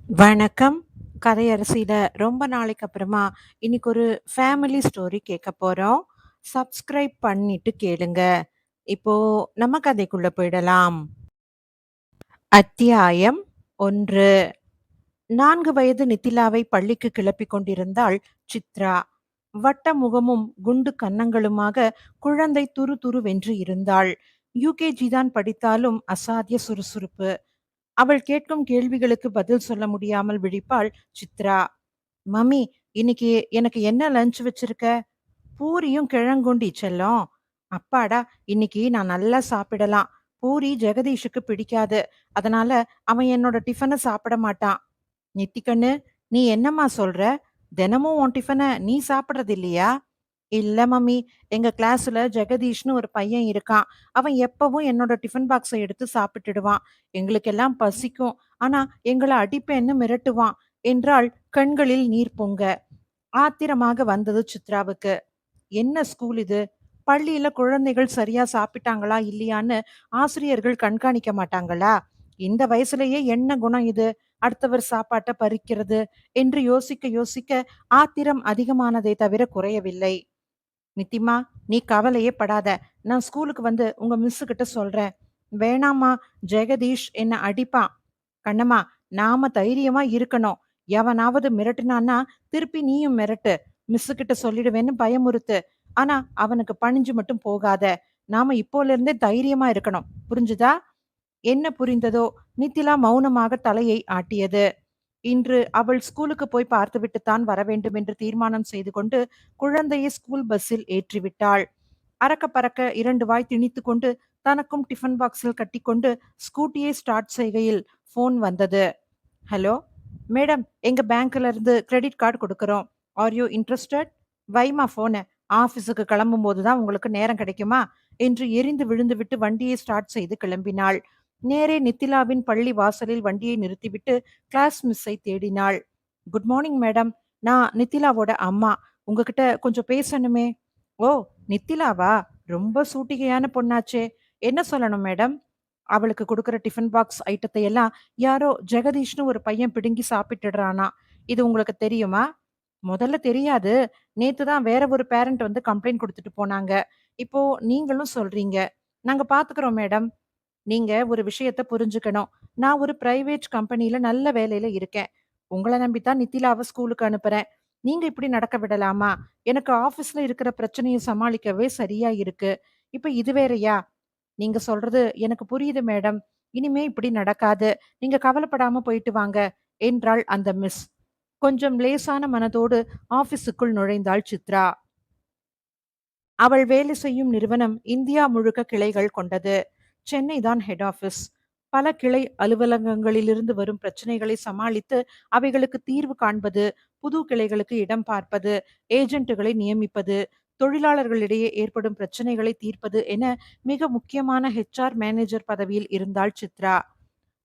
வணக்கம். கதையரசியில ரொம்ப நாளைக்கு அப்புறமா இன்னைக்கு ஒரு ஃபேமிலி ஸ்டோரி கேட்க போறோம். சப்ஸ்கிரைப் பண்ணிட்டு கேளுங்க. இப்போ நம்ம கதைக்குள்ள போயிடலாம். அத்தியாயம் 1. 4 வயது நித்திலாவை பள்ளிக்கு கிளப்பிக் கொண்டிருந்தாள் சித்ரா. வட்ட முகமும் குண்டு கன்னங்களுமாக குழந்தை துருதுருவென்று இருந்தாள். யுகேஜி தான் படித்தாலும் அசாத்திய சுறுசுறுப்பு. அவள் கேட்கும் கேள்விகளுக்கு பதில் சொல்ல முடியாமல் விழிப்பாள் சித்ரா. மம்மி, இன்னைக்கு எனக்கு என்ன லஞ்ச் வச்சிருக்க? பூரியும் கிழங்குண்டி செல்லம். அப்பாடா, இன்னைக்கு நான் நல்லா சாப்பிடலாம். பூரி ஜெகதீஷுக்கு பிடிக்காது. அதனால அவன் என்னோட டிஃபனை சாப்பிட மாட்டான். நித்திகண்ணு, நீ என்னம்மா சொல்ற? தினமும் உன் டிஃபனை நீ சாப்பிடுறது இல்லையா? இல்ல மம்மி, எங்க கிளாஸ்ல ஜெகதீஷ்னு ஒரு பையன் இருக்கான். அவன் எப்பவும் என்னோட டிஃபன் பாக்ஸை எடுத்து சாப்பிட்டுடுவான். எங்களுக்கெல்லாம் பசிக்கும். ஆனா எங்கள அடிப்பேன்னு மிரட்டுவான் என்றாள், கண்களில் நீர் பொங்க. ஆத்திரமாக வந்தது சித்ராவுக்கு. என்ன ஸ்கூல் இது? பள்ளியில குழந்தைகள் சரியா சாப்பிட்டாங்களா இல்லையான்னு ஆசிரியர்கள் கண்காணிக்க மாட்டாங்களா? இந்த வயசுலயே என்ன குணம் இது? அடுத்தவர் சாப்பாட்ட பறிக்கிறது என்று யோசிக்க யோசிக்க ஆத்திரம் அதிகமானதை தவிர குறையவில்லை. நித்திமா, நீ கவலையே படாத. நான் ஸ்கூலுக்கு வந்து உங்க மிஸ்ஸு கிட்ட சொல்றேன். வேணாம்மா, ஜெகதீஷ் என்ன அடிப்பான். கண்ணம்மா, நாம தைரியமா இருக்கணும். எவனாவது மிரட்டுனான்னா திருப்பி நீயும் மிரட்டு. மிஸ்ஸு கிட்ட சொல்லிடுவேன்னு பயமுறுத்து. ஆனா அவனுக்கு பணிஞ்சு மட்டும் போகாத. நாம இப்போல இருந்தே தைரியமா இருக்கணும். புரிஞ்சுதா? என்ன புரிந்ததோ? நித்திலா மௌனமாக தலையை ஆட்டியது. இன்று அவள் ஸ்கூலுக்கு போய் பார்த்துவிட்டுத்தான் வரவேண்டும் என்று தீர்மானம் செய்து கொண்டு குழந்தையை ஸ்கூல் பஸ்ஸில் ஏற்றிவிட்டாள். அறக்க பறக்க 2 வாய் திணித்துக் கொண்டு தனக்கும் டிஃபன் பாக்ஸில் கட்டிக்கொண்டு ஸ்கூட்டியை ஸ்டார்ட் செய்கையில் ஃபோன் வந்தது. ஹலோ மேடம், எங்க பேங்க்ல இருந்து கிரெடிட் கார்டு கொடுக்கறோம். Are you interested? வைமா ஃபோனை. ஆஃபீஸுக்கு கிளம்பும் போதுதான் உங்களுக்கு நேரம் கிடைக்குமா என்று எரிந்து விழுந்துவிட்டு வண்டியை ஸ்டார்ட் செய்து கிளம்பினாள். நேரே நித்திலாவின் பள்ளி வாசலில் வண்டியை நிறுத்திவிட்டு கிளாஸ் மிஸ்ஸை தேடினாள். குட் மார்னிங் மேடம், நான் நித்திலாவோட அம்மா. உங்ககிட்ட கொஞ்சம் பேசணுமே. ஓ, நித்திலாவா? ரொம்ப சூட்டிகையான பொண்ணாச்சே. என்ன சொல்லணும் மேடம்? அவளுக்கு கொடுக்கிற டிஃபன் பாக்ஸ் ஐட்டத்தை எல்லாம் யாரோ ஜெகதீஷ்னு ஒரு பையன் பிடுங்கி சாப்பிட்டுடுறானா. இது உங்களுக்கு தெரியுமா? முதல்ல தெரியாது. நேத்து தான் வேற ஒரு பேரண்ட் வந்து கம்ப்ளைண்ட் குடுத்துட்டு போனாங்க. இப்போ நீங்களும் சொல்றீங்க. நாங்க பாத்துக்கிறோம் மேடம். நீங்க ஒரு விஷயத்த புரிஞ்சுக்கணும். நான் ஒரு பிரைவேட் கம்பெனில நல்ல வேலையில இருக்கேன். உங்கள நம்பி தான் நித்திலாவ ஸ்கூலுக்கு அனுப்புறேன். நீங்க இப்படி நடக்க விடலாமா? எனக்கு ஆபீஸ்ல இருக்கிற பிரச்சனைய சமாளிக்கவே சரியா இருக்கு. இப்ப இது வேறயா? நீங்க சொல்றது எனக்கு புரியுது மேடம். இனிமே இப்படி நடக்காது. நீங்க கவலைப்படாம போயிட்டு வாங்க என்றாள் அந்த மிஸ். கொஞ்சம் லேசான மனதோடு ஆபீஸுக்குள் நுழைந்தாள் சித்ரா. அவள் வேலை செய்யும் நிறுவனம் இந்தியா முழுக்க கிளைகள் கொண்டது. சென்னை தான் ஹெட் ஆபீஸ். பல கிளை அலுவலகங்களிலிருந்து வரும் பிரச்சனைகளை சமாளித்து அவைகளுக்கு தீர்வு காண்பது, புது கிளைகளுக்கு இடம் பார்ப்பது, ஏஜென்ட்டுகளை நியமிப்பது, தொழிலாளர்களிடையே ஏற்படும் பிரச்சனைகளை தீர்ப்பது என மிக முக்கியமான ஹெச்ஆர் மேனேஜர் பதவியில் இருந்தாள் சித்ரா.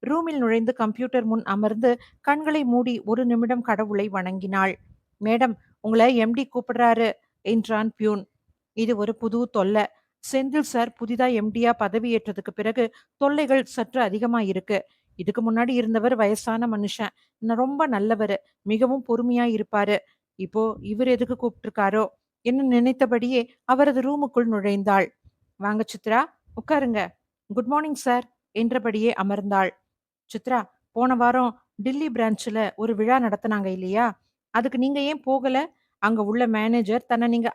ரூமில் நுழைந்து கம்ப்யூட்டர் முன் அமர்ந்து கண்களை மூடி ஒரு நிமிடம் கடவுளை வணங்கினாள். மேடம், உங்களை எம்டி கூப்பிடுறாரு என்றான் பியூன். இது ஒரு புது தொல்லை. செந்தில் சார் புதிதா எம்டியா பதவியேற்றதுக்கு பிறகு தொல்லைகள் சற்று அதிகமா இருக்கு. இதுக்கு முன்னாடி இருந்தவர் வயசான மனுஷன். ரொம்ப நல்லவரு. மிகவும் பொறுமையா இருப்பாரு. இப்போ இவர் எதுக்கு கூப்பிட்டிருக்காரோ என்ன நினைத்தபடியே அவரது ரூமுக்குள் நுழைந்தாள். வாங்க சித்ரா, உட்காருங்க. குட் மார்னிங் சார் என்றபடியே அமர்ந்தாள். சித்ரா, போன வாரம் டில்லி பிரான்ச்ல ஒரு விழா நடத்துனாங்க இல்லையா? அதுக்கு நீங்க ஏன் போகல? அங்க உள்ள மேனேஜர் தன்னை நீங்க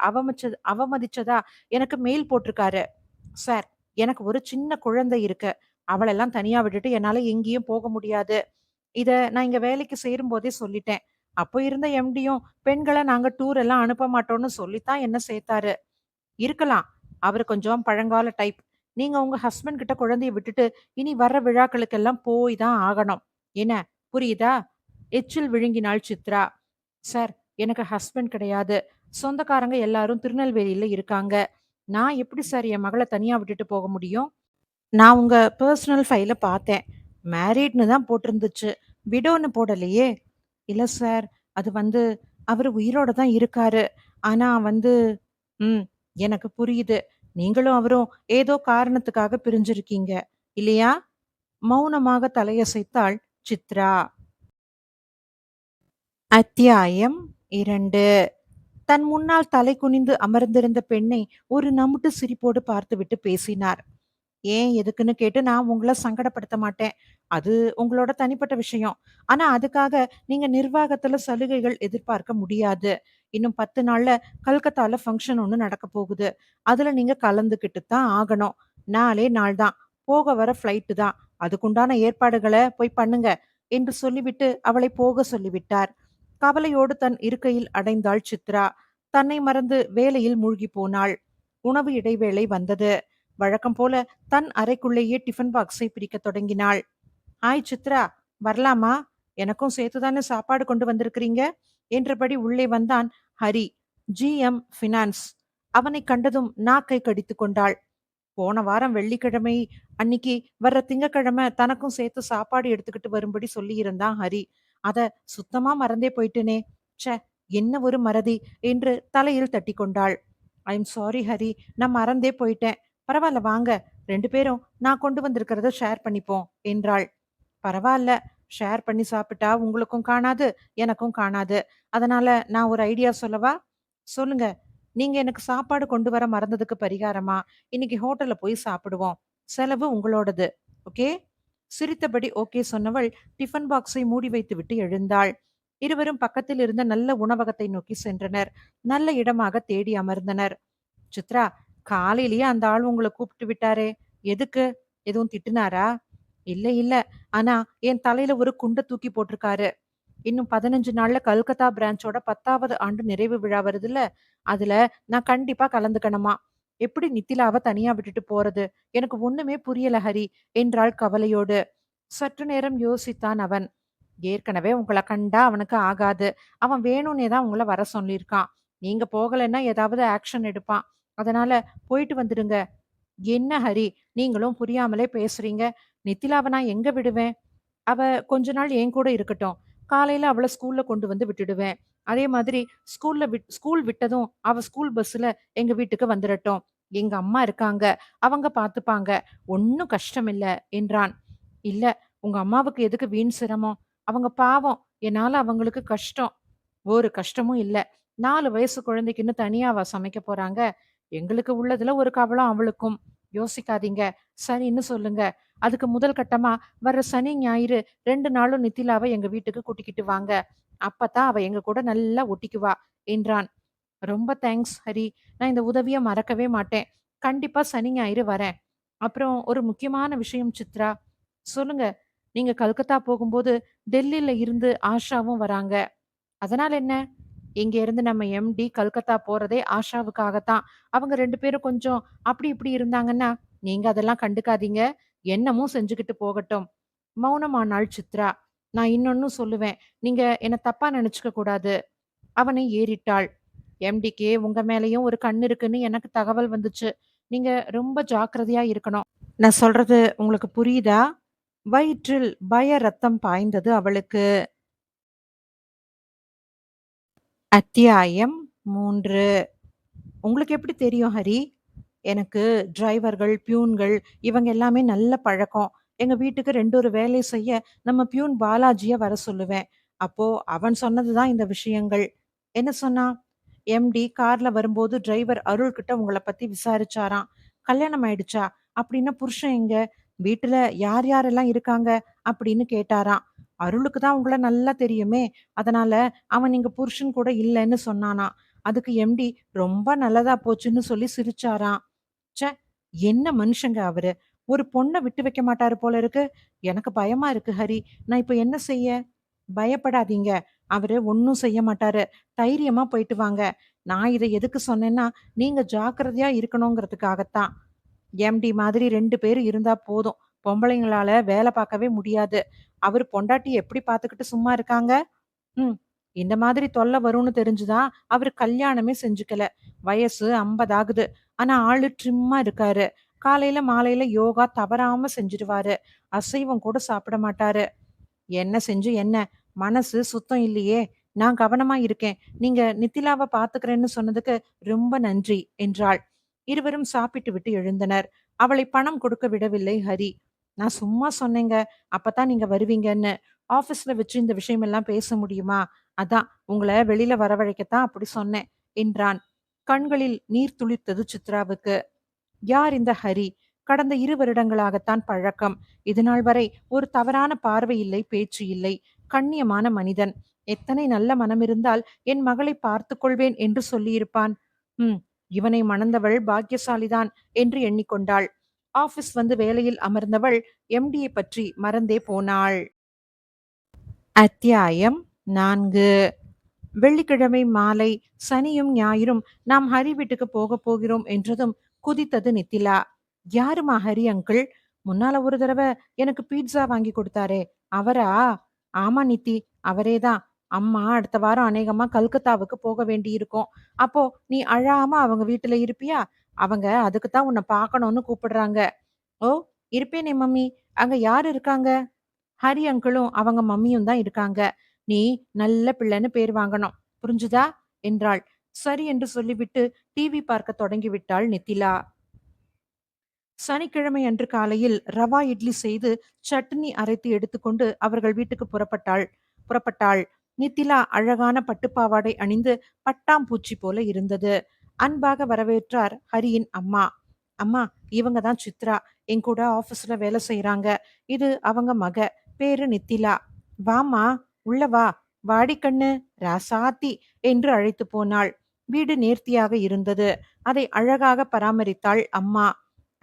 அவமதிச்சதா எனக்கு மெயில் போட்டிருக்காரு. சார், எனக்கு ஒரு சின்ன குழந்தை இருக்கு. அவளெல்லாம் தனியா விட்டுட்டு என்னால எங்கேயும் போக முடியாது. இத நான் இங்க வேலைக்கு சேரும்போதே சொல்லிட்டேன். அப்போ இருந்த எம்டியும் பெண்கள நாங்க டூர் எல்லாம் அனுப்ப மாட்டோம்னு சொல்லித்தான் என்ன சேர்த்தாரு. இருக்கலாம். அவரு கொஞ்சம் பழங்கால டைப். நீங்க உங்க ஹஸ்பண்ட் கிட்ட குழந்தைய விட்டுட்டு இனி வர்ற விழாக்களுக்கெல்லாம் போய் தான் ஆகணும். என்ன, புரியுதா? எச்சில் விழுங்கினாள் சித்ரா. சார், எனக்கு ஹஸ்பண்ட் கிடையாது. சொந்தக்காரங்க எல்லாரும் திருநெல்வேலியில இருக்காங்க. நான் எப்படி சார் என் மகள தனியா விட்டுட்டு போக முடியும்? நான் உங்க பர்சனல் ஃபைல பார்த்தேன். மேரீட்ன்னு தான் போட்டிருந்துச்சு. விடோன்னு போடலையே. இல்ல சார், அது வந்து அவரு உயிரோட தான் இருக்காரு. ஆனா வந்து ம். எனக்கு புரியுது. நீங்களும் அவரும் ஏதோ காரணத்துக்காக பிரிஞ்சிருக்கீங்க. இல்லையா? மௌனமாக தலையசைத்தாள் சித்ரா. அத்தியாயம் 2. தன் முன்னால் தலை குனிந்து அமர்ந்திருந்த பெண்ணை ஒரு நமுட்டு சிரிப்போடு பார்த்துவிட்டு பேசினார். ஏன் எதுக்குன்னு கேட்டு நான் உங்கள சங்கடப்படுத்த மாட்டேன். அது உங்களோட தனிப்பட்ட விஷயம். ஆனா அதுக்காக நீங்க நிர்வாகத்துல சலுகைகள் எதிர்பார்க்க முடியாது. இன்னும் 10 நாள்ல கல்கத்தால ஃபங்ஷன் ஒண்ணு நடக்க போகுது. அதுல நீங்க கலந்துக்கிட்டு தான் ஆகணும். நாளே நாள் தான். போக வர ஃப்ளைட்டு தான். அதுக்குண்டான ஏற்பாடுகள போய் பண்ணுங்க என்று சொல்லிவிட்டு அவளை போக சொல்லிவிட்டார். கவலையோடு தன் இருக்கையில் அடைந்தாள் சித்ரா. தன்னை மறந்து வேலையில் மூழ்கி போனாள். உணவு இடைவேளை வந்தது. வழக்கம் போல தன் அறைக்குள்ளேயே டிஃபன் பாக்ஸை பிரிக்கத் தொடங்கினாள். "ஹாய் சித்ரா, வரலாமா? எனக்கும் சேர்த்து தானே சாப்பாடு கொண்டு வந்திருக்கிறீங்க?" என்றபடி உள்ளே வந்தான் ஹரி, ஜிஎம் ஃபினான்ஸ். அவனைக் கண்டதும் நாக்கை கடித்துக் கொண்டாள். போன வாரம் வெள்ளிக்கிழமை அன்னிக்கு வர்ற திங்கட்கிழமை தனக்கும் சேர்த்து சாப்பாடு எடுத்துக்கிட்டு வரும்படி சொல்லியிருந்தான் ஹரி. அத சுத்தமா மறந்தே போயிட்டேனே. ச்சே, என்ன ஒரு மறதி என்று தலையில் தட்டிக் கொண்டாள். ஐம் சாரி ஹரி, நான் மறந்தே போயிட்டேன். பரவாயில்ல வாங்க, 2 பேரும் நான் கொண்டு வந்திருக்கிறத ஷேர் பண்ணிப்போம் என்றாள். பரவாயில்ல, ஷேர் பண்ணி சாப்பிட்டா உங்களுக்கும் காணாது, எனக்கும் காணாது. அதனால நான் ஒரு ஐடியா சொல்லவா? சொல்லுங்க. நீங்க எனக்கு சாப்பாடு கொண்டு வர மறந்ததுக்கு பரிகாரமா, இன்னைக்கு ஹோட்டல்ல போய் சாப்பிடுவோம். செலவு உங்களோடது. ஓகே? சிரித்தபடி ஓகே சொன்னவள் டிஃபன் பாக்ஸை மூடி வைத்துவிட்டு எழுந்தாள். இருவரும் பக்கத்தில் இருந்த நல்ல உணவகத்தை நோக்கி சென்றனர். நல்ல இடமாக தேடி அமர்ந்தனர். சித்ரா, காலையிலேயே அந்த ஆள் உங்கள கூப்பிட்டு விட்டாரே, எதுக்கு? எதுவும் திட்டுனாரா? இல்ல, இல்ல. ஆனா என் தலையில ஒரு குண்ட தூக்கி போட்டிருக்காரு. இன்னும் 15 நாள்ல கல்கத்தா பிரான்ச்சோட 10வது ஆண்டு நிறைவு விழா வருதுல்ல, அதுல நான் கண்டிப்பா கலந்துக்கணுமா. எப்படி நித்திலாவ தனியா விட்டுட்டு போறது? எனக்கு ஒண்ணுமே புரியல ஹரி என்றாள் கவலையோடு. சற்று நேரம் யோசித்தான் அவன். ஏற்கனவே உங்கள கண்டா அவனுக்கு ஆகாது. அவன் வேணும்னே தான் உங்கள வர சொல்லியிருக்கான். நீங்க போகலைன்னா ஏதாவது ஆக்ஷன் எடுப்பான். அதனால போயிட்டு வந்துடுங்க. என்ன ஹரி, நீங்களும் புரியாமலே பேசுறீங்க. நித்திலாவ நான் எங்க விடுவேன்? அவ கொஞ்ச நாள் என் கூட இருக்கட்டும். காலையில அவள ஸ்கூல்ல கொண்டு வந்து விட்டுடுவேன். அதே மாதிரி ஸ்கூல் விட்டதும் அவ ஸ்கூல் பஸ்ல எங்க வீட்டுக்கு வந்துரட்டும். எங்க அம்மா இருக்காங்க. அவங்க பார்த்துப்பாங்க. ஒண்ணும் கஷ்டம் இல்ல என்றான். இல்ல, உங்க அம்மாவுக்கு எதுக்கு வீண் சிரமம்? அவங்க பாவம். என்னால அவங்களுக்கு கஷ்டம். ஒரு கஷ்டமும் இல்ல. 4 வயசு குழந்தைக்குன்னு தனியாவா சமைக்க போறாங்க? எங்களுக்கு உள்ளதுல ஒரு கவலம் அவளுக்கும். யோசிக்காதீங்க. சரின்னு சொல்லுங்க. அதுக்கு முதல் கட்டமா வர்ற சனி, ஞாயிறு 2 நாளும் நித்திலாவ எங்க வீட்டுக்கு கூட்டிக்கிட்டு வாங்க. அப்பதான் அவ எங்க கூட நல்லா ஒட்டிக்குவா என்றான். ரொம்ப தேங்க்ஸ் ஹரி. நான் இந்த உதவிய மறக்கவே மாட்டேன். கண்டிப்பா சனி, ஞாயிறு வரேன். அப்புறம் ஒரு முக்கியமான விஷயம் சித்ரா. சொல்லுங்க. நீங்க கல்கத்தா போகும்போது டெல்லில இருந்து ஆஷாவும் வராங்க. அதனால என்ன? இங்க இருந்து நம்ம எம்டி கல்கத்தா போறதே ஆஷாவுக்காகத்தான். அவங்க 2 பேரும் கொஞ்சம் அப்படி இப்படி இருந்தாங்கன்னா, நீங்க அதெல்லாம் கண்டுக்காதீங்க. என்னமும் செஞ்சுகிட்டு போகட்டும். மௌனமானாள் சித்ரா. நான் இன்னொன்னும் சொல்லுவேன். நீங்க என்ன தப்பா நெனச்சுக்க கூடாது. அவனை ஏறிட்டாள். எம்டிக்கு உங்க மேலயும் ஒரு கண்ணு இருக்குன்னு எனக்கு தகவல் வந்துச்சு. நீங்க ரொம்ப ஜாக்கிரதையா இருக்கணும். நான் சொல்றது உங்களுக்கு புரியுதா? வயிற்றில் பய ரத்தம் பாய்ந்தது அவளுக்கு. அத்தியாயம் 3. உங்களுக்கு எப்படி தெரியும் ஹரி? எனக்கு டிரைவர்கள், பியூன்கள் இவங்க எல்லாமே நல்ல பழக்கம். எங்க வீட்டுக்கு 2 ஒரு வேலை செய்ய நம்ம பியூன் பாலாஜிய வர சொல்லுவேன். அப்போ அவன் சொன்னது தான் இந்த விஷயங்கள். என்ன சொன்னான்? எம்டி கார்ல வரும்போது டிரைவர் அருள் கிட்ட உங்கள பத்தி விசாரிச்சாராம். கல்யாணம் ஆயிடுச்சா? அப்படின்னா புருஷன் எங்க? வீட்டுல யார் யாரெல்லாம் இருக்காங்க? அப்படின்னு கேட்டாராம். அருளுக்கு தான் உங்கள நல்லா தெரியுமே. அதனால அவன் நீங்க புருஷன் கூட இல்லன்னு சொன்னானாம். அதுக்கு எம்டி ரொம்ப நல்லதா போச்சுன்னு சொல்லி சிரிச்சாராம். ச்சே! என்ன மனுஷங்க அவரு! ஒரு பொண்ண விட்டு வைக்க மாட்டாரு போல இருக்கு. எனக்கு பயமா இருக்கு ஹரி. நான் இப்ப என்ன செய்ய? பயப்படாதீங்க. அவரு ஒண்ணும் செய்ய மாட்டாரு. தைரியமா போயிட்டு வாங்க. நான் இத எதுக்கு சொன்னேன்னா, நீங்க ஜாக்கிரதையா இருக்கணுங்கிறதுக்காகத்தான். எம்டி மாதிரி 2 பேரு இருந்தா போதும். பொம்பளைங்களால வேல பார்க்கவே முடியாது. அவரு பொண்டாட்டிய எப்படி பார்த்துக்கிட்டு சும்மா இருக்காங்க? ம். இந்த மாதிரி தொல்ல வரும்னு தெரிஞ்சுதான் அவரு கல்யாணமே செஞ்சுக்கல. வயசு 50 ஆகுது. ஆனா ஆளு ட்ரிம்மா இருக்காரு. காலையில, மாலையில யோகா தவறாம செஞ்சுருவாரு. அசைவம் கூட சாப்பிட மாட்டாரு. என்ன செஞ்சு என்ன? மனசு சுத்தம் இல்லையே! நான் கவனமா இருக்கேன். நீங்க நித்திலாவ பாத்துக்கிறேன்னு சொன்னதுக்கு ரொம்ப நன்றி என்றாள். இருவரும் சாப்பிட்டு விட்டு எழுந்தனர். அவளை பணம் கொடுக்க விடவில்லை ஹரி. நான் சும்மா சொன்னேங்க. அப்பதான் நீங்க வருவீங்கன்னு. ஆஃபீஸ்ல வச்சு இந்த விஷயமெல்லாம் பேச முடியுமா? அதான் உங்கள வெளில வரவழைக்கத்தான் அப்படி சொன்னேன்" என்றான். கண்களில் நீர் துளிர்த்தது சித்ராவுக்கு. யார் இந்த ஹரி? கடந்த 2 வருடங்களாகத்தான் பழக்கம். இதுநாள் வரை ஒரு தவறான பார்வை இல்லை, பேச்சு இல்லை. கண்ணியமான மனிதன். எத்தனை நல்ல மனமிருந்தால் என் மகளை பார்த்துக் கொள்வேன் என்று சொல்லியிருப்பான். ம், இவனை மணந்தவள் பாக்கியசாலிதான் என்று எண்ணிக்கொண்டாள். ஆபீஸ் வந்து வேலையில் அமர்ந்தவள் எம்டியை பற்றி மறந்தே போனாள். அத்தியாயம் 4. வெள்ளிக்கிழமை மாலை சனியும் ஞாயிறும் நாம் ஹரி வீட்டுக்கு போக போகிறோம் என்றதும் குதித்தது நித்திலா. யாருமா ஹரி அங்கிள்? முன்னால ஒரு தடவை எனக்கு பீட்சா வாங்கி கொடுத்தாரே, அவரா? ஆமா நித்தி, அவரேதான். அம்மா அடுத்த வாரம் அநேகமா கல்கத்தாவுக்கு போக வேண்டி இருக்கும். அப்போ நீ அழாம அவங்க வீட்டுல இருப்பியா? அவங்க அதுக்குத்தான் உன்னை பார்க்கணும்னு கூப்பிடுறாங்க. ஓ, இருப்பேனே மம்மி. அங்க யாரு இருக்காங்க? ஹரி அங்கிளும் அவங்க மம்மியும் தான் இருக்காங்க. நீ நல்ல பிள்ளைன்னு பேர் வாங்கணும். புரிஞ்சுதா? என்றாள். சரி என்று சொல்லிவிட்டு டிவி பார்க்க தொடங்கி விட்டாள் நித்திலா. சனிக்கிழமை அன்று காலையில் ரவா இட்லி செய்து சட்னி அரைத்து எடுத்துக்கொண்டு அவர்கள் வீட்டுக்கு புறப்பட்டாள். நித்திலா அழகான பட்டுப்பாவாடை அணிந்து பட்டாம்பூச்சி போல இருந்தது. அன்பாக வரவேற்றார் ஹரியின் அம்மா. அம்மா, இவங்க தான் சித்ரா. என் கூட ஆபீஸ்ல வேலை செய்யறாங்க. இது அவங்க மக. பேரு நித்திலா. வாமா, உள்ள வா. வாடி கண்ணு, ராசாத்தி என்று அழைத்து போனாள். வீடு நேர்த்தியாக இருந்தது. அதை அழகாக பராமரித்தாள் அம்மா.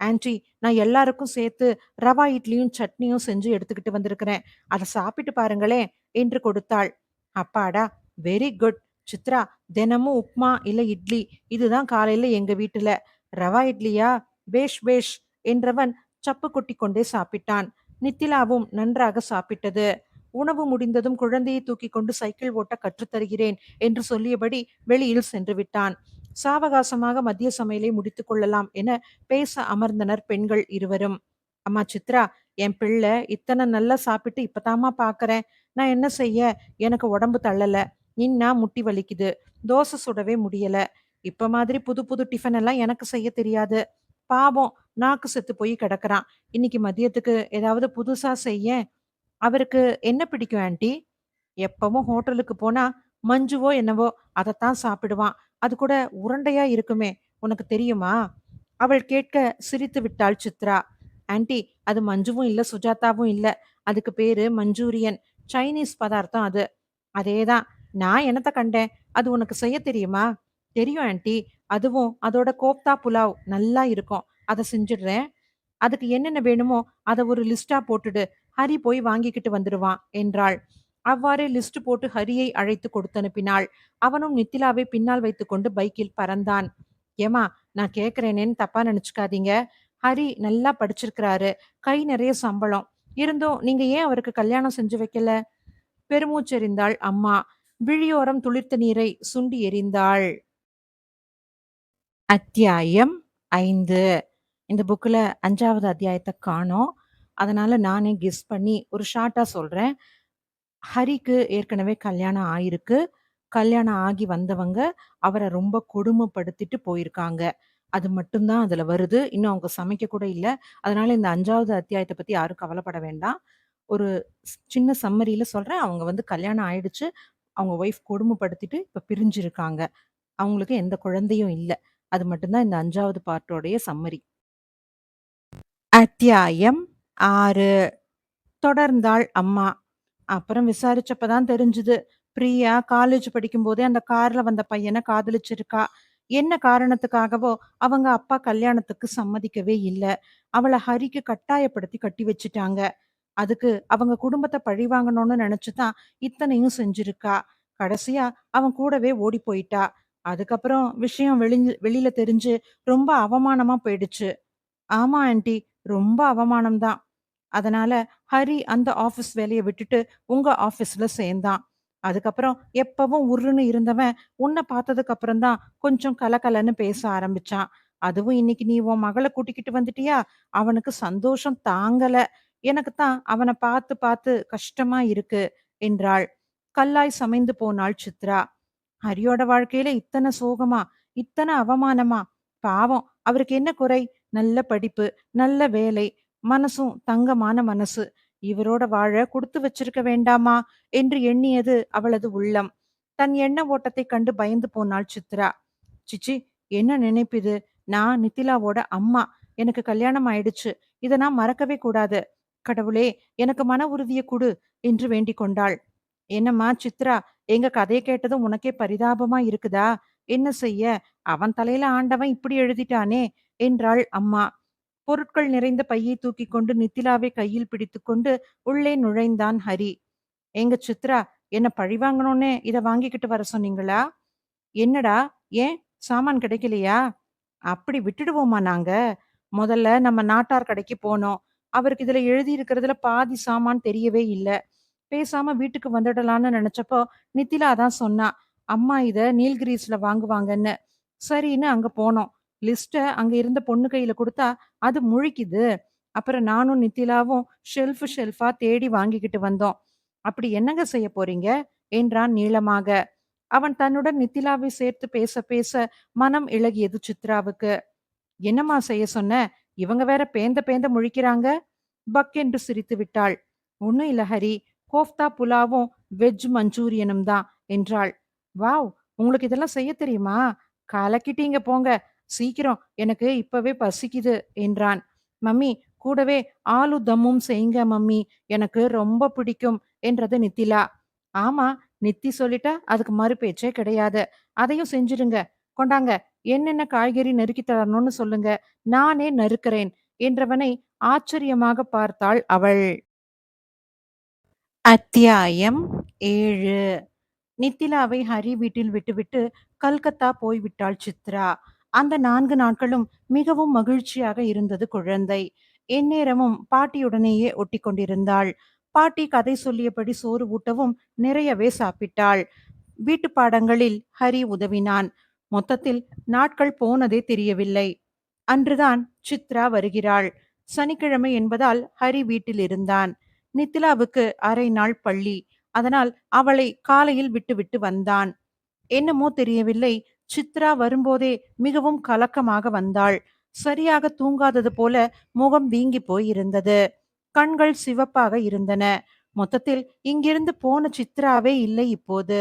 ஆன்ட்டி, நான் எல்லாருக்கும் சேர்த்து ரவா இட்லியும் சட்னியும் செஞ்சு எடுத்துக்கிட்டு வந்திருக்கிறேன். அதை சாப்பிட்டு பாருங்களேன் என்று கொடுத்தாள். அப்பாடா, வெரி குட். சித்ரா, தினமும் உப்மா இல்ல இட்லி இதுதான் காலையில எங்க வீட்டுல. ரவா இட்லியா? பேஷ் பேஷ் என்றவன் சப்பு கொட்டி கொண்டே சாப்பிட்டான். நித்திலாவும் நன்றாக சாப்பிட்டது. உணவு முடிந்ததும் குழந்தையை தூக்கி கொண்டு சைக்கிள் ஓட்ட கற்றுத்தருகிறேன் என்று சொல்லியபடி வெளியில் சென்று விட்டான். சாவகாசமாக மதிய சமையலை முடித்துக் கொள்ளலாம் என பேச அமர்ந்தனர் பெண்கள் இருவரும். அம்மா சித்ரா, என் பிள்ளை இத்தனை நல்லா சாப்பிட்டு இப்பதாம்மா பாக்குறேன். நான் என்ன செய்ய? எனக்கு உடம்பு தள்ளல. நின்னா முட்டி வலிக்குது. தோசை சுடவே முடியல. இப்ப மாதிரி புது புது டிஃபன் எல்லாம் எனக்கு செய்ய தெரியாது. பாவம், நாக்கு செத்து போய் கிடக்குறான். இன்னைக்கு மதியத்துக்கு ஏதாவது புதுசா செய்ய. அவருக்கு என்ன பிடிக்கும் ஆன்ட்டி? எப்பவும் ஹோட்டலுக்கு போனா மஞ்சுவோ என்னவோ அதைத்தான் சாப்பிடுவான். அது கூட உருண்டையா இருக்குமே, உனக்கு தெரியுமா? அவள் கேட்க சிரித்து விட்டாள் சித்ரா. ஆன்ட்டி, அது மஞ்சுவும் இல்ல, சுஜாதாவும் இல்ல. அதுக்கு பேரு மஞ்சூரியன். சைனீஸ் பதார்த்தம் அது. அதேதான். நான் என்னத்த கண்டேன்? அது உனக்கு செய்ய தெரியுமா? தெரியும் ஆன்ட்டி. அதுவும் அதோட கோப்தா புலாவ் நல்லா இருக்கும். அதை செஞ்சிடுறேன். அதுக்கு என்னென்ன வேணுமோ அதை ஒரு லிஸ்டா போட்டுடு. ஹரி போய் வாங்கிக்கிட்டு வந்துடுவான் என்றாள். அவ்வாறே லிஸ்ட் போட்டு ஹரியை அழைத்து கொடுத்தனுப்பினாள். அவனும் நித்திலாவை பின்னால் வைத்துக்கொண்டு பைக்கில் பறந்தான். ஏமா, நான் கேக்குறேனேன்னு தப்பா நினைச்சுக்காதீங்க. ஹரி நல்லா படிச்சிருக்கிறாரு. கை நிறைய சம்பளம். இருந்தும் நீங்க ஏன் அவருக்கு கல்யாணம் செஞ்சு வைக்கல? பெருமூச்செறிந்தாள் அம்மா. விழியோரம் துளிர்த்த நீரை சுண்டி எறிந்தாள். அத்தியாயம் 5. இந்த புக்ல 5வது அத்தியாயத்த காணோம். அதனால நானே கெஸ் பண்ணி ஒரு ஷார்ட்டா சொல்றேன். ஹரிக்கு ஏற்கனவே கல்யாணம் ஆயிருக்கு. கல்யாணம் ஆகி வந்தவங்க அவர ரொம்ப கொடுமைப்படுத்திட்டு போயிருக்காங்க. அது மட்டும் தான் அதுல வருது. இன்னும் அவங்க சமைக்க கூட இல்ல. அதனால இந்த 5வது அத்தியாயத்த பத்தி யாரும் கவலைப்பட வேண்டாம். ஒரு சின்ன சம்மரியில சொல்றேன். அவங்க வந்து கல்யாணம் ஆயிடுச்சு. அவங்க ஒய்ஃப் கொடுமைப்படுத்திட்டு இப்ப பிரிஞ்சிருக்காங்க. அவங்களுக்கு எந்த குழந்தையும் இல்ல. அது மட்டும் தான் இந்த 5வது பார்ட்டோடைய சம்மரி. அத்தியாயம் 6. தொடர்ந்தாள் அம்மா. அப்புறம் விசாரிச்சப்ப தான் தெரிஞ்சுது. பிரியா காலேஜ் படிக்கும்போதே அந்த கார்ல வந்த பையன காதலிச்சிருக்கா. என்ன காரணத்துக்காகவோ அவங்க அப்பா கல்யாணத்துக்கு சம்மதிக்கவே இல்ல. அவள ஹரிக்கு கட்டாயப்படுத்தி கட்டி வச்சுட்டாங்க. அதுக்கு அவங்க குடும்பத்த பழிவாங்கணும்னு நினைச்சு தான் இத்தனையும் செஞ்சிருக்கா. கடைசியா அவன் கூடவே ஓடி போயிட்டா. அதுக்கப்புறம் விஷயம் வெளியில தெரிஞ்சு ரொம்ப அவமானமா போயிடுச்சு. ஆமா ஆன்ட்டி, ரொம்ப அவமானம் தான். அதனால ஹரி அந்த ஆபீஸ் வேலைய விட்டுட்டு உங்க ஆபீஸ்ல சேர்ந்தான். அதுக்கப்புறம் எப்பவும் உர்ருன்னு இருந்தவன் உன்னை பார்த்ததுக்கு அப்புறம் தான் கொஞ்சம் கலகலன்னு பேச ஆரம்பிச்சான். அதுவும் இன்னைக்கு நீ உன் மகளை கூட்டிக்கிட்டு வந்துட்டியா? அவனுக்கு சந்தோஷம் தாங்கல. எனக்கு தான் அவனை பார்த்து பார்த்து கஷ்டமா இருக்கு என்றாள். கல்லாய் சமைந்து போனாள் சித்ரா. ஹரியோட வாழ்க்கையில இத்தனை சோகமா, இத்தனை அவமானமா? பாவம், அவருக்கு என்ன குறை? நல்ல படிப்பு, நல்ல வேலை, மனசும் தங்கமான மனசு. இவரோட வாழ குடுத்து வச்சிருக்க வேண்டாமா என்று எண்ணியது அவளது உள்ளம். தன் எண்ண ஓட்டத்தைக் கண்டு பயந்து போனாள் சித்ரா. சிச்சி, என்ன நினைப்பு இது? நான் நித்திலாவோட அம்மா. எனக்கு கல்யாணம் ஆயிடுச்சு. இத நான் மறக்கவே கூடாது. கடவுளே, எனக்கு மன உறுதிய குடு என்று வேண்டிக் கொண்டாள். என்னம்மா சித்ரா, எங்க கதைய கேட்டதும் உனக்கே பரிதாபமா இருக்குதா? என்ன செய்ய? அவன் தலையில ஆண்டவன் இப்படி எழுதிட்டானே என்றாள் அம்மா. பொருட்கள் நிறைந்த பையை தூக்கிக் கொண்டு நித்திலாவை கையில் பிடித்துக்கொண்டு உள்ளே நுழைந்தான் ஹரி. ஏங்க சித்ரா, என்ன பழிவாங்கணும்னு இத வாங்கிக்கிட்டு வர சொன்னீங்களா? என்னடா, ஏன் சாமான் கிடைக்கலையா? அப்படி விட்டுடுவோமா நாங்க? முதல்ல நம்ம நாட்டார் கடைக்கு போனோம். அவருக்கு இதுல எழுதி இருக்கிறதுல பாதி சாமான் தெரியவே இல்ல. பேசாம வீட்டுக்கு வந்துடலான்னு நினைச்சப்போ நித்திலா தான் சொன்னா. அம்மா இத நீல்கிரீஸ்ல வாங்குவாங்கன்னு. சரின்னு அங்க போனோம். லிஸ்ட்ட அங்க இருந்த பொண்ணு கையில குடுத்தா அது முழிக்குது. அப்புறம் நானும் நித்திலாவும் ஷெல்ஃபா தேடி வாங்கிக்கிட்டு வந்தோம். அப்படி என்னங்க செய்ய போறீங்க? என்றான் நீளமாக. அவன் தன்னுடன் நித்திலாவை சேர்த்து பேச பேச மனம் இளகியது சித்ராவுக்கு. என்னம்மா செய்ய சொன்ன? இவங்க வேற பேந்த பேந்த முழிக்கிறாங்க. பக் என்று சிரித்து விட்டாள். ஒண்ணும் இல்ல ஹரி, கோஃப்தா புலாவும் வெஜ் மஞ்சூரியனும் தான் என்றாள். வாவ், உங்களுக்கு இதெல்லாம் செய்ய தெரியுமா? கலக்கிட்டீங்க போங்க. சீக்கிரம், எனக்கு இப்பவே பசிக்குது என்றான். மம்மி, கூடவே ஆலு தம்மும் செய்யுங்க மம்மி, எனக்கு ரொம்ப பிடிக்கும் என்றது நித்திலா. ஆமா, நித்தி சொல்லிட்டா அதுக்கு மறு பேச்சே கிடையாது. அதையும் செஞ்சிருங்க. கொண்டாங்க, என்னென்ன காய்கறி நறுக்கி தரணும்னு சொல்லுங்க, நானே நறுக்கிறேன் என்றவனை ஆச்சரியமாக பார்த்தாள் அவள். அத்தியாயம் 7. நித்திலாவை ஹரி வீட்டில் விட்டுவிட்டு கல்கத்தா போய்விட்டாள் சித்ரா. அந்த 4 நாட்களும் மிகவும் மகிழ்ச்சியாக இருந்தது குழந்தை. எந்நேரமும் பாட்டியுடனேயே ஒட்டி கொண்டிருந்தாள். பாட்டி கதை சொல்லியபடி சோறு ஊட்டவும் நிறையவே சாப்பிட்டாள். வீட்டு பாடங்களில் ஹரி உதவினான். மொத்தத்தில் நாட்கள் போனதே தெரியவில்லை. அன்றுதான் சித்ரா வருகிறாள். சனிக்கிழமை என்பதால் ஹரி வீட்டில் இருந்தான். நித்திலாவுக்கு அரை நாள் பள்ளி. அதனால் அவளை காலையில் விட்டுவிட்டு வந்தான். என்னமோ தெரியவில்லை, சித்ரா வரும்போதே மிகவும் கலக்கமாக வந்தாள். சரியாக தூங்காதது போல முகம் வீங்கி போய் இருந்தது. கண்கள் சிவப்பாக இருந்தன. மொத்தத்தில் இங்கிருந்து போன சித்ராவே இல்லை இப்போது.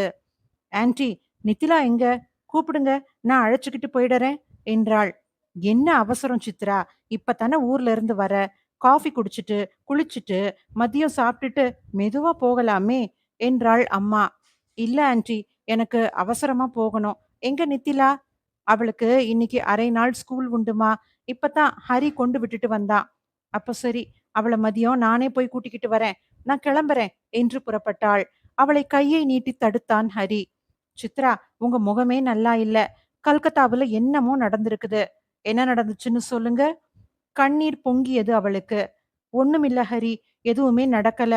ஆன்ட்டி, நித்திலா எங்க? கூப்பிடுங்க, நான் அழைச்சுக்கிட்டு போயிடறேன் என்றாள். என்ன அவசரம் சித்ரா? இப்பதானே ஊர்ல இருந்து வர. காஃபி குடிச்சிட்டு குளிச்சிட்டு மதியம் சாப்பிட்டுட்டு மெதுவா போகலாமே என்றாள் அம்மா. இல்ல ஆன்ட்டி, எனக்கு அவசரமா போகணும். எங்க நித்திலா? அவளுக்கு இன்னைக்கு அரை நாள் ஸ்கூல் உண்டுமா. இப்பதான் ஹரி கொண்டு விட்டுட்டு வந்தான். அப்ப சரி, அவளை மதியம் நானே போய் கூட்டிக்கிட்டு வரேன். நான் கிளம்புறேன் என்று புறப்பட்டாள். அவளை கையை நீட்டி தடுத்தான் ஹரி. சித்ரா, உங்க முகமே நல்லா இல்ல. கல்கத்தாவுல என்னமோ நடந்திருக்குது. என்ன நடந்துச்சுன்னு சொல்லுங்க. கண்ணீர் பொங்கியது அவளுக்கு. ஒண்ணுமில்ல ஹரி, எதுவுமே நடக்கல.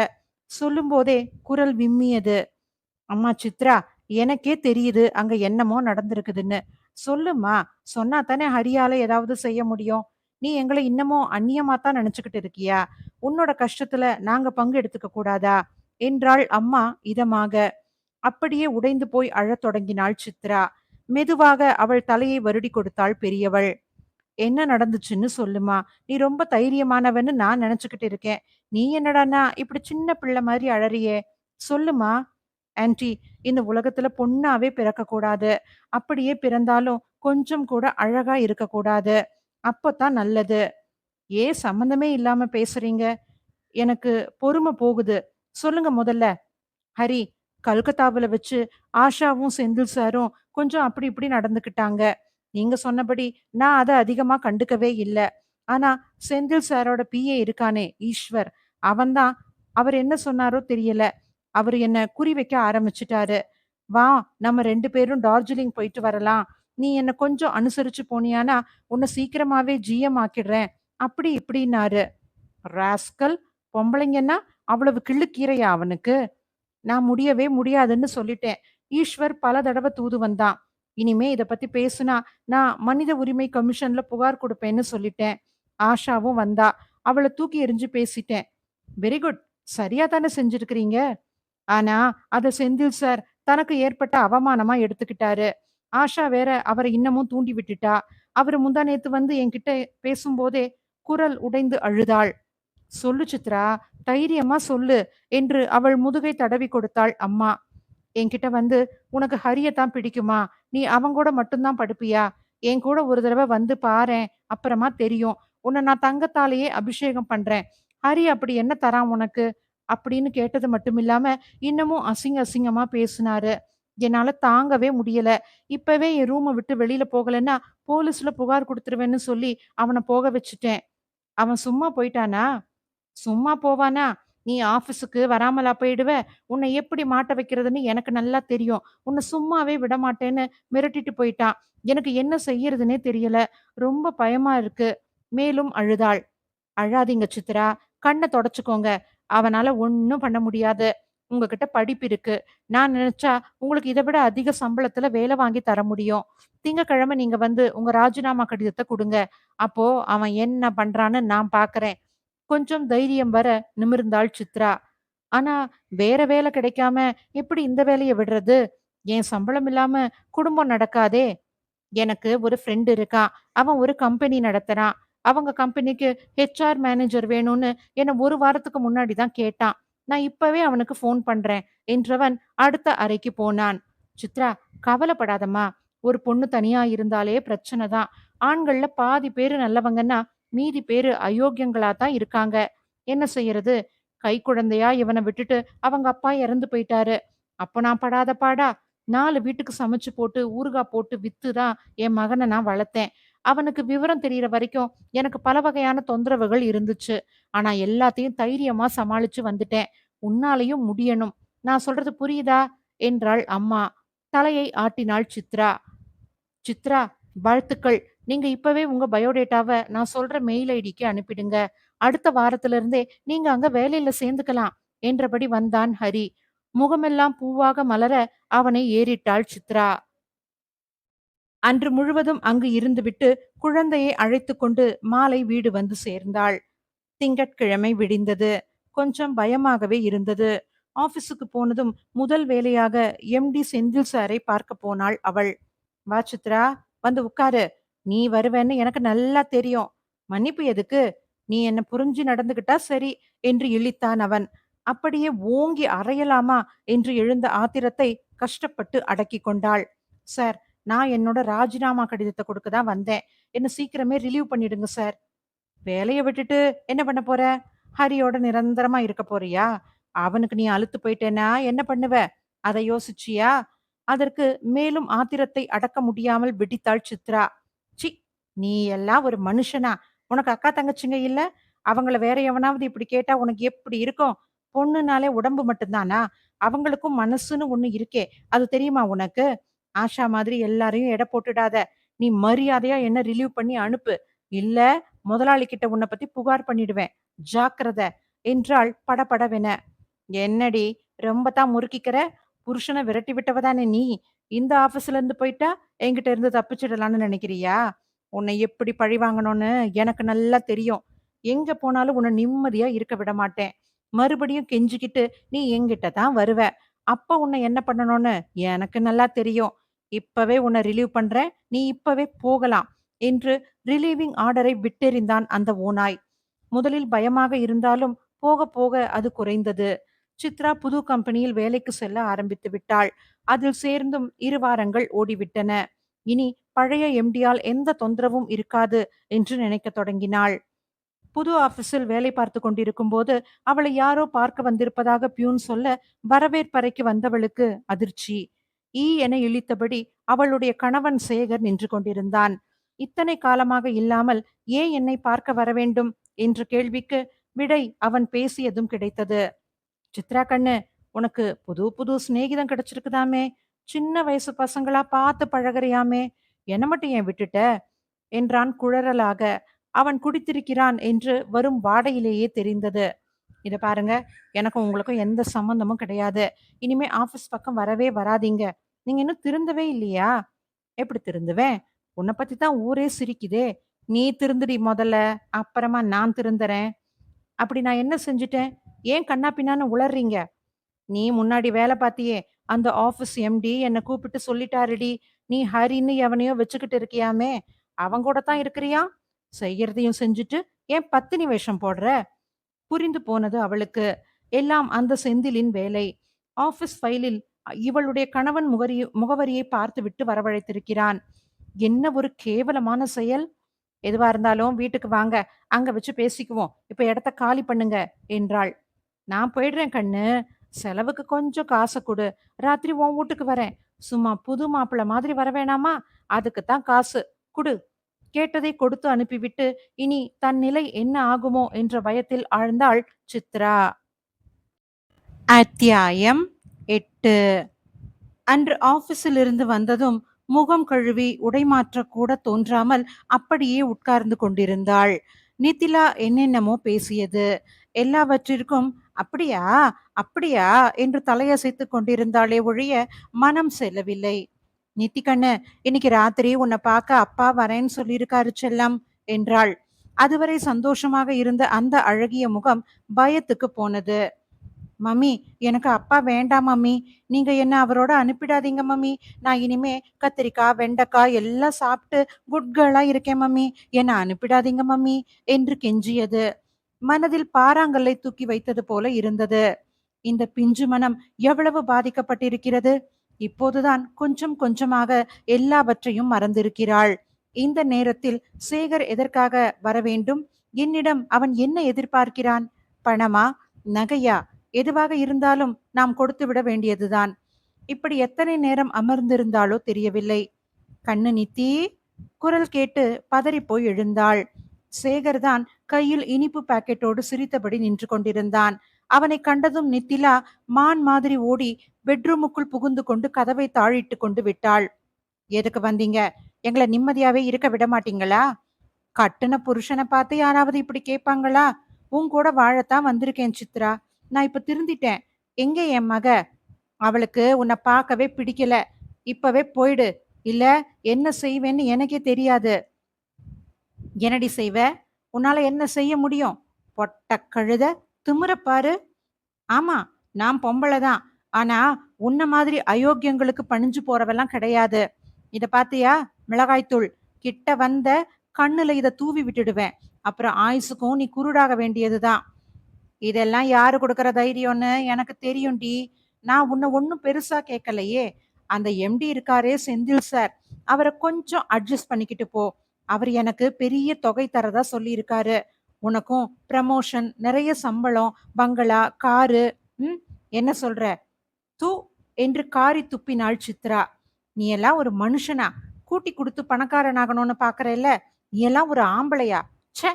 சொல்லும்போதே குரல் விம்மியது. அம்மா சித்ரா, எனக்கே தெரியுது அங்க என்னமோ நடந்திருக்குதுன்னு. சொல்லுமா, சொன்னா தானே ஹரியால ஏதாவது செய்ய முடியும். நீ எங்களை இன்னமும் அந்நியமா தான் நினைச்சுக்கிட்டு இருக்கியா? உன்னோட கஷ்டத்துல நாங்க பங்கு எடுத்துக்க கூடாதா என்றாள் அம்மா இதமாக. அப்படியே உடைந்து போய் அழத் தொடங்கினாள் சித்ரா. மெதுவாக அவள் தலையை வருடி கொடுத்தாள் பெரியவள். என்ன நடந்துச்சுன்னு சொல்லுமா. நீ ரொம்ப தைரியமானவன்னு நான் நினைச்சுக்கிட்டு இருக்கேன். நீ என்னடான்னா இப்படி சின்ன பிள்ளை மாதிரி அழறியே. சொல்லுமா. ஆன்ட்டி, இந்த உலகத்துல பொண்ணாவே பிறக்கக்கூடாது. அப்படியே பிறந்தாலும் கொஞ்சம் கூட அழகா இருக்கக்கூடாது. அப்பதான் நல்லது. ஏன் சம்மந்தமே இல்லாம பேசுறீங்க? எனக்கு பொறுமை போகுது. சொல்லுங்க முதல்ல. ஹரி, கல்கத்தாவுல வச்சு ஆஷாவும் செந்தில் சாரும் கொஞ்சம் அப்படி இப்படி நடந்துக்கிட்டாங்க. நீங்க சொன்னபடி நான் அத அதிகமா கண்டுக்கவே இல்ல. ஆனா செந்தில் சாரோட பிஏ இருக்கானே ஈஸ்வர், அவன்தான். அவர் என்ன சொன்னாரோ தெரியல. அவர் என்ன குறி வைக்க ஆரம்பிச்சுட்டாரு. வா, நம்ம 2 பேரும் டார்ஜிலிங் போயிட்டு வரலாம். நீ என்ன கொஞ்சம் அனுசரிச்சு போனியானா உன்னை சீக்கிரமாவே ஜிஎம் ஆக்கிடுறேன். அப்படி இப்படின்னாரு. ராஸ்கல், பொம்பளைங்கன்னா அவ்வளவு கிள்ளுக்கீரையா அவனுக்கு? நான் முடியவே முடியாதுன்னு சொல்லிட்டேன். ஈஸ்வர் பல தடவை தூது வந்தான். இனிமே இத பத்தி பேசுனா நான் மனித உரிமை கமிஷன்ல புகார் கொடுப்பேன்னு சொல்லிட்டேன். ஆஷாவும் வந்தா. அவள தூக்கி எறிஞ்சு பேசிட்டேன். Very good. சரியா தானே செஞ்சிருக்கிறீங்க. ஆனா அத செந்தில் சார் தனக்கு ஏற்பட்ட அவமானமா எடுத்துக்கிட்டாரு. ஆஷா வேற அவரை இன்னமும் தூண்டி விட்டுட்டா. அவரு முந்தா நேத்து வந்து என்கிட்ட பேசும்போதே குரல் உடைந்து அழுதாள். சொல்லு சித்ரா, தைரியமா சொல்லு என்று அவள் முதுகை தடவி கொடுத்தாள் அம்மா. என்கிட்ட வந்து, உனக்கு ஹரிய தான் பிடிக்குமா? நீ அவங்கூட மட்டும் தான் படுப்பியா? என் கூட ஒரு தடவ வந்து பாரேன். அப்புறமா தெரியும். உன்ன நான் தங்கத்தாலேயே அபிஷேகம் பண்றேன். ஹரி அப்படி என்ன தரான் உனக்கு? அப்படின்னு கேட்டது மட்டுமில்லாம, இன்னமும் அசிங்கமா பேசுனாரு. என்னால தாங்கவே முடியல. இப்பவே என் ரூம விட்டு வெளியில போகலன்னா, போலீஸ்ல புகார் குடுத்துருவேன்னு சொல்லி அவன போக வச்சுட்டேன். அவன் சும்மா போயிட்டானா? சும்மா போவானா? நீ ஆஃபீஸுக்கு வராமலா போயிடுவ? உன்னை எப்படி மாட்ட வைக்கிறதுன்னு எனக்கு நல்லா தெரியும். உன்ன சும்மாவே விடமாட்டேன்னு மிரட்டிட்டு போயிட்டான். எனக்கு என்ன செய்யறதுன்னே தெரியல. ரொம்ப பயமா இருக்கு. மேலும் அழுதாள். அழாதீங்க சித்ரா. கண்ண தொடச்சுக்கோங்க. அவனால ஒண்ணும் பண்ண முடியாது. உங்ககிட்ட படிப்பு இருக்கு. நான் நினைச்சா உங்களுக்கு இத விட அதிக சம்பளத்துல வேலை வாங்கி தர முடியும். திங்கட்கிழமை நீங்க வந்து உங்க ராஜினாமா கடிதத்த குடுங்க. அப்போ அவன் என்ன பண்றான்னு நான் பார்க்கறேன். கொஞ்சம் தைரியம் வர நிமிர்ந்தாள் சித்ரா. ஆனா வேற வேலை கிடைக்காம எப்படி இந்த வேலைய விடுறது? என் சம்பளம் இல்லாம குடும்பம் நடக்காதே. எனக்கு ஒரு ஃப்ரெண்ட் இருக்கான். அவன் ஒரு கம்பெனி நடத்துறான். அவங்க கம்பெனிக்கு ஹெச்ஆர் மேனேஜர் வேணும்னு என்ன 1 வாரத்துக்கு முன்னாடி தான் கேட்டான். நான் இப்பவே அவனுக்கு ஃபோன் பண்றேன் என்றவன் அடுத்த அறைக்கு போனான். சித்ரா, கவலைப்படாதம்மா. ஒரு பொண்ணு தனியா இருந்தாலே பிரச்சனை தான். ஆண்கள்ல பாதி பேரு நல்லவங்கன்னா, மீதி பேரு அயோக்கியங்களா தான் இருக்காங்க. என்ன செய்யறது? கைக்குழந்தையா இவன விட்டுட்டு அவங்க அப்பா இறந்து போயிட்டாரு. அப்ப நான் படாத பாடா? 4 வீட்டுக்கு சமைச்சு போட்டு, ஊறுகாய் போட்டு வித்து தான் என் மகன நான் வளர்த்தேன். அவனுக்கு விவரம் தெரியிற வரைக்கும் எனக்கு பல வகையான தொந்தரவுகள் இருந்துச்சு. ஆனா எல்லாத்தையும் தைரியமா சமாளிச்சு வந்துட்டேன். உன்னாலயும் முடியணும். நான் சொல்றது புரியுதா? என்றாள் அம்மா. தலையை ஆட்டினாள் சித்ரா. சித்ரா, வாழ்த்துக்கள். நீங்க இப்பவே உங்க பயோடேட்டாவ நான் சொல்ற மெயில் ஐடிக்கு அனுப்பிடுங்க. அடுத்த வாரத்துல இருந்தே நீங்க அங்க வேலையில சேர்ந்துக்கலாம் என்றபடி வந்தான் ஹரி. முகமெல்லாம் பூவாக மலர அவனை ஏறிட்டாள் சித்ரா. அன்று முழுவதும் அங்கு இருந்துவிட்டு குழந்தையை அழைத்துக்கொண்டு மாலை வீடு வந்து சேர்ந்தாள். திங்கட்கிழமை விடிந்தது. கொஞ்சம் பயமாகவே இருந்தது. ஆபீஸுக்கு போனதும் முதல் வேலையாக எம்டி செந்தில் சாரை பார்க்க போனாள் அவள். வா சித்ரா, வந்து உட்காரு. நீ வருவேன்னு எனக்கு நல்லா தெரியும். மன்னிப்பு எதுக்கு? நீ என்ன புரிஞ்சு நடந்துகிட்டா சரி என்று இழித்தான் அவன். அப்படியே ஓங்கி அறையலாமா என்று எழுந்த ஆத்திரத்தை கஷ்டப்பட்டு அடக்கிக் கொண்டாள். சார், நான் என்னோட ராஜினாமா கடிதத்தை கொடுக்க தான் வந்தேன். என்ன சீக்கிரமே ரிலீவ் பண்ணிடுங்க சார். வேலைய விட்டுட்டு என்ன பண்ண போற? ஹரியோட நிரந்தரமா இருக்க போறியா? அவனுக்கு நீ அலுத்து போயிட்டேன்னா என்ன பண்ணுவ? அத யோசிச்சியா? அதற்கு மேலும் ஆத்திரத்தை அடக்க முடியாமல் வெடித்தாள் சித்ரா. சி! நீ எல்லாம் ஒரு மனுஷனா? உனக்கு அக்கா தங்கச்சிங்க இல்ல? அவங்கள வேற எவனாவது இப்படி கேட்டா உனக்கு எப்படி இருக்கும்? பொண்ணுனாலே உடம்பு மட்டும்தானா? அவங்களுக்கும் மனசுன்னு ஒண்ணு இருக்கே. அது தெரியுமா உனக்கு? ஆஷா மாதிரி எல்லாரையும் எடை போட்டுடாத. நீ மரியாதையா என்ன ரிலீவ் பண்ணி அனுப்பு. இல்ல முதலாளி கிட்ட உன்ன பத்தி புகார் பண்ணிடுவேன். ஜாக்கிரத என்றாள் படபடவென. என்னடி, ரொம்ப தான் முறுக்கிக்கிற? புருஷன விரட்டி விட்டவ தானே நீ? இந்த ஆபீஸ்ல இருந்து போயிட்டா என்கிட்ட இருந்து தப்பிச்சிடலாம்னு நினைக்கிறியா? உன்னை எப்படி பழி வாங்கணும்னு எனக்கு நல்லா தெரியும். எங்க போனாலும் உன்னை நிம்மதியா இருக்க விட மாட்டேன். மறுபடியும் கெஞ்சிக்கிட்டு நீ என்கிட்ட தான் வருவ. அப்ப உன்னை என்ன பண்ணணும்னு எனக்கு நல்லா தெரியும். இப்பவே உன்னை ரிலீவ் பண்றேன். நீ இப்பவே போகலாம் என்று ரிலீவிங் ஆர்டரை விட்டெறிந்தான் அந்த ஓநாய். முதலில் பயமாக இருந்தாலும் போக போக அது குறைந்தது. சித்ரா புது கம்பெனியில் வேலைக்கு செல்ல ஆரம்பித்து விட்டாள். அதில் சேர்ந்தும் 2 வாரங்கள் ஓடிவிட்டன. இனி பழைய எம்டியால் எந்த தொந்தரவும் இருக்காது என்று நினைக்கத் தொடங்கினாள். புது ஆபீஸில் வேலை பார்த்து கொண்டிருக்கும் போது அவளை யாரோ பார்க்க வந்திருப்பதாக பியூன் சொல்ல வரவேற்பறைக்கு வந்தவளுக்கு அதிர்ச்சி. என இழித்தபடி அவளுடைய கணவன் சேகர் நின்று கொண்டிருந்தான். இத்தனை காலமாக இல்லாமல் ஏன் என்னை பார்க்க வர வேண்டும் என்ற கேள்விக்கு விடை அவன் பேசியதும் கிடைத்தது. சித்ரா கண்ணு, உனக்கு புது புது சிநேகிதம் கிடைச்சிருக்குதாமே. சின்ன வயசு பசங்களா பார்த்து பழகுறியாமே. என்ன மட்டும் ஏன் விட்டுட்ட என்றான் குழறலாக. அவன் குடித்திருக்கிறான் என்று வரும் வாடையிலேயே தெரிந்தது. இத பாருங்க, எனக்கும் உங்களுக்கும் எந்த சம்மந்தமும் கிடையாது. இனிமே ஆபீஸ் பக்கம் வரவே வராதீங்க. நீங்க இன்னும் திருந்தவே இல்லையா? எப்படி திருந்துவேன்? உன்னை பத்தி தான் ஊரே சிரிக்குதே. நீ திருந்துடி முதல்ல, அப்புறமா நான் திருந்துறேன். அப்படி நான் என்ன செஞ்சுட்டேன்? ஏன் கன்னா பின்னான்னு உளறீங்க? நீ முன்னாடி வேலை பார்த்தியே, அந்த ஆபீஸ் எம்டி என்ன கூப்பிட்டு சொல்லிட்டாருடி. நீ ஹரின்னு எவனையோ வச்சுக்கிட்டு இருக்கியாமே. அவன் கூட தான் இருக்கிறியாம். செய்யறதையும் செஞ்சுட்டு ஏன் பத்தினி வேஷம் போடுற? புரிந்து போனது அவளுக்கு. எல்லாம் அந்த செந்திலின் வேலை. ஆபீஸ் ஃபைலில் இவளுடைய கணவன் முகவரியை பார்த்துவிட்டு வரவழைத்திருக்கிறான். என்ன ஒரு கேவலமான செயல்! எதுவா இருந்தாலும் வீட்டுக்கு வாங்க. அங்க வச்சு பேசிக்குவோம். இப்ப இடத்த காலி பண்ணுங்க என்றாள். நான் போயிடுறேன் கண்ணு. செலவுக்கு கொஞ்சம் காச குடு. ராத்திரி உன் வூட்டுக்கு வரேன். சும்மா புது மாப்பிள்ளை மாதிரி வர வேணாமா? அதுக்கு தான் காசு. குடு. கேட்டதை கொடுத்து அனுப்பிவிட்டு, இனி தன் நிலை என்ன ஆகுமோ என்ற பயத்தில் ஆழ்ந்தாள் சித்ரா. அத்தியாயம் 8. அன்று ஆபீஸில் இருந்து வந்ததும் முகம் கழுவி உடை மாற்றக் கூட தோன்றாமல் அப்படியே உட்கார்ந்து கொண்டிருந்தாள். நித்திலா என்னென்னமோ பேசியது. எல்லாவற்றிற்கும் அப்படியா அப்படியா என்று தலையசைத்துக் கொண்டிருந்தாளே ஒழிய மனம் செல்லவில்லை. நித்திகண்ணு, இன்னைக்கு ராத்திரி உன்னை பார்க்க அப்பா வரேன்னு சொல்லியிருக்காரு செல்லம் என்றாள். அதுவரை சந்தோஷமாக இருந்த அந்த அழகிய முகம் பயத்துக்கு போனது. மம்மி, எனக்கு அப்பா வேண்டாம் மம்மி. நீங்க என்ன அவரோட அனுப்பிடாதீங்க மம்மி. நான் இனிமே கத்திரிக்காய், வெண்டைக்காய் எல்லாம் சாப்பிட்டு குட் கேர்ளா இருக்கேன் மம்மி. என்ன அனுப்பிடாதீங்க மம்மி என்று கெஞ்சியது. மனதில் பாறாங்கல்லை தூக்கி வைத்தது போல இருந்தது. இந்த பிஞ்சு மனம் எவ்வளவு பாதிக்கப்பட்டிருக்கிறது. இப்போதுதான் கொஞ்சம் கொஞ்சமாக எல்லாவற்றையும் மறந்திருக்கிறாள். இந்த நேரத்தில் சேகர் எதற்காக வர வேண்டும்? என்னிடம் அவன் என்ன எதிர்பார்க்கிறான்? பணமா? நகையா? எதுவாக இருந்தாலும் நாம் கொடுத்து விட வேண்டியதுதான். இப்படி எத்தனை நேரம் அமர்ந்திருந்தாளோ தெரியவில்லை. கண்ணு நித்தி, குரல் கேட்டு பதறிப்போய் எழுந்தாள். சேகர்தான் கையில் இனிப்பு பாக்கெட்டோடு சிரித்தபடி நின்று கொண்டிருந்தான். அவனை கண்டதும் நித்திலா மான் மாதிரி ஓடி பெட்ரூமுக்குள் புகுந்து கொண்டு கதவை தாழிட்டு கொண்டு விட்டாள். எதுக்கு வந்தீங்க? எங்களை நிம்மதியாவே இருக்க விட மாட்டீங்களா? கட்டுன புருஷனை பார்த்து யாராவது இப்படி கேட்பாங்களா? உன் கூட வாழத்தான் வந்திருக்கேன் சித்ரா. நான் இப்ப திருந்திட்டேன். எங்க என் மக? அவளுக்கு உன்னை பார்க்கவே பிடிக்கல. இப்பவே போயிடு. இல்ல என்ன செய்வேன்னு எனக்கே தெரியாது. என்னடி செய்வ? உன்னால என்ன செய்ய முடியும்? பொட்ட கழுத, திமிர பாரு. ஆமா, நான் பொம்பளை தான். ஆனா உன்ன மாதிரி அயோக்கியங்களுக்கு பணிஞ்சு போறவெல்லாம் கிடையாது. இத பாத்தியா? மிளகாய்த்தூள். கிட்ட வந்த கண்ணுல இத தூவி விட்டுடுவேன். அப்புறம் ஆயுசுக்கும் நீ குருடாக வேண்டியதுதான். இதெல்லாம் யாரு கொடுக்கற தைரியம்னு எனக்கு தெரியும்டி. நான் உன்னை ஒன்னும் பெருசா கேட்கலையே. அந்த எம்டி இருக்காரே செந்தில் சார், அவரை கொஞ்சம் அட்ஜஸ்ட் பண்ணிக்கிட்டு போ. அவர் எனக்கு பெரிய தொகை தரதா சொல்லி இருக்காரு. உனக்கும் ப்ரமோஷன், நிறைய சம்பளம், பங்களா, காரு. ம், என்ன சொல்ற? தூ என்று காரி துப்பினாள் சித்ரா. நீ எல்லாம் ஒரு மனுஷனா? கூட்டி கொடுத்து பணக்காரனாகணும்னு பாக்குறல்ல? நீ எல்லாம் ஒரு ஆம்பளையா? ச்சே!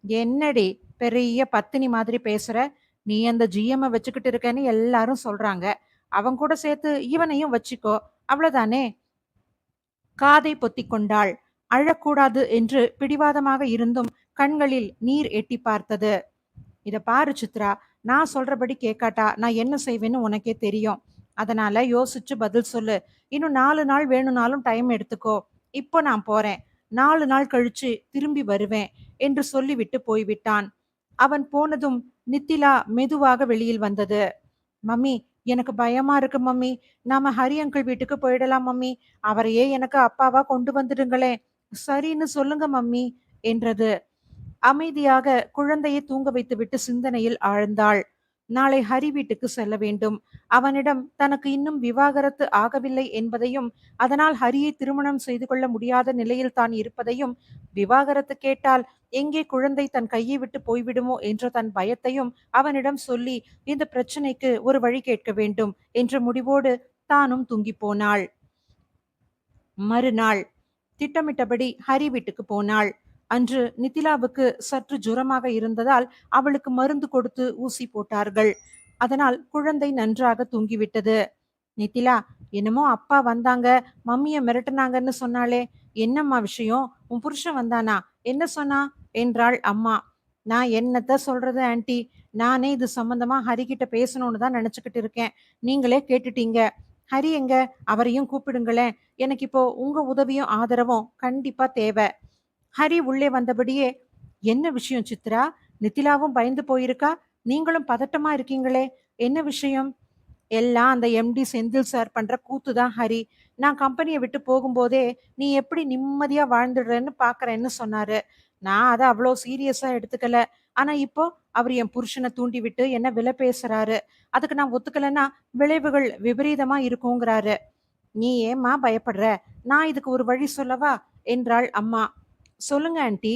என்னடி பெரிய பத்தினி மாதிரி பேசுற? நீ அந்த ஜிஎம் வச்சுக்கிட்டு இருக்கேன்னு எல்லாரும் சொல்றாங்க. அவன் கூட சேர்த்து இவனையும் வச்சுக்கோ. அவ்வளவுதானே? காதை பொத்திக் கொண்டாள். அழக்கூடாது என்று பிடிவாதமாக இருந்தும் கண்களில் நீர் எட்டி பார்த்தது. இத பாரு சித்ரா, நான் சொல்றபடி கேட்காட்டா நான் என்ன செய்வேன்னு உனக்கே தெரியும். அதனால யோசிச்சு பதில் சொல்லு. இன்னும் 4 நாள் வேணும்னாலும் டைம் எடுத்துக்கோ. இப்போ நான் போறேன். 4 நாள் கழிச்சு திரும்பி வருவேன் என்று சொல்லிவிட்டு போய்விட்டான். அவன் போனதும் நித்திலா மெதுவாக வெளியில் வந்தது. மம்மி, எனக்கு பயமா இருக்கு மம்மி. நாம ஹரி அங்கிள் வீட்டுக்கு போயிடலாம் மம்மி. அவரையே எனக்கு அப்பாவா கொண்டு வந்துடுங்களேன். சரின்னு சொல்லுங்க மம்மி என்றது. அமைதியாக குழந்தையை தூங்க வைத்துவிட்டு சிந்தனையில் ஆழ்ந்தாள். நாளை ஹரி வீட்டுக்கு செல்ல வேண்டும். அவனிடம் தனக்கு இன்னும் விவாகரத்து ஆகவில்லை என்பதையும், அதனால் ஹரியை திருமணம் செய்து கொள்ள முடியாத நிலையில் தான் இருப்பதையும், விவாகரத்து கேட்டால் எங்கே குழந்தை தன் கையை விட்டு போய்விடுமோ என்ற தன் பயத்தையும் அவனிடம் சொல்லி இந்த பிரச்சனைக்கு ஒரு வழி கேட்க வேண்டும் என்ற முடிவோடு தானும் தூங்கி போனாள். மறுநாள் திட்டமிட்டபடி ஹரி வீட்டுக்கு போனாள். அன்று நித்திலாவுக்கு சற்று ஜுரமாக இருந்ததால் அவளுக்கு மருந்து கொடுத்து ஊசி போட்டார்கள். அதனால் குழந்தை நன்றாக தூங்கிவிட்டது. நித்திலா, என்னமோ அப்பா வந்தாங்க, மம்மிய மிரட்டுனாங்கன்னு சொன்னாலே, என்னம்மா விஷயம்? உன் புருஷன் வந்தானா? என்ன சொன்னா என்றாள் அம்மா. நான் என்னத்த சொல்றது ஆன்ட்டி? நானே இது சம்பந்தமா ஹரிகிட்ட பேசணும்னு தான் நினைச்சுக்கிட்டு இருக்கேன். நீங்களே கேட்டுட்டீங்க. ஹரி எங்க? அவரையும் கூப்பிடுங்களேன். எனக்கு இப்போ உங்க உதவியும் ஆதரவும் கண்டிப்பா தேவை. ஹரி உள்ளே வந்தபடியே, என்ன விஷயம் சித்ரா? நித்திலாவும் பயந்து போயிருக்கா? நீங்களும் பதட்டமா இருக்கீங்களே, என்ன விஷயம்? எல்லாம் அந்த எம்டி செந்தில் சார் பண்ற கூத்து தான் ஹரி. நான் கம்பெனியை விட்டு போகும்போதே நீ எப்படி நிம்மதியா வாழ்ந்துடுறேன்னு பாக்குறேன்னு சொன்னாரு. நான் அதை அவ்வளோ சீரியஸா எடுத்துக்கல. ஆனா இப்போ அவர் என் புருஷனை தூண்டி விட்டு என்ன விலை பேசுறாரு. அதுக்கு நான் ஒத்துக்கலைன்னா விளைவுகள் விபரீதமா இருக்குங்கிறாரு. நீ ஏம்மா பயப்படுற? நான் இதுக்கு ஒரு வழி சொல்லவா? என்றாள் அம்மா. சொல்லுங்க ஆன்ட்டி.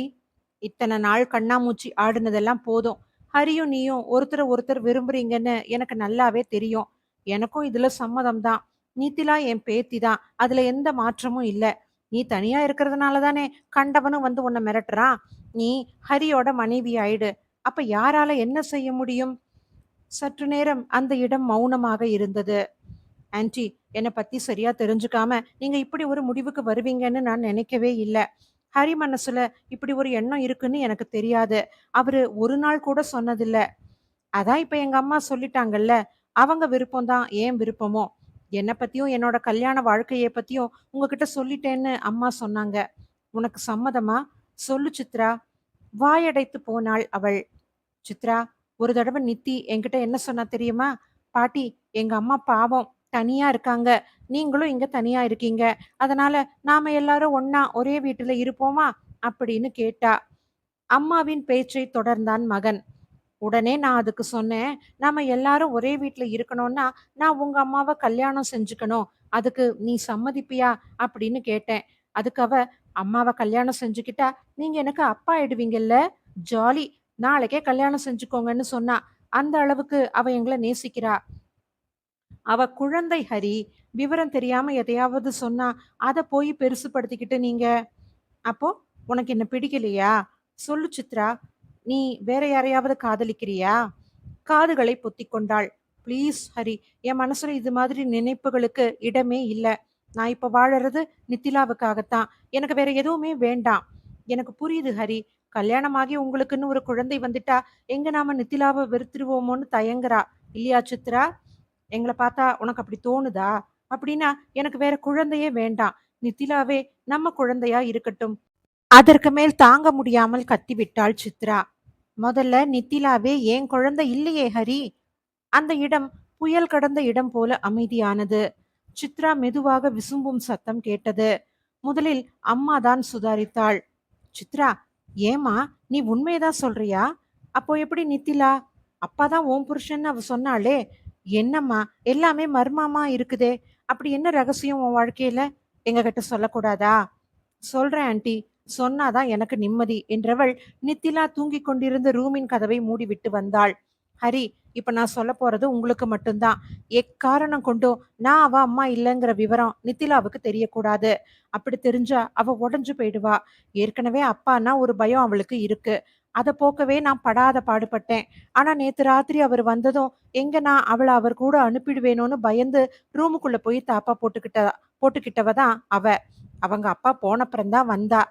இத்தனை நாள் கண்ணாமூச்சி ஆடுனதெல்லாம் போதும். ஹரியும் நீயும் ஒருத்தர ஒருத்தர் விரும்புறீங்கன்னு எனக்கு நல்லாவே தெரியும். எனக்கும் இதுல சம்மதம் தான். நித்திலா என் பேத்தி தான். அதுல எந்த மாற்றமும் இல்ல. நீ தனியா இருக்கிறதுனால தானே கண்டவனும் வந்து உன்னை மிரட்டுறான். நீ ஹரியோட மனைவி ஆயிடு. அப்ப யாரால என்ன செய்ய முடியும்? சற்று நேரம் அந்த இடம் மௌனமாக இருந்தது. ஆன்ட்டி, என்னை பத்தி சரியா தெரிஞ்சுக்காம நீங்க இப்படி ஒரு முடிவுக்கு வருவீங்கன்னு நான் நினைக்கவே இல்ல. ஹரி மனசுல இப்படி ஒரு எண்ணம் இருக்குன்னு எனக்கு தெரியாது. அவரு ஒரு நாள் கூட சொன்னதில்ல. அதான் இப்ப எங்க அம்மா சொல்லிட்டாங்கல்ல. அவங்க விருப்பம் தான் என் விருப்பமோ. என்னை பத்தியும் என்னோட கல்யாண வாழ்க்கைய பத்தியும் உங்ககிட்ட சொல்லிட்டேன்னு அம்மா சொன்னாங்க. உனக்கு சம்மதமா? சொல்லு சித்ரா. வாயடைத்து போனாள் அவள். சித்ரா, ஒரு தடவை நித்தி என்கிட்ட என்ன சொன்னா தெரியுமா? பாட்டி, எங்க அம்மா பாவம் தனியா இருக்காங்க. நீங்களும் இங்க தனியா இருக்கீங்க. அதனால நாம எல்லாரும் ஒண்ணா ஒரே வீட்டுல இருப்போமா? அப்படின்னு கேட்டா. அம்மாவின் பேச்சை தொடர்ந்தான் மகன். உடனே நான் அதுக்கு சொன்னேன், நாம எல்லாரும் ஒரே வீட்ல இருக்கணும்னா நான் உங்க அம்மாவை கல்யாணம் செஞ்சுக்கணும். அதுக்கு நீ சம்மதிப்பியா? அப்படின்னு கேட்டேன். அதுக்கு அவ, அம்மாவை கல்யாணம் செஞ்சுக்கிட்டா நீங்க எனக்கு அப்பா ஆயிடுவீங்கல்ல, ஜாலி, நாளைக்கே கல்யாணம் செஞ்சுக்கோங்கன்னு சொன்னா. அந்த அளவுக்கு அவ எங்களை நேசிக்கிறா. அவ குழந்தை ஹரி. விவரம் தெரியாம எதையாவது சொன்னா அதை போய் பெருசுபடுத்திக்கிட்டு நீங்க. அப்போ உனக்கு என்ன பிடிக்கலையா? சொல்லு சித்ரா. நீ வேற யாரையாவது காதலிக்கிறியா? காதுகளை பொத்திக் கொண்டாள். ப்ளீஸ் ஹரி, என் மனசுல இது மாதிரி நினைப்புகளுக்கு இடமே இல்ல. நான் இப்ப வாழறது நித்திலாவுக்காகத்தான். எனக்கு வேற எதுவுமே வேண்டாம். எனக்கு புரியுது ஹரி. கல்யாணமாகி உங்களுக்குன்னு ஒரு குழந்தை வந்துட்டா எங்க நாம நித்திலாவை வெறுத்துருவோமோன்னு தயங்குறா. இல்லையா சித்ரா? எங்கள பார்த்தா உனக்கு அப்படி தோணுதா? அப்படின்னா எனக்கு வேற குழந்தையே வேண்டாம். நித்திலாவே நம்ம குழந்தையா இருக்கட்டும். அதற்கு மேல் தாங்க முடியாமல் கத்திவிட்டாள் சித்ரா. முதல்ல நித்திலாவே என் குழந்தை இல்லையே ஹரி. அந்த இடம் புயல் கடந்த இடம் போல அமைதியானது. சித்ரா மெதுவாக விசும்பும் சத்தம் கேட்டது. முதலில் அம்மா தான் சுதாரித்தாள். சித்ரா, ஏமா, நீ உண்மையதான் சொல்றியா? அப்போ எப்படி நித்திலா? அப்பாதான் உன் புருஷன்னு அவ சொன்னாளே. என்னம்மா, எல்லாமே மர்மமா இருக்குதே. அப்படி என்ன ரகசியம் உன் வாழ்க்கையில? எங்க கிட்ட சொல்லக்கூடாதா? சொல்றேன் ஆன்ட்டி. சொன்னாதான் எனக்கு நிம்மதி என்றவள் நித்திலா தூங்கிக் கொண்டிருந்த ரூமின் கதவை மூடிவிட்டு வந்தாள். ஹரி, இப்ப நான் சொல்ல போறது உங்களுக்கு மட்டும்தான். எக்காரணம் கொண்டும் நான் அவ அம்மா இல்லைங்கிற விவரம் நித்திலாவுக்கு தெரியக்கூடாது. அப்படி தெரிஞ்சா அவ உடைஞ்சு போயிடுவா. ஏற்கனவே அப்பான்னா ஒரு பயம் அவளுக்கு இருக்கு. அதை போக்கவே நான் படாத பாடுபட்டேன். ஆனா நேத்து ராத்திரி அவர் வந்ததும் எங்க நான் அவளை அவர் கூட அனுப்பிடுவேணும்னு பயந்து ரூமுக்குள்ள போய் தாப்பா போட்டுக்கிட்டவ தான் அவ. அவங்க அப்பா போனப்புறம்தான் வந்தா.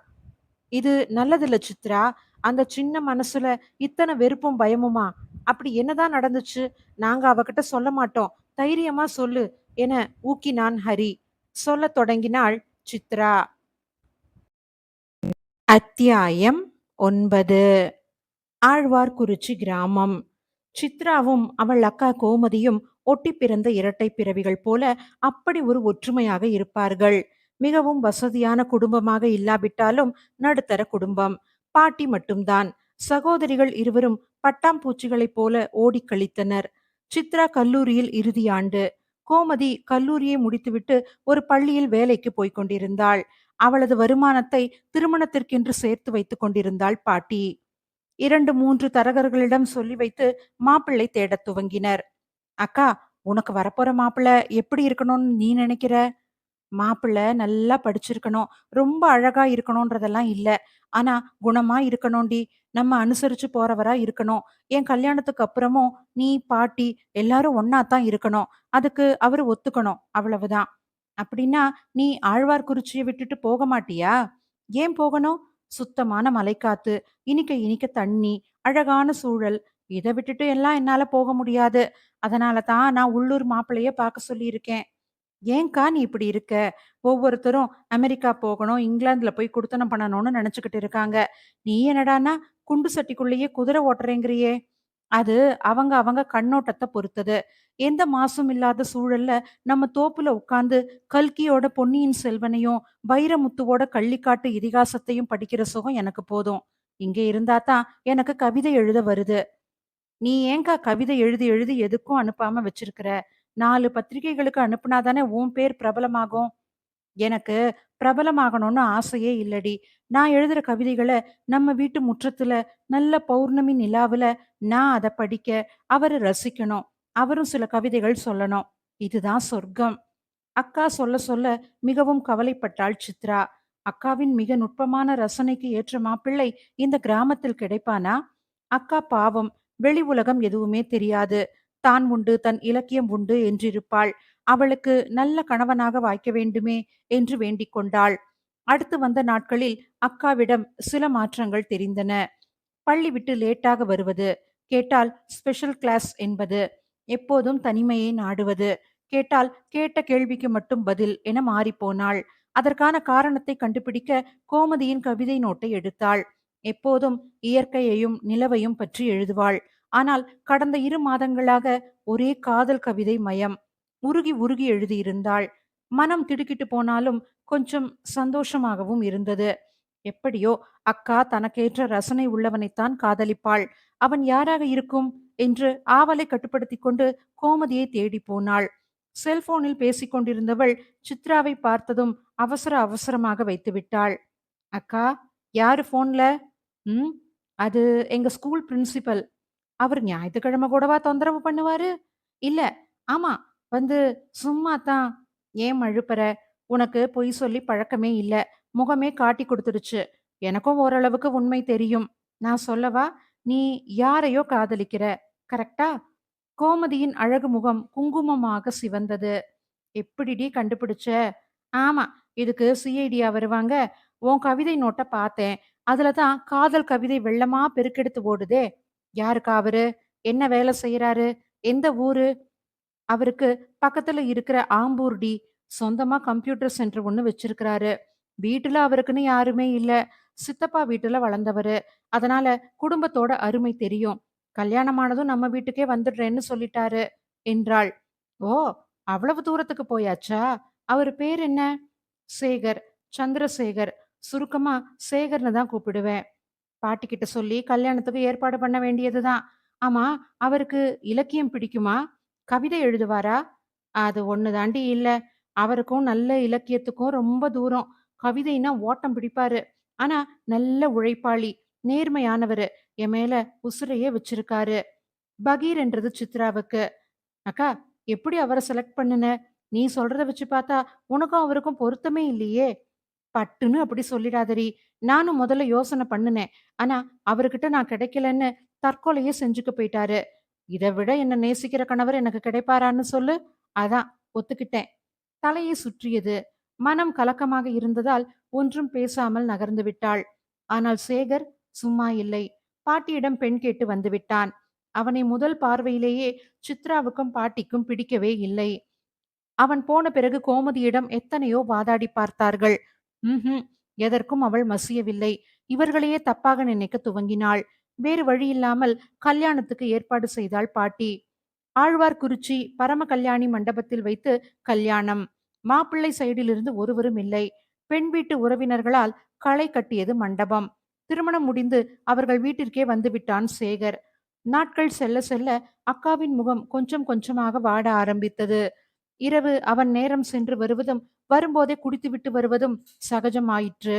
இது நல்லதில்ல சித்ரா. அந்த சின்ன மனசுல இத்தனை வெறுப்பும் பயமுமா? அப்படி என்னதான் நடந்துச்சு? நாங்க அவகிட்ட சொல்ல மாட்டோம். தைரியமா சொல்லு என ஊக்கினான் ஹரி. சொல்லத் தொடங்கினாள் சித்ரா. அத்தியாயம் 9. ஆழ்வார்குறிச்சி கிராமம். சித்ராவும் அவள் அக்கா கோமதியும் ஒட்டி பிறந்த இரட்டை பிறவிகள் போல அப்படி ஒரு ஒற்றுமையாக இருப்பார்கள். மிகவும் வசதியான குடும்பமாக இல்லாவிட்டாலும் நடுத்தர குடும்பம். பாட்டி மட்டும்தான். சகோதரிகள் இருவரும் பட்டாம்பூச்சிகளைப் போல ஓடி கழித்தனர். சித்ரா கல்லூரியில் இறுதி ஆண்டு. கோமதி கல்லூரியை முடித்துவிட்டு ஒரு பள்ளியில் வேலைக்கு போய்க் கொண்டிருந்தாள். அவளது வருமானத்தை திருமணத்திற்கென்று சேர்த்து வைத்துக் கொண்டிருந்தாள் பாட்டி. 2, 3 தரகர்களிடம் சொல்லி வைத்து மாப்பிள்ளை தேடத் துவங்கினர். அக்கா, உனக்கு வரப்போற மாப்பிள்ளை எப்படி இருக்கணும்னு நீ நினைக்கிற? மாப்பிள்ளை நல்லா படிச்சிருக்கணும், ரொம்ப அழகா இருக்கணும்ன்றதெல்லாம் இல்ல. ஆனா குணமா இருக்கணும்டி. நம்ம அனுசரிச்சு போறவரா இருக்கணும். என் கல்யாணத்துக்கு அப்புறமும் நீ, பாட்டி எல்லாரும் ஒண்ணாத்தான் இருக்கணும். அதுக்கு அவரு ஒத்துக்கணும். அவ்வளவுதான். அப்படின்னா நீ ஆழ்வார்குறிச்சியை விட்டுட்டு போக மாட்டியா? ஏன் போகணும்? சுத்தமான மலைக்காத்து, இனிக்க இனிக்க தண்ணி, அழகான சூழல். இதை விட்டுட்டு எல்லாம் என்னால போக முடியாது. அதனால தான் நான் உள்ளூர் மாப்பிள்ளைய பார்க்க சொல்லியிருக்கேன். ஏன்க்கா நீ இப்படி இருக்க? ஒவ்வொருத்தரும் அமெரிக்கா போகணும், இங்கிலாந்துல போய் குடுத்தனம் பண்ணணும்னு நினைச்சுக்கிட்டு இருக்காங்க. நீ என்னடான்னா குண்டு சட்டிக்குள்ளேயே குதிரை ஓட்டுறேங்கிறியே. அது அவங்க அவங்க கண்ணோட்டத்தை பொறுத்தது. எந்த மாசும் இல்லாத சூழல்ல நம்ம தோப்புல உட்கார்ந்து கல்கியோட பொன்னியின் செல்வனையும் வைரமுத்துவோட கள்ளிக்காட்டு இதிகாசத்தையும் படிக்கிற சுகம் எனக்கு போதும். இங்க இருந்தா தான் எனக்கு கவிதை எழுத வருது. நீ ஏன்க்கா கவிதை எழுதி எழுதி எதுக்கும் அனுப்பாம வச்சிருக்கிற? 4 பத்திரிகைகளுக்கு அனுப்புனா தானே உன் பேர் பிரபலமாகும். எனக்கு பிரபலமாகணும்னு ஆசையே இல்லடி. நான் எழுதுற கவிதைகள நம்ம வீட்டு முற்றத்துல நல்ல பௌர்ணமி நிலாவுல நான் அத படிக்க, அவரு ரசிக்கணும். அவரும் சில கவிதைகள் சொல்லணும். இதுதான் சொர்க்கம். அக்கா சொல்ல சொல்ல மிகவும் கவலைப்பட்டாள் சித்ரா. அக்காவின் மிக நுட்பமான ரசனைக்கு ஏற்ற மாப்பிள்ளை இந்த கிராமத்தில் கிடைப்பானா? அக்கா பாவம், வெளி உலகம் எதுவுமே தெரியாது. தான் உண்டு, தன் இலக்கியம் உண்டு என்றிருப்பாள். அவளுக்கு நல்ல கணவனாக வாய்க்க வேண்டுமே என்று வேண்டிக் கொண்டாள். அடுத்து வந்த நாட்களில் அக்காவிடம் சில மாற்றங்கள் தெரிந்தன. பள்ளி விட்டு லேட்டாக வருவது, கேட்டால் ஸ்பெஷல் கிளாஸ் என்பது, எப்போதும் தனிமையை நாடுவது, கேட்டால் கேட்ட கேள்விக்கு மட்டும் பதில் என மாறிப்போனாள். அதற்கான காரணத்தை கண்டுபிடிக்க கோமதியின் கவிதை நோட்டை எடுத்தாள். எப்போதும் இயற்கையையும் நிலவையும் பற்றி எழுதுவாள். ஆனால் கடந்த 2 மாதங்களாக ஒரே காதல் கவிதை மயம். உருகி உருகி எழுதியிருந்தாள். மனம் திடுக்கிட்டு போனாலும் கொஞ்சம் சந்தோஷமாகவும் இருந்தது. எப்படியோ அக்கா தனக்கேற்ற ரசனை உள்ளவனைத்தான் காதலிப்பாள். அவன் யாராக இருக்கும் என்று ஆவலை கட்டுப்படுத்திக் கொண்டு கோமதியை தேடி போனாள். செல்போனில் பேசிக் கொண்டிருந்தவள் சித்ராவை பார்த்ததும் அவசர அவசரமாக வைத்து விட்டாள். அக்கா, யாரு போன்ல? ம், அது எங்க ஸ்கூல் பிரின்சிபல். அவர் ஞாயிற்றுக்கிழமை கூடவா தொந்தரவு பண்ணுவாரு? இல்ல. ஆமா. வந்து சும்மா தான். ஏன் மழுப்புற? உனக்கு பொய் சொல்லி பழக்கமே இல்ல. முகமே காட்டி குடுத்துடுச்சு. எனக்கும் ஓரளவுக்கு உண்மை தெரியும். நான் சொல்லவா? நீ யாரையோ காதலிக்கிற. கரெக்ட்டா? கோமதியின் அழகு முகம் குங்குமமாக சிவந்தது. எப்படிடி கண்டுபிடிச்ச? ஆமா. இதுக்கு சிஐடியா வருவாங்க. உன் கவிதை நோட்ட பார்த்தேன். அதுல தான் காதல் கவிதை வெள்ளமா பெருக்கெடுத்து ஓடுதே. யாருக்கா அவரு? என்ன வேலை செய்யறாரு? எந்த ஊரு? அவருக்கு பக்கத்துல இருக்கிற ஆம்பூர்டி. சொந்தமா கம்ப்யூட்டர் சென்டர் ஒண்ணு வச்சிருக்கிறாரு. வீட்டுல அவருக்குன்னு யாருமே இல்ல. சித்தப்பா வீட்டுல வளர்ந்தவரு. அதனால குடும்பத்தோட அருமை தெரியும். கல்யாணமானதும் நம்ம வீட்டுக்கே வந்துடுறேன்னு சொல்லிட்டாரு என்றாள். ஓ! அவ்வளவு தூரத்துக்கு போயாச்சா? அவரு பேர் என்ன? சேகர். சந்திரசேகர். சுருக்கமா சேகர்ன்னு தான் கூப்பிடுவேன். பாட்டிக்கிட்ட சொல்லி கல்யாணத்துக்கு ஏற்பாடு பண்ண வேண்டியதுதான். ஆமா, அவருக்கு இலக்கியம் பிடிக்குமா? கவிதை எழுதுவாரா? அது ஒண்ணு தாண்டி இல்ல. அவருக்கும் நல்ல இலக்கியத்துக்கும் ரொம்ப தூரம். கவிதைன்னா ஓட்டம் பிடிப்பாரு. ஆனா நல்ல உழைப்பாளி, நேர்மையானவரு. என் மேல உசுரையே வச்சிருக்காரு. பகீர் என்றது சித்ராவுக்கு. அக்கா, எப்படி அவரை செலக்ட் பண்ணுன? நீ சொல்றத வச்சு பார்த்தா உனக்கும் அவருக்கும் பொருத்தமே இல்லையே. பட்டுன்னு அப்படி சொல்லிடாதடி. நானும் முதல்ல யோசனை பண்ணுனேன். ஆனா, அவர்கிட்ட நான் கிடைக்கலன்னு தற்கொலையே செஞ்சுக்க போயிட்டாரு. இத விட என்ன நேசிக்கிற கணவர் எனக்கு கிடைப்பாரான்னு சொல்லு? அதான் ஒத்துக்கிட்டேன். தலையை சுற்றியது. மனம் கலக்கமாக இருந்ததால் ஒன்றும் பேசாமல் நகர்ந்து விட்டாள். ஆனால் சேகர் சும்மா இல்லை. பாட்டியிடம் பெண் கேட்டு வந்து விட்டான். அவனை முதல் பார்வையிலேயே சித்ராவுக்கும் பாட்டிக்கும் பிடிக்கவே இல்லை. அவன் போன பிறகு கோமதியிடம் எத்தனையோ வாதாடி பார்த்தார்கள். ம்ஹும். எதற்கும் அவள் மசியவில்லை. இவர்களையே தப்பாக நினைக்க துவங்கினாள். வேறு வழியில்லாமல் கல்யாணத்துக்கு ஏற்பாடு செய்தாள் பாட்டி. ஆழ்வார்குறிச்சி பரம கல்யாணி மண்டபத்தில் வைத்து கல்யாணம். மாப்பிள்ளை சைடிலிருந்து ஒருவரும் இல்லை. பெண் வீட்டு உறவினர்களால் களை கட்டியது மண்டபம். திருமணம் முடிந்து அவர்கள் வீட்டிற்கே வந்து விட்டான் சேகர். நாட்கள் செல்ல செல்ல அக்காவின் முகம் கொஞ்சம் கொஞ்சமாக வாட ஆரம்பித்தது. இரவு அவன் நேரம் சென்று வருவதும் வரும்போதே குடித்துவிட்டு வருவதும் சகஜமாயிற்று.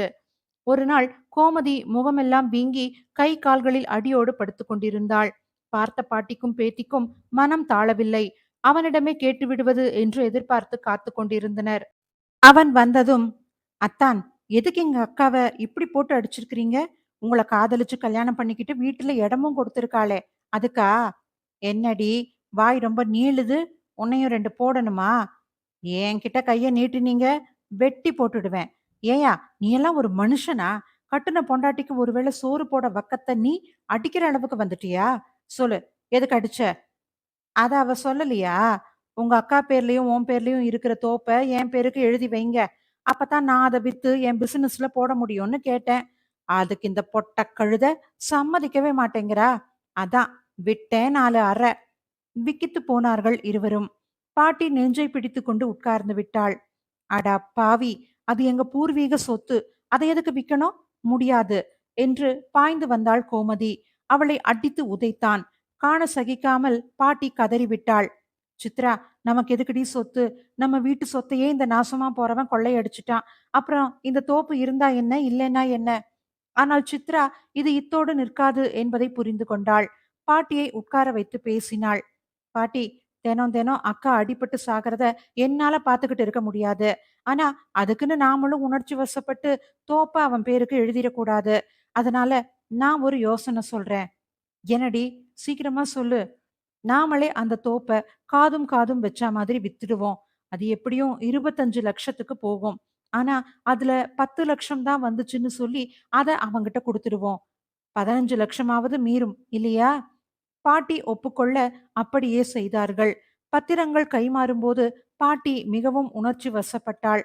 ஒரு நாள் கோமதி முகமெல்லாம் வீங்கி கை கால்களில் அடியோடு படுத்துக் கொண்டிருந்தாள். பார்த்த பாட்டிக்கும் பேத்திக்கும் மனம் தாழவில்லை. அவனிடமே கேட்டுவிடுவது என்று எதிர்பார்த்து காத்து கொண்டிருந்தனர். அவன் வந்ததும், அத்தான், எதுக்கு எங்க அக்காவை இப்படி போட்டு அடிச்சிருக்கிறீங்க? உங்களை காதலிச்சு கல்யாணம் பண்ணிக்கிட்டு வீட்டுல இடமும் கொடுத்திருக்காளே, அதுக்கா? என்னடி, வாய் ரொம்ப நீளுது? உன்னையும் 2 போடணுமா? என்கிட்ட கைய நீட்டுனீங்க, வெட்டி போட்டுடுவேன். ஏயா, நீ எல்லாம் ஒரு மனுஷனா? கட்டுன பொண்டாட்டிக்கு ஒருவேளை சோறு போட வக்கத்த நீ அடிக்கிற அளவுக்கு வந்துட்டியா? சொல்லு, எதுக்கு அடிச்ச? அத அவ சொல்லலையா? உங்க அக்கா பேர்லயும் உன் பேர்லயும் இருக்கிற தோப்ப என் பேருக்கு எழுதி வைங்க. அப்பதான் நான் அத வித்து என் பிசினஸ்ல போட முடியும்னு கேட்டேன். அதுக்கு இந்த பொட்ட கழுத சம்மதிக்கவே மாட்டேங்கிறா. அதான் விட்டேன் 4 அற. விக்கித்து போனார்கள் இருவரும். பாட்டி நெஞ்சை பிடித்துக்கொண்டு உட்கார்ந்து விட்டாள். அடா பாவி! அது எங்க பூர்வீக சொத்து. அதை எதுக்கு விக்கணும்? முடியாது என்று பாய்ந்து வந்தாள் கோமதி. அவளை அடித்து உதைத்தான். காண சகிக்காமல் பாட்டி கதறிவிட்டாள். சித்ரா, நமக்கு எதுக்குடி சொத்து? நம்ம வீட்டு சொத்தையே இந்த நாசமா போறவன் கொள்ளையடிச்சுட்டான். அப்புறம் இந்த தோப்பு இருந்தா என்ன, இல்லைன்னா என்ன? ஆனால் சித்ரா இது இத்தோடு நிற்காது என்பதை புரிந்து கொண்டாள். பாட்டியை உட்கார வைத்து பேசினாள். பாட்டி, தினம் தினம் அக்கா அடிபட்டு சாகிறத என்னால பாத்துக்கிட்டு இருக்க முடியாது. ஆனா அதுக்குன்னு நாமளும் உணர்ச்சி வசப்பட்டு தோப்ப அவன் பேருக்கு எழுதிடக்கூடாது. அதனால நான் ஒரு யோசனை சொல்றேன். என்னடி? சீக்கிரமா சொல்லு. நாமளே அந்த தோப்ப காதும் காதும் வச்சா மாதிரி வித்துடுவோம். அது எப்படியும் 25 லட்சத்துக்கு போகும். ஆனா அதுல 10 லட்சம் தான் வந்துச்சுன்னு சொல்லி அத அவங்கிட்ட குடுத்துடுவோம். 15 லட்சமாவது மீறும் இல்லையா? பாட்டி ஒப்புக்கொள்ள அப்படியே செய்தார்கள். பத்திரங்கள் கைமாறும்போது பாட்டி மிகவும் உணர்ச்சி வசப்பட்டாள்.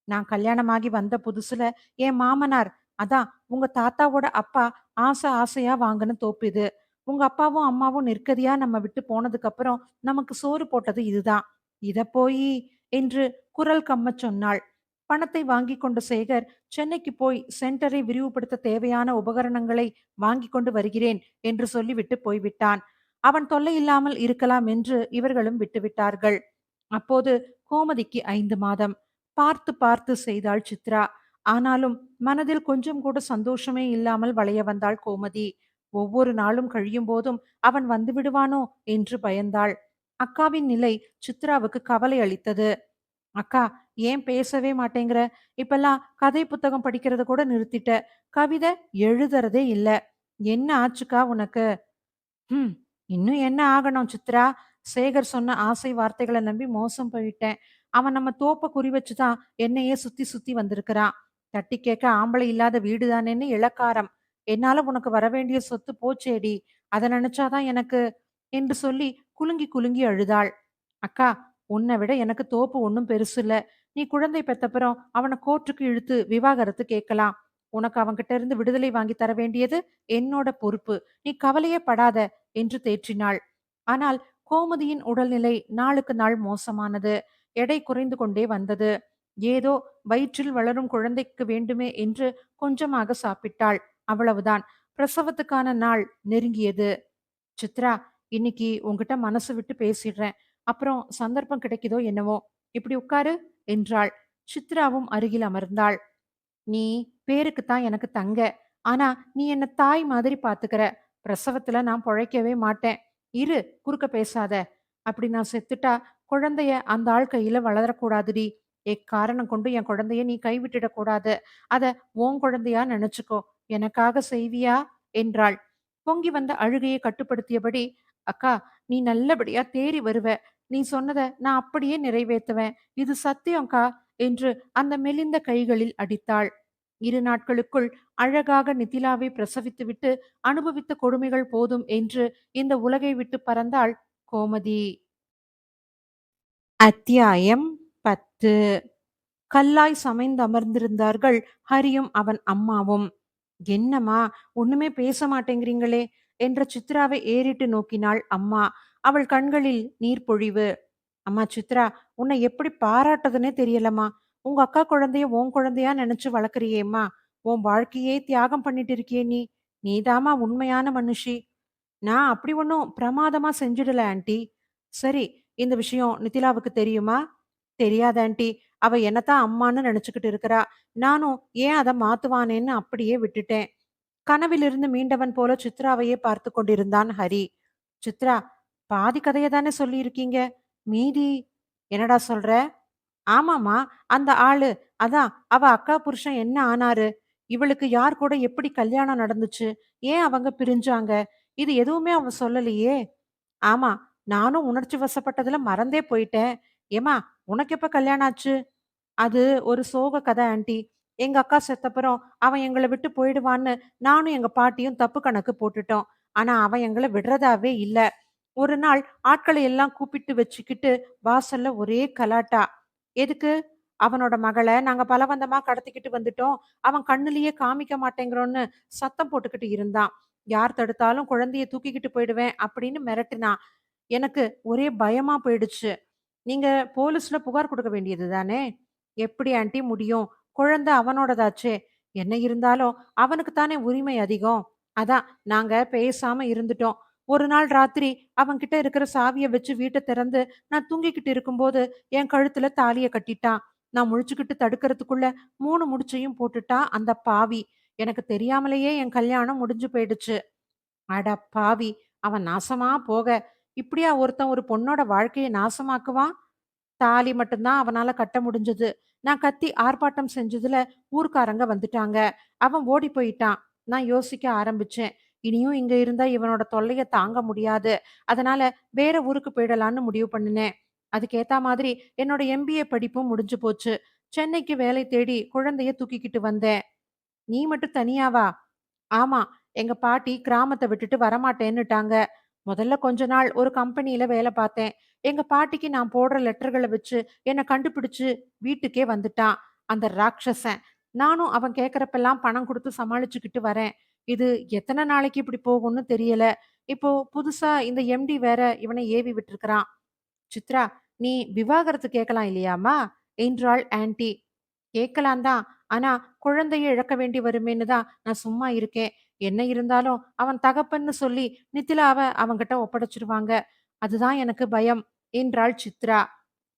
நான் கல்யாணமாகி வந்த புதுசுல என் மாமனார், அதான் உங்க தாத்தாவோட அப்பா ஆசை ஆசையா வாங்கின தோப்பு இது. உங்க அப்பாவும் அம்மாவும் நிர்கதியா நம்ம விட்டு போனதுக்கு அப்புறம் நமக்கு சோறு போட்டது இதுதான். இத போயி என்று குரல் கம்மச் சொன்னாள். பணத்தை வாங்கி கொண்ட சேகர் சென்னைக்கு போய் சென்டரை விரிவுபடுத்த தேவையான உபகரணங்களை வாங்கி கொண்டு வருகிறேன் என்று சொல்லிவிட்டு போய்விட்டான். அவன் தொல்லை இல்லாமல் இருக்கலாம் என்று இவர்களும் விட்டுவிட்டார்கள். அப்போது கோமதிக்கு 5 மாதம். பார்த்து பார்த்து செய்தாள் சித்ரா. ஆனாலும் மனதில் கொஞ்சம் கூட சந்தோஷமே இல்லாமல் வளைய வந்தாள் கோமதி. ஒவ்வொரு நாளும் கழியும் போதும் அவன் வந்து விடுவானோ என்று பயந்தாள். அக்காவின் நிலை சித்ராவுக்கு கவலை அளித்தது. அக்கா, ஏன் பேசவே மாட்டேங்கிற? இப்பெல்லாம் கதை புத்தகம் படிக்கிறத கூட நிறுத்திட்ட. கவிதை எழுதுறதே இல்ல. என்ன ஆச்சுக்கா உனக்கு? ம். இன்னும் என்ன ஆகணும் சித்ரா? சேகர் சொன்ன ஆசை வார்த்தைகள நம்பி மோசம் போயிட்டேன். அவன் நம்ம தோப்ப குறி வச்சு தான் என்னையே சுத்தி சுத்தி வந்திருக்கிறான். தட்டி கேட்க ஆம்பளை இல்லாத வீடு தானேன்னு இளக்காரம். என்னால உனக்கு வரவேண்டிய சொத்து போச்சேடி. அத நினைச்சா தான் எனக்கு என்று சொல்லி குலுங்கி குலுங்கி அழுதாள். அக்கா, உன்னை விட எனக்கு தோப்பு ஒண்ணும் பெருசில்ல. நீ குழந்தை பெத்தப்புறம் அவன கோர்ட்டுக்கு இழுத்து விவாகரத்து கேட்கலாம். உனக்கு அவன்கிட்ட இருந்து விடுதலை வாங்கி தர வேண்டியது என்னோட பொறுப்பு. நீ கவலையே படாத என்று தேற்றினாள். ஆனால் கோமதியின் உடல்நிலை நாளுக்கு நாள் மோசமானது. எடை குறைந்து கொண்டே வந்தது. ஏதோ வயிற்றில் வளரும் குழந்தைக்கு வேண்டுமே என்று கொஞ்சமாக சாப்பிட்டாள். அவ்வளவுதான். பிரசவத்துக்கான நாள் நெருங்கியது. சித்ரா, இன்னைக்கு உன்கிட்ட மனசு விட்டு பேசிடுறேன். அப்புறம் சந்தர்ப்பம் கிடைக்குதோ என்னவோ. இப்படி உட்காரு என்றாள். சித்ராவும் அருகில் அமர்ந்தாள். நீ பேருக்குத்தான் எனக்கு தங்க. ஆனா நீ என்ன தாய் மாதிரி பாத்துக்கிற. பிரசவத்துல நான் பொழைக்கவே மாட்டேன். இரு, குறுக்க பேசாத. அப்படி நான் செத்துட்டா குழந்தைய அந்த ஆள் கையில வளரக்கூடாதுடி. எக்காரணம் கொண்டு என் குழந்தைய நீ கைவிட்டுடக் கூடாது. அத உன் குழந்தையா நினைச்சுக்கோ. எனக்காக செய்வியா என்றாள். பொங்கி வந்த அழுகையை கட்டுப்படுத்தியபடி, அக்கா, நீ நல்லபடியா தேறி வருவ. நீ சொன்னத நான் அப்படியே நிறைவேத்துவேன். இது சத்தியம்க்கா என்று அந்த மெலிந்த கைகளில் அடித்தாள். 2 நாட்களுக்குள் அழகாக நித்திலாவை பிரசவித்துவிட்டு அனுபவித்த கொடுமைகள் போதும் என்று இந்த உலகை விட்டு பறந்தாள் கோமதி. அத்தியாயம் 10. கல்லாய் சமைந்தமர்ந்திருந்தார்கள் ஹரியும் அவன் அம்மாவும். என்னம்மா, ஒண்ணுமே பேச மாட்டேங்கிறீங்களே என்ற சித்ராவை ஏறிட்டு நோக்கினாள் அம்மா. அவள் கண்களில் நீர்ப்பொழிவு. அம்மா சித்ரா, உன்னை எப்படி பாராட்டதுன்னே தெரியலம்மா. உங்க அக்கா குழந்தைய உன் குழந்தையா நினைச்சு வளர்க்குறியேம்மா. உன் வாழ்க்கையே தியாகம் பண்ணிட்டு இருக்கியே நீ. நீதாம்மா உண்மையான மனுஷி. நான் அப்படி ஒன்றும் பிரமாதமா செஞ்சிடல ஆன்ட்டி. சரி, இந்த விஷயம் நித்திலாவுக்கு தெரியுமா? தெரியாது ஆன்ட்டி. அவ என்னத்தான் அம்மான்னு நினைச்சுக்கிட்டு இருக்கிறா. நானும் ஏன் அதை மாத்துவானேன்னு அப்படியே விட்டுட்டேன். கனவிலிருந்து மீண்டவன் போல சித்ராவையே பார்த்து கொண்டிருந்தான் ஹரி. சித்ரா, பாதி கதைய தானே சொல்லியிருக்கீங்க. மீதி என்னடா சொல்ற? ஆமாமா, அந்த ஆளு. அதான் அவ அக்கா புருஷன் என்ன ஆனாரு? இவளுக்கு யார் கூட எப்படி கல்யாணம் நடந்துச்சு? ஏன் அவங்க பிரிஞ்சாங்க? இது எதுவுமே அவ சொல்லலையே. ஆமா, நானும் உணர்ச்சி வசப்பட்டதுல மறந்தே போயிட்டேன். ஏம்மா, உனக்கு எப்ப கல்யாணம் ஆச்சு? அது ஒரு சோக கதை ஆன்ட்டி. எங்க அக்கா செத்தப்புறம் அவன் எங்கள விட்டு போயிடுவான்னு நானும் எங்க பாட்டியும் தப்பு கணக்கு போட்டுட்டோம். ஆனா அவன் எங்கள விடுறதாவே இல்ல. ஒரு நாள் ஆட்களை எல்லாம் கூப்பிட்டு வச்சுக்கிட்டு வாசல்ல ஒரே கலாட்டா. எதுக்கு? அவனோட மகள நாங்க பலவந்தமா கடத்திக்கிட்டு வந்துட்டோம். அவன் கண்ணுலயே காமிக்க மாட்டேங்கிறோம்னு சத்தம் போட்டுக்கிட்டு இருந்தான். யார் தடுத்தாலும் குழந்தைய தூக்கிக்கிட்டு போயிடுவேன் அப்படின்னு மிரட்டினான். எனக்கு ஒரே பயமா போயிடுச்சு. நீங்க போலீஸ்ல புகார் கொடுக்க வேண்டியது தானே? எப்படி ஆன்ட்டி முடியும்? குழந்தை அவனோடதாச்சே. என்ன இருந்தாலும் அவனுக்கு தானே உரிமை அதிகம். அதான் நாங்க பேசாம இருந்துட்டோம். ஒரு நாள் ராத்திரி அவன்கிட்ட இருக்கிற சாவிய வச்சு வீட்ட திறந்து நான் தூங்கிக்கிட்டு இருக்கும்போது என் கழுத்துல தாலிய கட்டிட்டான். நான் முழிச்சுக்கிட்டு தடுக்கிறதுக்குள்ள 3 முடிச்சையும் போட்டுட்டான் அந்த பாவி. எனக்கு தெரியாமலேயே என் கல்யாணம் முடிஞ்சு போயிடுச்சு. அட பாவி! அவன் நாசமா போக! இப்படியா ஒருத்தன் ஒரு பொண்ணோட வாழ்க்கைய நாசமாக்குவான்? தாலி மட்டும் தான் அவனால கட்ட முடிஞ்சது. நான் கத்தி ஆர்ப்பாட்டம் செஞ்சதுல ஊர்க்காரங்க வந்துட்டாங்க. அவன் ஓடி போயிட்டான். நான் யோசிக்க ஆரம்பிச்சேன். இனியும் இங்க இருந்தா இவனோட தொல்லைய தாங்க முடியாது. அதனால வேற ஊருக்கு போயிடலான்னு முடிவு பண்ணுனேன். அதுக்கு ஏத்தா மாதிரி என்னோட எம்பிஏ படிப்பும் முடிஞ்சு போச்சு. சென்னைக்கு வேலை தேடி குழந்தைய தூக்கிக்கிட்டு வந்தேன். நீ மட்டும் தனியாவா? ஆமா. எங்க பாட்டி கிராமத்த விட்டுட்டு வரமாட்டேன்னுட்டாங்க. முதல்ல கொஞ்ச நாள் ஒரு கம்பெனியில வேல பார்த்தேன். எங்க பாட்டிக்கு நான் போடுற லெட்டர்கள வச்சு என்ன கண்டுபிடிச்சு வீட்டுக்கே வந்துட்டான். அந்த ராட்சசன். நானும் அவன் கேட்கறப்பெல்லாம் பணம் குடுத்து சமாளிச்சுக்கிட்டு வரேன். இது எத்தன நாளைக்கு இப்படி போகும்னு தெரியல. இப்போ புதுசா இந்த எம்டி வேற இவன ஏவி விட்டுருக்கான். சித்ரா, நீ விவாகரத்து கேட்கலாம் இல்லையாம்மா? என்றாள் ஆன்ட்டி. கேட்கலாம் தான். ஆனா, குழந்தைய இழக்க வேண்டி வருமேன்னு தான் நான் சும்மா இருக்கேன். என்ன இருந்தாலும் அவன் தகப்பன்னு சொல்லி நித்திலாவ அவன்கிட்ட ஒப்படைச்சுருவாங்க. அதுதான் எனக்கு பயம், என்றாள் சித்ரா.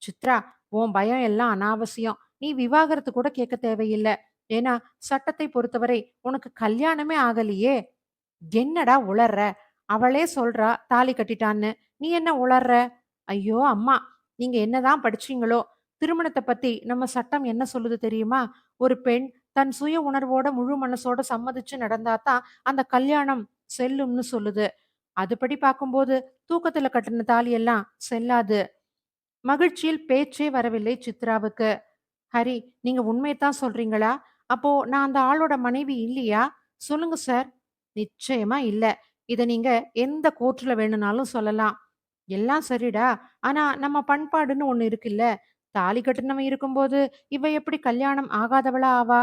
சித்ரா, உன் பயம் எல்லாம் அனாவசியம். நீ விவாகரத்து கூட கேட்க தேவையில்ல. ஏன்னா, சட்டத்தை பொறுத்தவரை உனக்கு கல்யாணமே ஆகலையே. என்னடா உளர்ற? அவளே சொல்றா தாலி கட்டிட்டான்னு. நீ என்ன உளர்ற? ஐயோ அம்மா! நீங்க என்னதான் படிச்சீங்களோ? திருமணத்த பத்தி நம்ம சட்டம் என்ன சொல்லுது தெரியுமா? ஒரு பெண் தன் சுய உணர்வோட முழு மனசோட சம்மதிச்சு நடந்தா தான் அந்த கல்யாணம் செல்லும்னு சொல்லுது. அதுபடி பார்க்கும்போது தூக்கத்துல கட்டுன தாலி எல்லாம் செல்லாது. மகிழ்ச்சியில் பேச்சே வரவில்லை சித்ராவுக்கு. ஹரி, நீங்க உண்மையத்தான் சொல்றீங்களா? அப்போ நான் அந்த ஆளோட மனைவி இல்லையா? சொல்லுங்க சார். நிச்சயமா இல்ல. இத நீங்க எந்த கோர்ட்ல வேணும்னாலும் சொல்லலாம். எல்லாம் சரிடா. ஆனா நம்ம பண்பாடுன்னு ஒண்ணு இருக்குல்ல. தாலி கட்டுனவன் இருக்கும்போது இவ எப்படி கல்யாணம் ஆகாதவளா ஆவா?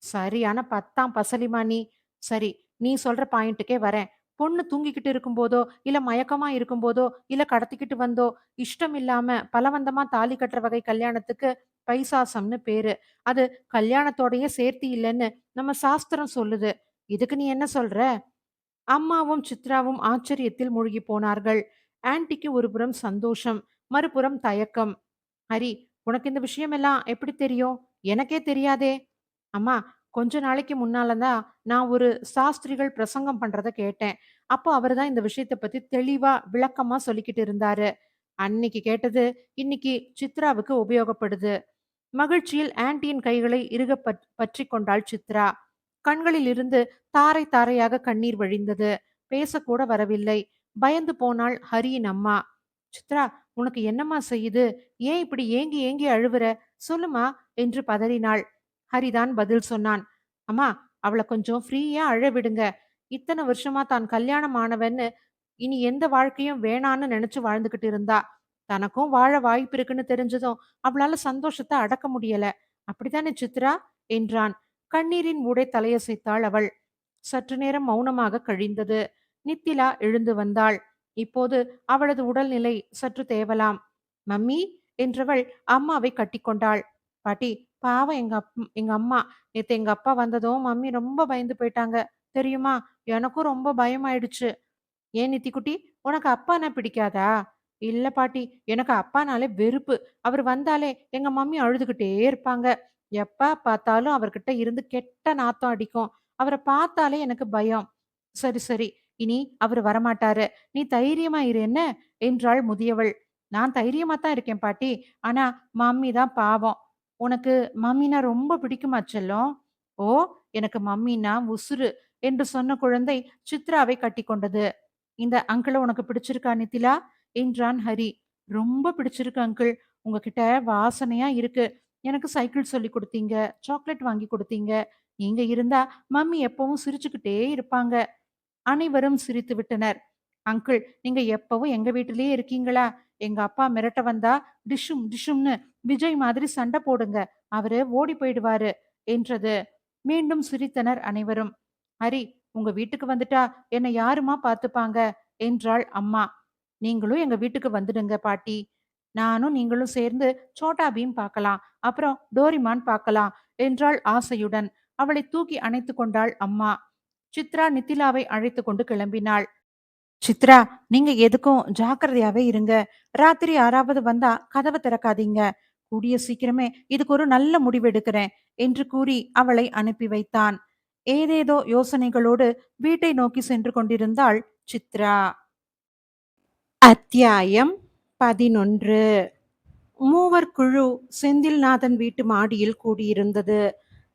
சரியான பத்தாம் பசலிமா நீ. சரி, நீ சொல்ற பாயிண்ட்டுக்கே வரேன். பொண்ணு தூங்கிக்கிட்டு இருக்கும்போதோ, இல்ல மயக்கமா இருக்கும்போதோ, இல்ல கடத்திக்கிட்டு வந்தோ, இஷ்டம் இல்லாம பலவந்தமா தாலி கட்டுற வகை கல்யாணத்துக்கு பைசாசம்னு பேரு. அது கல்யாணத்தோடயே சேர்த்து இல்லன்னு நம்ம சாஸ்திரம் சொல்லுது. இதுக்கு நீ என்ன சொல்ற? அம்மாவும் சித்ராவும் ஆச்சரியத்தில் மூழ்கி போனார்கள். ஆன்ட்டிக்கு ஒருபுறம் சந்தோஷம், மறுபுறம் தயக்கம். ஹரி, உனக்கு இந்த விஷயமெல்லாம் எப்படி தெரியும்? எனக்கே தெரியாதே! அம்மா, கொஞ்ச நாளைக்கு முன்னால தான் நான் ஒரு சாஸ்திரிகள் பிரசங்கம் பண்றத கேட்டேன். அப்போ அவரு தான் இந்த விஷயத்த பத்தி தெளிவா, விளக்கமா சொல்லிக்கிட்டு இருந்தாரு. அன்னிக்கு கேட்டது, இன்னிக்கு சித்ராவுக்கு உபயோகப்படுது. மகிழ்ச்சியில் ஆன்ட்டியின் கைகளை இறுகப் பற்றிக் கொண்டாள் சித்ரா. கண்களிலிருந்து தாரை தாரையாக கண்ணீர் வழிந்தது. பேசக்கூட வரவில்லை. பயந்து போனாள் ஹரியின் அம்மா. சித்ரா, உனக்கு என்னம்மா செய்யுது? ஏன் இப்படி ஏங்கி ஏங்கி அழுவுற? சொல்லுமா, என்று பதறினாள். ஹரிதான் பதில் சொன்னான். அம்மா, அவள கொஞ்சம் ஃப்ரீயா அழ விடுங்க. இத்தன வருஷமா தான் கல்யாணம் ஆனவன்னு இனி எந்த வாழ்க்கையும் வேணான்னு நினைச்சு வாழ்ந்துகிட்டு இருந்தா. தனக்கும் வாழ வாய்ப்பு இருக்குன்னு தெரிஞ்சதும் அவளால சந்தோஷத்த அடக்க முடியல. அப்படித்தானே சித்ரா? என்றான். கண்ணீரின் ஊடே தலையசைத்தாள் அவள். சற்று நேரம் மௌனமாக கழிந்தது. நித்திலா எழுந்து வந்தாள். இப்போது அவளது உடல்நிலை சற்று தேவலாம். மம்மி, என்றவள் அம்மாவை கட்டிக்கொண்டாள். பாட்டி, பாவம் எங்க அம்மா. நேத்து எங்க அப்பா வந்ததும் மம்மி ரொம்ப பயந்து போயிட்டாங்க. தெரியுமா? எனக்கும் ரொம்ப பயமாயிடுச்சு. ஏன் நித்திக்குட்டி, உனக்கு அப்பான்னா பிடிக்காதா? இல்ல பாட்டி, எனக்கு அப்பானாலே வெறுப்பு. அவர் வந்தாலே எங்க மம்மி அழுதுகிட்டே இருப்பாங்க. எப்ப பார்த்தாலும் அவர்கிட்ட இருந்து கெட்ட நாத்தம் அடிக்கும். அவர பார்த்தாலே எனக்கு பயம். சரி, சரி. இனி அவரு வரமாட்டாரு. நீ தைரியமா இரு என்ன? என்றாள் முதியவள். நான் தைரியமா தான் இருக்கேன் பாட்டி. ஆனா மம்மி தான் பாவம். உனக்கு மம்மினா ரொம்ப பிடிக்குமா செல்லம்? ஓ, எனக்கு மம்மினா உசுரு, என்று சொன்ன குழந்தை சித்ராவை கட்டிக்கொண்டது. இந்த அங்கிள உனக்கு பிடிச்சிருக்கா நித்திலா? என்றான் ஹரி. ரொம்ப பிடிச்சிருக்கு அங்கிள். உங்ககிட்ட வாசனையா இருக்கு. எனக்கு சைக்கிள் சொல்லி கொடுத்தீங்க. சாக்லேட் வாங்கி கொடுத்தீங்க. நீங்க இருந்தா மம்மி எப்பவும் சிரிச்சுக்கிட்டே இருப்பாங்க. அனைவரும் சிரித்து விட்டனர். அங்கிள், நீங்க எப்பவும் எங்க வீட்டிலேயே இருக்கீங்களா? எங்க அப்பா மிரட்ட வந்தா டிஷும் டிஷும்னு விஜய் மாதிரி சண்டை போடுங்க. அவரு ஓடி போயிடுவாரு, என்றது. மீண்டும் சிரித்தனர் அனைவரும். ஹரி, உங்க வீட்டுக்கு வந்துட்டா என்னை யாரும்மா பார்த்துப்பாங்க? என்றாள் அம்மா. நீங்களும் எங்க வீட்டுக்கு வந்துடுங்க பாட்டி. நானும் நீங்களும் சேர்ந்து சோட்டா பீம் பார்க்கலாம். அப்புறம் டோரிமான் பார்க்கலாம், என்றாள் ஆசையுடன். அவளை தூக்கி அணைத்துக் கொண்டாள் அம்மா. சித்ரா நித்திலாவை அழைத்துக் கொண்டு கிளம்பினாள். சித்ரா, நீங்க எதுக்கும் ஜாக்கிரதையாவே இருங்க. ராத்திரி யாராவது வந்தா கதவ திறக்காதீங்க. கூடிய சீக்கிரமே இதுக்கு ஒரு நல்ல முடிவு எடுக்கிறேன் என்று கூறி அவளை அனுப்பி வைத்தான். ஏதேதோ யோசனைகளோடு வீட்டை நோக்கி சென்று கொண்டிருந்தாள் சித்ரா. அத்தியாயம் 11. மூவர் குழு செந்தில்நாதன் வீட்டு மாடியில் கூடியிருந்தது.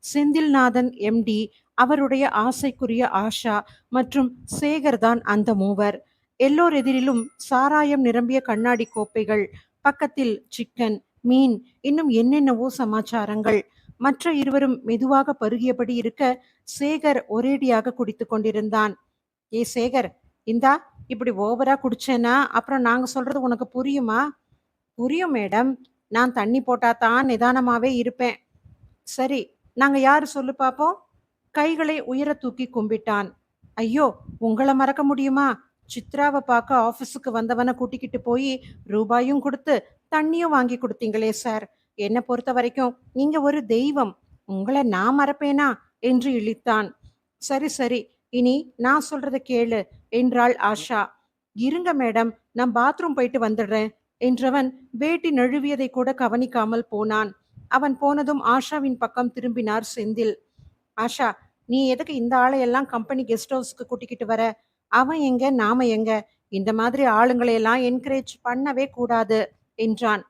செந்தில்நாதன் எம்டி, அவருடைய ஆசைக்குரிய ஆஷா மற்றும் சேகர் தான் அந்த மூவர். எல்லோர் எதிரிலும் சாராயம் நிரம்பிய கண்ணாடி கோப்பைகள், பக்கத்தில் சிக்கன், மீன், இன்னும் என்னென்னவோ சமாச்சாரங்கள். மற்ற இருவரும் மெதுவாக பருகியபடி இருக்க, சேகர் ஒரேடியாக குடித்துக் கொண்டிருந்தான். ஏ சேகர், இந்தா, இப்படி ஓவரா குடிச்சேன்னா அப்புறம் நாங்க சொல்றது உனக்கு புரியுமா? புரியும் மேடம். நான் தண்ணி போட்டா தான் நிதானமாவே இருப்பேன். சரி, நாங்க யாரு சொல்லு பாப்போம். கைகளை உயர தூக்கி கும்பிட்டான். ஐயோ, உங்கள மறக்க முடியுமா? சித்ராவை பார்க்க ஆபீஸுக்கு வந்தவனை கூட்டிக்கிட்டு போய் ரூபாயும் கொடுத்து தண்ணியும் வாங்கி கொடுத்தீங்களே சார். என்னை பொறுத்த வரைக்கும் நீங்க ஒரு தெய்வம். உங்களை நான் மறப்பேனா என்று இழித்தான். சரி சரி, இனி நான் சொல்றத கேளு என்றாள் ஆஷா. இருங்க மேடம், நான் பாத்ரூம் போயிட்டு வந்துடுறேன் என்றவன் வேட்டி நழுவியதை கூட கவனிக்காமல் போனான். அவன் போனதும் ஆஷாவின் பக்கம் திரும்பினார் செந்தில். ஆஷா, நீ எதுக்கு இந்த ஆளையெல்லாம் கம்பெனி கெஸ்ட் ஹவுஸ்க்கு கூட்டிக்கிட்டு வர? அவன் எங்க, நாம எங்க? இந்த மாதிரி ஆளுங்களையெல்லாம் என்கரேஜ் பண்ணவே கூடாது என்றான்.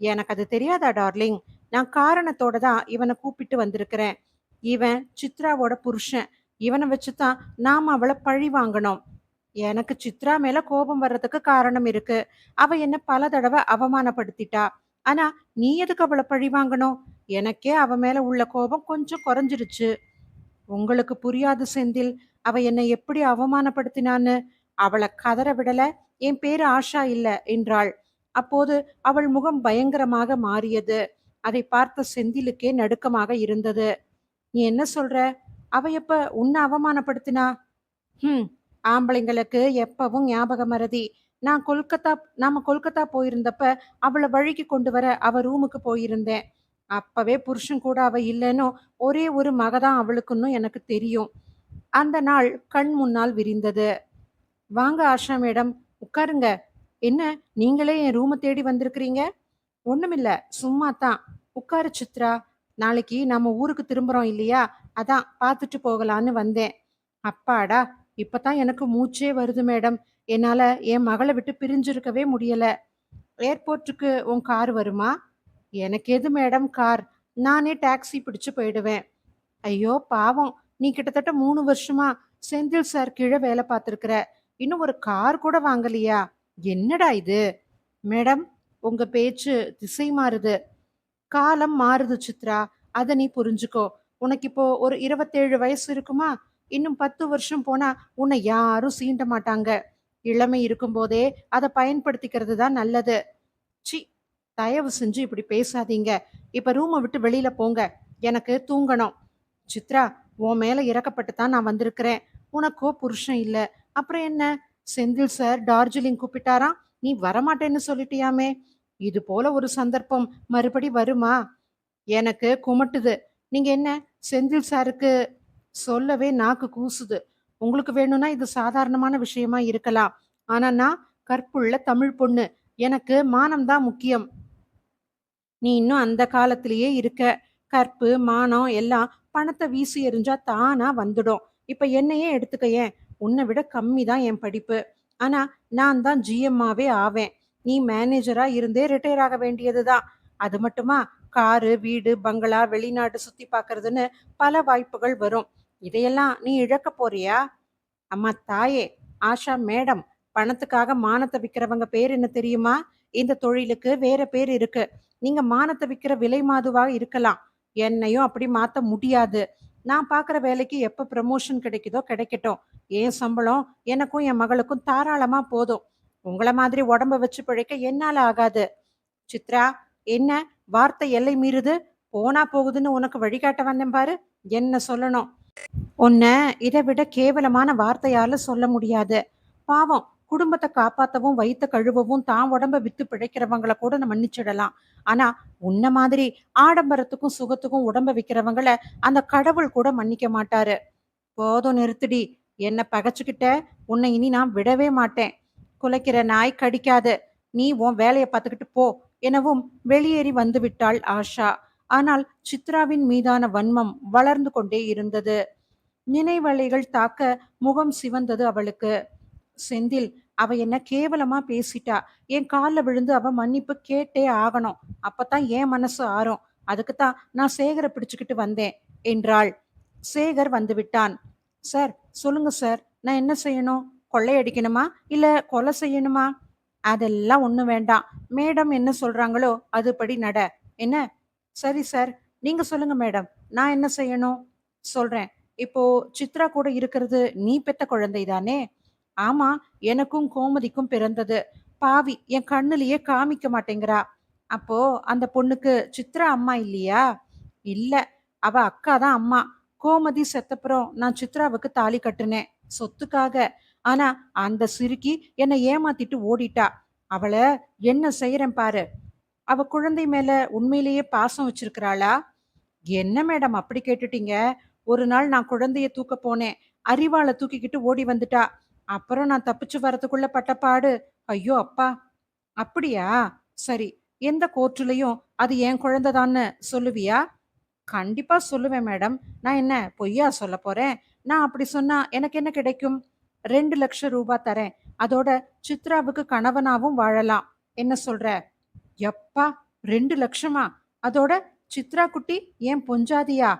எனக்கு அது தெரியாதா டார்லிங்? நான் காரணத்தோட தான் இவனை கூப்பிட்டு வந்திருக்கிறேன். இவன் சித்ராவோட புருஷன். இவனை வச்சுதான் நாம அவளை பழி வாங்கணும். எனக்கு சித்ரா மேல கோபம் வர்றதுக்கு காரணம் இருக்கு. அவ என்ன பல தடவை அவமானப்படுத்திட்டா. ஆனா நீ எதுக்கு அவளை பழி வாங்கணும்? எனக்கே அவ மேல உள்ள கோபம் கொஞ்சம் குறைஞ்சிருச்சு. உங்களுக்கு புரியாது செந்தில். அவ என்னை எப்படி அவமானப்படுத்தினான்னு. அவளை கதற விடல. என் பேரு ஆஷா இல்ல என்றாள். அப்போது அவள் முகம் பயங்கரமாக மாறியது. அதை பார்த்த செந்திலுக்கே நடுக்கமாக இருந்தது. நீ என்ன சொல்ற? அவ எப்ப உன்னை அவமானப்படுத்தினா? ஹம், ஆம்பளைங்களுக்கு எப்பவும் ஞாபக மறதி. நான் கொல்கத்தா நாம கொல்கத்தா போயிருந்தப்ப அவளை வழிக்கு கொண்டு வர அவ ரூமுக்கு போயிருந்தேன். அப்பவே புருஷன் கூட அவ இல்லைன்னு ஒரே ஒரு மகதான் அவளுக்குன்னு எனக்கு தெரியும். அந்த நாள் கண் முன்னால் விரிந்தது. வாங்க ஆஷா மேடம், உட்காருங்க. என்ன, நீங்களே என் ரூமை தேடி வந்திருக்கிறீங்க? ஒண்ணுமில்ல, சும்மா தான். உட்காரு சித்ரா. நாளைக்கு நாம ஊருக்கு திரும்புறோம் இல்லையா? அதான் பார்த்துட்டு போகலான்னு வந்தேன். அப்பாடா, இப்பதான் எனக்கு மூச்சே வருது மேடம். என்னால என் மகளை விட்டு பிரிஞ்சிருக்கவே முடியல. ஏர்போர்ட்டுக்கு உன் கார் வருமா? எனக்கு எது மேடம் கார்? நானே டாக்ஸி பிடிச்சு போயிடுவேன். ஐயோ பாவம், நீ கிட்டத்தட்ட 3 வருஷமா செந்தில் சார் கீழே வேலை பார்த்துருக்குற. இன்னும் ஒரு கார் கூட வாங்கலையா? என்னடா இது? மேடம், உங்க பேச்சு திசை மாறுது. காலம் மாறுது சித்ரா. அத நீ புரிஞ்சுக்கோ. உனக்கு இப்போ ஒரு 27 வயசு இருக்குமா? இன்னும் 10 வருஷம் போனா உன்னை யாரும் சீண்ட மாட்டாங்க. இளமை இருக்கும்போதே அதை பயன்படுத்திக்கிறது தான் நல்லது. சி, தயவு செஞ்சு இப்படி பேசாதீங்க. இப்ப ரூமை விட்டு வெளியில போங்க. எனக்கு தூங்கணும். சித்ரா, உன் மேல இறக்கப்பட்டு தான் நான் வந்திருக்கிறேன். உனக்கோ புருஷன் இல்ல. அப்புறம் என்ன? செந்தில் சார் டார்ஜிலிங் கூப்பிட்டாராம். நீ வரமாட்டேன்னு சொல்லிட்டியாமே. இது போல ஒரு சந்தர்ப்பம் மறுபடி வருமா? எனக்கு குமட்டுது. நீங்க என்ன, செந்தில் சாருக்கு சொல்லவே நாக்கு கூசுது. உங்களுக்கு வேணும்னா இது சாதாரணமான விஷயமா இருக்கலாம். ஆனா நான் கற்புள்ள தமிழ் பொண்ணு. எனக்கு மானம் தான் முக்கியம். நீ இன்னும் அந்த காலத்திலேயே இருக்க. கற்பு, மானம் எல்லாம் பணத்தை வீசி எறிஞ்சா தானா வந்துடும். இப்ப என்னையே எடுத்துக்கயேன். உன்னை விட கம்மி தான் என் படிப்பு. ஆனா நான் தான் ஜிஎம்மாவே ஆவேன். நீ மேனேஜரா இருந்தே ரிட்டையர் ஆக வேண்டியதுதான். அது மட்டுமா, காரு, வீடு, பங்களா, வெளிநாடு சுத்தி பார்க்கறதுன்னு பல வாய்ப்புகள் வரும். இதையெல்லாம் நீ இழக்க போறியா? அம்மா தாயே, ஆஷா மேடம், பணத்துக்காக மானத்தை விக்கிறவங்க பேர் என்ன தெரியுமா? இந்த தொழிலுக்கு வேற பேர் இருக்கு. நீங்க மானத்தை விக்கிற விலை மாதுவா இருக்கலாம். என்னையும் அப்படி மாத்த முடியாது. நான் பார்க்குற வேலைக்கு எப்ப ப்ரமோஷன் கிடைக்குதோ கிடைக்கட்டும். என் சம்பளம் எனக்கும் என் மகளுக்கும் தாராளமா போதும். உங்கள மாதிரி உடம்ப வச்சு பிழைக்க என்னால ஆகாது. சித்ரா, என்ன, வார்த்தை எல்லை மீறுது? போனா போகுதுன்னு உனக்கு வழிகாட்ட வந்தேன் பாரு. என்ன சொல்லணும்? உன்னை இதை விட கேவலமான வார்த்தையால சொல்ல முடியாது. பாவம், குடும்பத்தை காப்பாத்தவும் வயித்த கழுவவும் தான் உடம்ப வித்து பிழைக்கிறவங்கள கூட நம்ம மன்னிச்சிடலாம். ஆனா உன்ன மாதிரி ஆடம்பரத்துக்கும் சுகத்துக்கும் உடம்ப விக்கிறவங்கள அந்த கடவுள் கூட மன்னிக்க மாட்டாரு. போதும், நிறுத்துடி. என்ன பகைச்சுக்கிட்ட, உன்னை இனி நான் விடவே மாட்டேன். குலைக்கிற நாய் கடிக்காது. நீ உன் வேலைய பார்த்துக்கிட்டு போ எனவும் வெளியேறி வந்து விட்டாள் ஆஷா. ஆனால் சித்ராவின் மீதான வன்மம் வளர்ந்து கொண்டே இருந்தது. நினைவலைகள் தாக்க முகம் சிவந்தது அவளுக்கு. செந்தில், அவ என்ன கேவலமா பேசிட்டா. என் கால்ல விழுந்து அவ மன்னிப்பு கேட்டே ஆகணும். அப்பதான் என் மனசு ஆறும். அதுக்குத்தான் நான் சேகரை பிடிச்சுக்கிட்டு வந்தேன் என்றாள். சேகர் வந்து விட்டான். சார், சொல்லுங்க சார். நான் என்ன செய்யணும்? கொள்ளையடிக்கணுமா இல்ல கொலை செய்யணுமா? அதெல்லாம் ஒண்ணும் வேண்டாம். மேடம் என்ன சொல்றாங்களோ அதுபடி நட. என்ன? சரி சார். நீங்க சொல்லுங்க மேடம். நான் என்ன செய்யணும்? சொல்றேன். இப்போ சித்ரா கூட இருக்கிறது நீ பெத்த குழந்தை தானே? ஆமா, எனக்கும் கோமதிக்கும் பிறந்தது. பாவி, என் கண்ணுலயே காமிக்க மாட்டேங்கிறா. அப்போ அந்த பொண்ணுக்கு சித்ரா அம்மா இல்லையா? இல்ல, அவ அக்கா தான் அம்மா. கோமதி செத்தப்புறம் நான் சித்ராவுக்கு தாலி கட்டுனேன், சொத்துக்காக. ஆனா அந்த சிறுக்கி என்னை ஏமாத்திட்டு ஓடிட்டா. அவள என்ன செய்யறேன் பாரு. அவ குழந்தை மேல உண்மையிலேயே பாசம் வச்சிருக்கிறாளா? என்ன மேடம் அப்படி கேட்டுட்டீங்க? ஒரு நாள் நான் குழந்தைய தூக்க போனேன். அரிவாள தூக்கிக்கிட்டு ஓடி வந்துட்டா. அப்புறம் நான் தப்பிச்சு வரதுக்குள்ள பட்டப்பாடு. ஐயோ அப்பா! அப்படியா? சரி. எந்த கோர்ட்டுலயும் அது என் குழந்தைதான்னு சொல்லுவியா? கண்டிப்பா சொல்லுவேன் மேடம். நான் என்ன பொய்யா சொல்லப் போறேன்? நான் அப்படி சொன்னா எனக்கு என்ன கிடைக்கும்? 2,00,000 ரூபாய் தரேன். அதோட சித்ராவுக்கு கணவனாவும் வாழலாம். என்ன சொல்ற? யப்பா! 2,00,000மா? அதோட சித்ரா குட்டி என் பொஞ்சாதியா?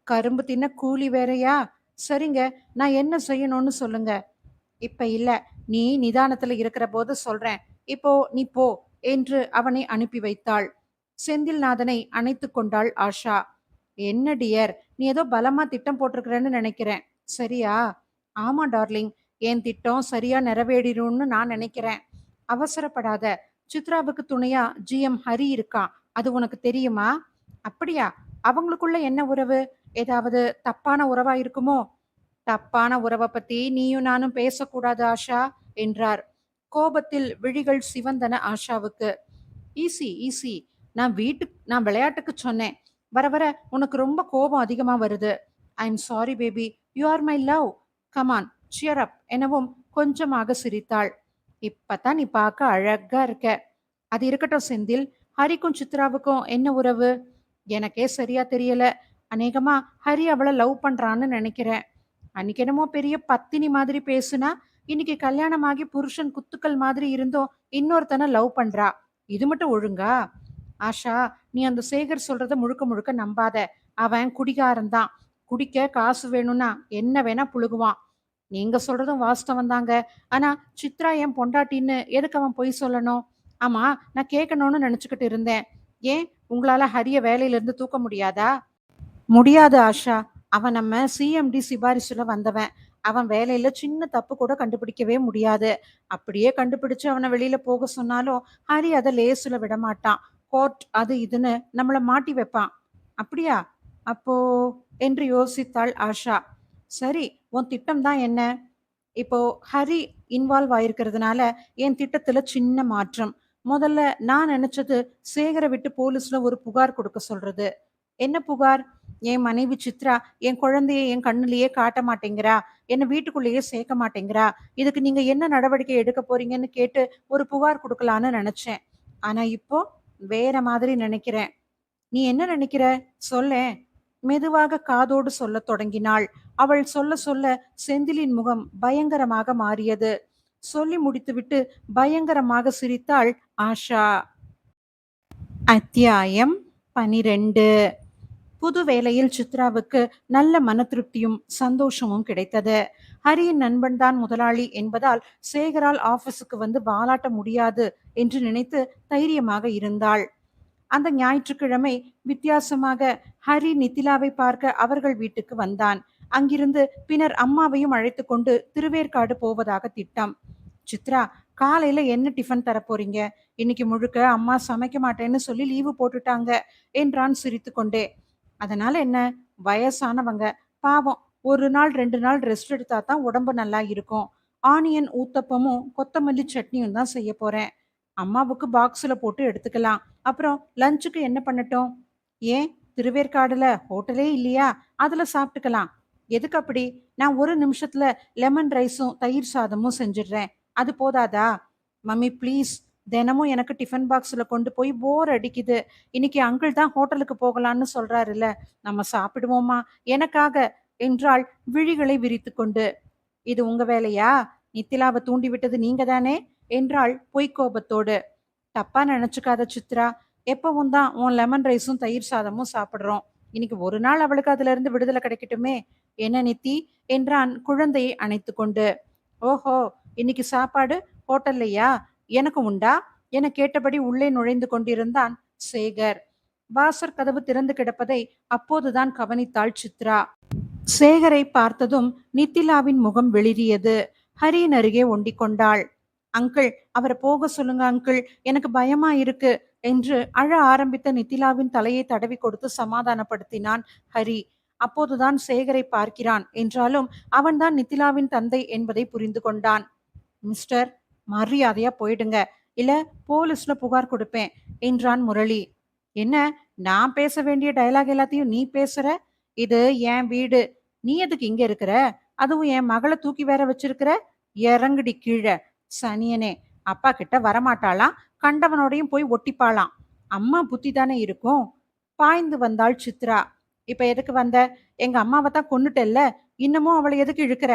கரும்பு தின்ன கூலி வேறயா? சரிங்க. நான் என்ன செய்யணும்னு சொல்லுங்க. இப்ப இல்ல. நீ நிதானத்துல இருக்கிற போது சொல்றேன். இப்போ நீ போ என்று அவனை அனுப்பி வைத்தாள். செந்தில்நாதனை அணைத்துக் கொண்டாள் ஆஷா. என்ன டியர், நீ ஏதோ பலமா திட்டம் போட்டிருக்கிறேன்னு நினைக்கிறேன். சரியா? ஆமா டார்லிங். என் திட்டம் சரியா நிறைவேறிடும்னு நான் நினைக்கிறேன். அவசரப்படாத. சித்ராவுக்கு துணையா ஜிஎம் ஹரி இருக்கான். அது உனக்கு தெரியுமா? அப்படியா? அவங்களுக்குள்ள என்ன உறவு? ஏதாவது தப்பான உறவா இருக்குமோ? தப்பான உறவை பத்தி நீயும் நானும் பேசக்கூடாது ஆஷா என்றார். கோபத்தில் விழிகள் சிவந்தன ஆஷாவுக்கு. Easy easy. நான் விளையாட்டுக்கு சொன்னேன். வர வர உனக்கு ரொம்ப கோபம் அதிகமா வருது. I am sorry baby. You are my love. Come on, shear அப் எனவும் கொஞ்சமாக சிரித்தாள். இப்பதான் நீ பார்க்க அழகா இருக்க. அது இருக்கட்டும் செந்தில். ஹரிக்கும் சித்ராவுக்கும் என்ன உறவு? எனக்கே சரியா தெரியல. அநேகமா ஹரி அவளை லவ் பண்றான்னு நினைக்கிறேன். அன்னைக்கு என்னமோ பெரிய பத்தினி மாதிரி பேசுனா, இன்னைக்கு கல்யாணமாகி புருஷன் குத்துக்கள் மாதிரி இருந்தும் இன்னொருத்தனை லவ் பண்றா. இது மட்டும் ஒழுங்கா? ஆஷா, நீ அந்த சேகர் சொல்றத முழுக்க முழுக்க நம்பாத. அவன் குடிகாரன் தான். குடிக்க காசு வேணும்னா என்ன வேணா புழுகுவான். நீங்க சொல்றதும் வாஸ்தவம் தாங்க. ஆனா சித்ரா என் பொண்டாட்டின்னு எதுக்கு அவன் பொய் சொல்லணும்? ஆமா, நான் கேட்கணும்னு நினைச்சுக்கிட்டு இருந்தேன். ஏன், உங்களால ஹரிய வேலையில இருந்து தூக்க முடியாதா? முடியாது ஆஷா. அவன் நம்ம சிஎம்டி சிபாரிசுல வந்தவன். அவன் வேலையில சின்ன தப்பு கூட கண்டுபிடிக்கவே முடியாது. அப்படியே கண்டுபிடிச்சு அவன வெளியில போக சொன்னாலும், ஹரி அத லேசுல விடமாட்டான். கோர்ட் அது இதுன்னு நம்மள மாட்டி வைப்பான். அப்படியா? அப்போ என்று யோசித்தாள் ஆஷா. சரி, உன் திட்டம் தான் என்ன? இப்போ ஹரி இன்வால்வ் ஆயிருக்கிறதுனால என் திட்டத்துல சின்ன மாற்றம். முதல்ல நான் நினைச்சது சேகரை விட்டு போலீஸ்ல ஒரு புகார் கொடுக்க சொல்றது. என்ன புகார்? என் மனைவி சித்ரா என் குழந்தைய என் கண்ணுலயே காட்ட மாட்டேங்கிறா. என்ன வீட்டுக்குள்ளேயே சேர்க்க மாட்டேங்கிறா. இதுக்கு நீங்க என்ன நடவடிக்கை எடுக்க போறீங்கன்னு கேட்டு ஒரு புகார் கொடுக்கலான்னு நினைச்சேன். ஆனா இப்போ வேற மாதிரி நினைக்கிறேன். நீ என்ன நினைக்கிற? சொல்லேன். மெதுவாக காதோடு சொல்லத் தொடங்கினாள். அவள் சொல்ல சொல்ல செந்திலின் முகம் பயங்கரமாக மாறியது. சொல்லி முடித்துவிட்டு பயங்கரமாக சிரித்தாள் ஆஷா. அத்தியாயம் 12. புது வேலையில் சித்ராவுக்கு நல்ல மன திருப்தியும் சந்தோஷமும் கிடைத்தது. ஹரியின் நண்பன் தான் முதலாளி என்பதால் சேகரால் ஆபீஸுக்கு வந்து வாலாட்ட முடியாது என்று நினைத்து தைரியமாக இருந்தாள். அந்த ஞாயிற்றுக்கிழமை வித்தியாசமாக ஹரி நித்திலாவை பார்க்க அவர்கள் வீட்டுக்கு வந்தான். அங்கிருந்து பின்னர் அம்மாவையும் அழைத்து கொண்டு திருவேற்காடு போவதாக திட்டம். சித்ரா, காலையில என்ன டிஃபன் தர போறீங்க? இன்னைக்கு முழுக்க அம்மா சமைக்க மாட்டேன்னு சொல்லி லீவு போட்டுட்டாங்க என்றான் சிரித்துக்கொண்டே. அதனால என்ன? வயசானவங்க, பாவம், ஒரு நாள் 2 நாள் ரெஸ்ட் எடுத்தா தான் உடம்பு நல்லா இருக்கும். ஆனியன் ஊத்தப்பமும் கொத்தமல்லி சட்னியும் தான் செய்ய போறேன். அம்மாவுக்கு பாக்ஸ்ல போட்டு எடுத்துக்கலாம். அப்புறம் லஞ்சுக்கு என்ன பண்ணட்டும்? ஏன், திருவேற்காடுல ஹோட்டலே இல்லையா? அதுல சாப்பிட்டுக்கலாம். எதுக்கு அப்படி? நான் ஒரு நிமிஷத்துல லெமன் ரைஸும் தயிர் சாதமும் செஞ்சிடுறேன். அது போதாதா? மம்மி ப்ளீஸ், தினமும் எனக்கு டிஃபன் பாக்ஸ்ல கொண்டு போய் போர் அடிக்குது. இன்னைக்கு அங்கிள் தான் ஹோட்டலுக்கு போகலான்னு சொல்றாருல்ல, நம்ம சாப்பிடுவோமா எனக்காக என்றாள் விழிகளை விரித்துக்கொண்டு. இது உங்க வேலையா? நித்திலாவை தூண்டி விட்டது நீங்க தானே என்றாள் பொய்க்கோபத்தோடு. தப்பா நினைச்சுக்காத சித்ரா. எப்பவும் தான் உன் லெமன் ரைஸும் தயிர் சாதமும் சாப்பிடுறோம். இன்னைக்கு ஒரு நாள் அவளுக்கு அதுல இருந்து விடுதலை கிடைக்கட்டுமே. என்ன நித்தி என்றான் குழந்தையை அணைத்து கொண்டு. ஓஹோ, இன்னைக்கு சாப்பாடு ஹோட்டல்லையா? எனக்கு உண்டா என கேட்டபடி உள்ளே நுழைந்து கொண்டிருந்தான் சேகர். வாசற் கதவு திறந்து கிடப்பதை அப்போதுதான் கவனித்தாள் சித்ரா. சேகரை பார்த்ததும் நித்திலாவின் முகம் வெளிரியது. ஹரியின் அருகே ஒண்டிக் கொண்டாள். அங்கிள், அவரை போக சொல்லுங்க அங்கிள், எனக்கு பயமா இருக்கு என்று அழ ஆரம்பித்த நித்திலாவின் தலையை தடவி கொடுத்து சமாதானப்படுத்தினான் ஹரி. அப்போதுதான் சேகரை பார்க்கிறான் என்றாலும் அவன்தான் நித்திலாவின் தந்தை என்பதை புரிந்து கொண்டான். மிஸ்டர், மரியாதையா போயிடுங்க, இல்ல போலீஸ்ல புகார் கொடுப்பேன் என்றான் முரளி. என்ன, நான் பேச வேண்டிய டயலாக் எல்லாத்தையும் நீ பேசுற? இது என் வீடு. நீ எதுக்கு இங்க இருக்கிற? அதுவும் என் மகளை தூக்கி வேற வச்சிருக்கிற? இறங்குடி கீழே. சனியனே, அப்பா கிட்ட வரமாட்டாளாம், கண்டவனோடையும் போய் ஒட்டிப்பாளாம். அம்மா புத்தி தானே இருக்கும். பாய்ந்து வந்தாள் சித்ரா. இப்ப எதுக்கு வந்த? எங்க அம்மாவை தான் கொன்னுட்டல்ல, இன்னமும் அவளை எதுக்கு இழுக்கிற?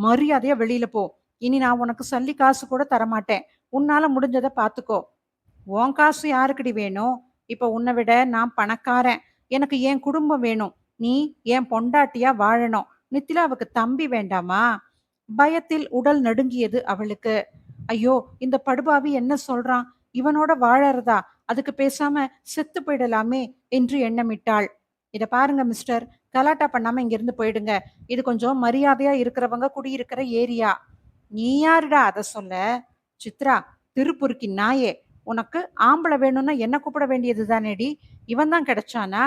மரியாதையா வெளியில போ. இனி நான் உனக்கு சல்லி காசு கூட தரமாட்டேன். உன்னால முடிஞ்சதை பாத்துக்கோ. உன் காசு யாருக்குடி வேணும்? இப்ப உன்னை விட நான் பணக்காரன். எனக்கு என் குடும்பம் வேணும். நீ என் பொண்டாட்டியா வாழணும். நித்திலாவுக்கு தம்பி வேண்டாமா? பயத்தில் உடல் நடுங்கியது அவளுக்கு. ஐயோ, இந்த படுபாவி என்ன சொல்றான்? இவனோட வாழறதா? அதுக்கு பேசாம செத்து போயிடலாமே என்று எண்ணமிட்டாள். இத பாருங்க மிஸ்டர், கலாட்டா பண்ணாம இங்கிருந்து போயிடுங்க. இது கொஞ்சம் மரியாதையா இருக்கிறவங்க குடியிருக்கிற ஏரியா. நீ யாருடா அத சொல்ல? சித்ரா, திருப்புருக்கி நாயே, உனக்கு ஆம்பளை வேணும்னா என்ன கூப்பிட வேண்டியது தானேடி? இவன் தான் கிடைச்சானா?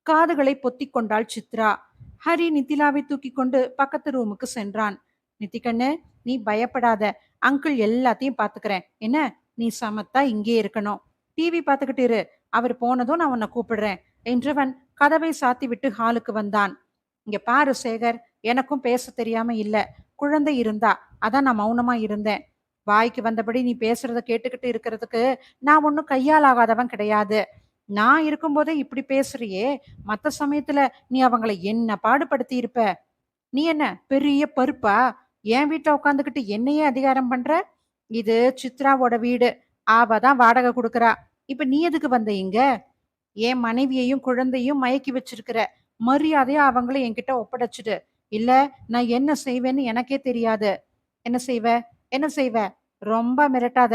காதுகளை பொத்திக் கொண்டாள் சித்ரா. ஹரி நித்திலாவை தூக்கி கொண்டு பக்கத்து ரூமுக்கு சென்றான். நித்திகண்ணு, நீ பயப்படாத. அங்கிள் எல்லாத்தையும் பாத்துக்கிறேன். என்ன, நீ சமத்தா இங்கே இருக்கணும். டிவி பார்த்துக்கிட்டு இரு. அவர் போனதும் நான் உன்னை கூப்பிடுறேன் என்றவன் கதவை சாத்தி விட்டு ஹாலுக்கு வந்தான். இங்க பாரு சேகர், எனக்கும் பேச தெரியாம இல்ல. குழந்தை இருந்தா, அதான் நான் மௌனமா இருந்தேன். வாய்க்கு வந்தபடி நீ பேசுறத கேட்டுக்கிட்டு இருக்கிறதுக்கு நான் ஒன்னும் கையால் ஆகாதவன் கிடையாது. நான் இருக்கும்போதே இப்படி பேசுறியே, மத்த சமயத்துல நீ அவங்கள என்ன பாடுபடுத்தி இருப்ப? நீ என்ன பெரிய பருப்பா? என் வீட்டுல உட்காந்துக்கிட்டு என்னையே அதிகாரம் பண்ற? இது சித்ராவோட வீடு. அவ தான் வாடகை கொடுக்கறா. இப்ப நீ எதுக்கு வந்த இங்க? என் மனைவியையும் குழந்தையும் மயக்கி வச்சிருக்கிற. மரியாதையா அவங்கள என்கிட்ட ஒப்படைச்சிடு. இல்ல, நான் என்ன செய்வேன்னு எனக்கே தெரியாது. என்ன செய்வ? என்ன செய்வ? ரொம்ப மிரட்டாத.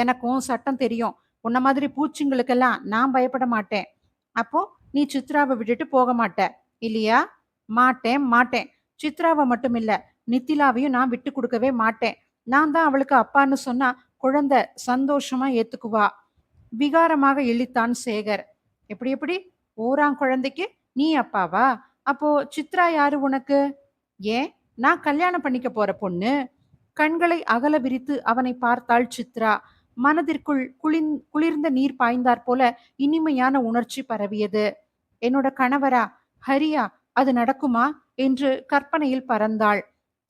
எனக்கும் சட்டம் தெரியும். உன்ன மாதிரி பூச்சிங்களுக்கெல்லாம் நான் பயப்பட மாட்டேன். அப்போ நீ சித்ராவை விட்டுட்டு போக மாட்ட இல்லையா? மாட்டேன் மாட்டேன். சித்ராவை மட்டும் இல்ல, நித்திலாவையும் நான் விட்டு கொடுக்கவே மாட்டேன். நான் தான் அவளுக்கு அப்பான்னு சொன்னா குழந்தை சந்தோஷமா ஏத்துக்குவா. விகாரமாக இழித்தான் சேகர். எப்படி எப்படி? ஓராங் குழந்தைக்கு நீ அப்பாவா? அப்போ சித்ரா யாரு உனக்கு? ஏன், நான் கல்யாணம் பண்ணிக்க போற பொண்ணு. கண்களை அகல விரித்து அவனை பார்த்தாள் சித்ரா. மனதிற்குள் குளிர்ந்த நீர் பாய்ந்தாற் போல இனிமையான உணர்ச்சி பரவியது. என்னோட கணவரா? ஹரியா? அது நடக்குமா என்று கற்பனையில் பறந்தாள்.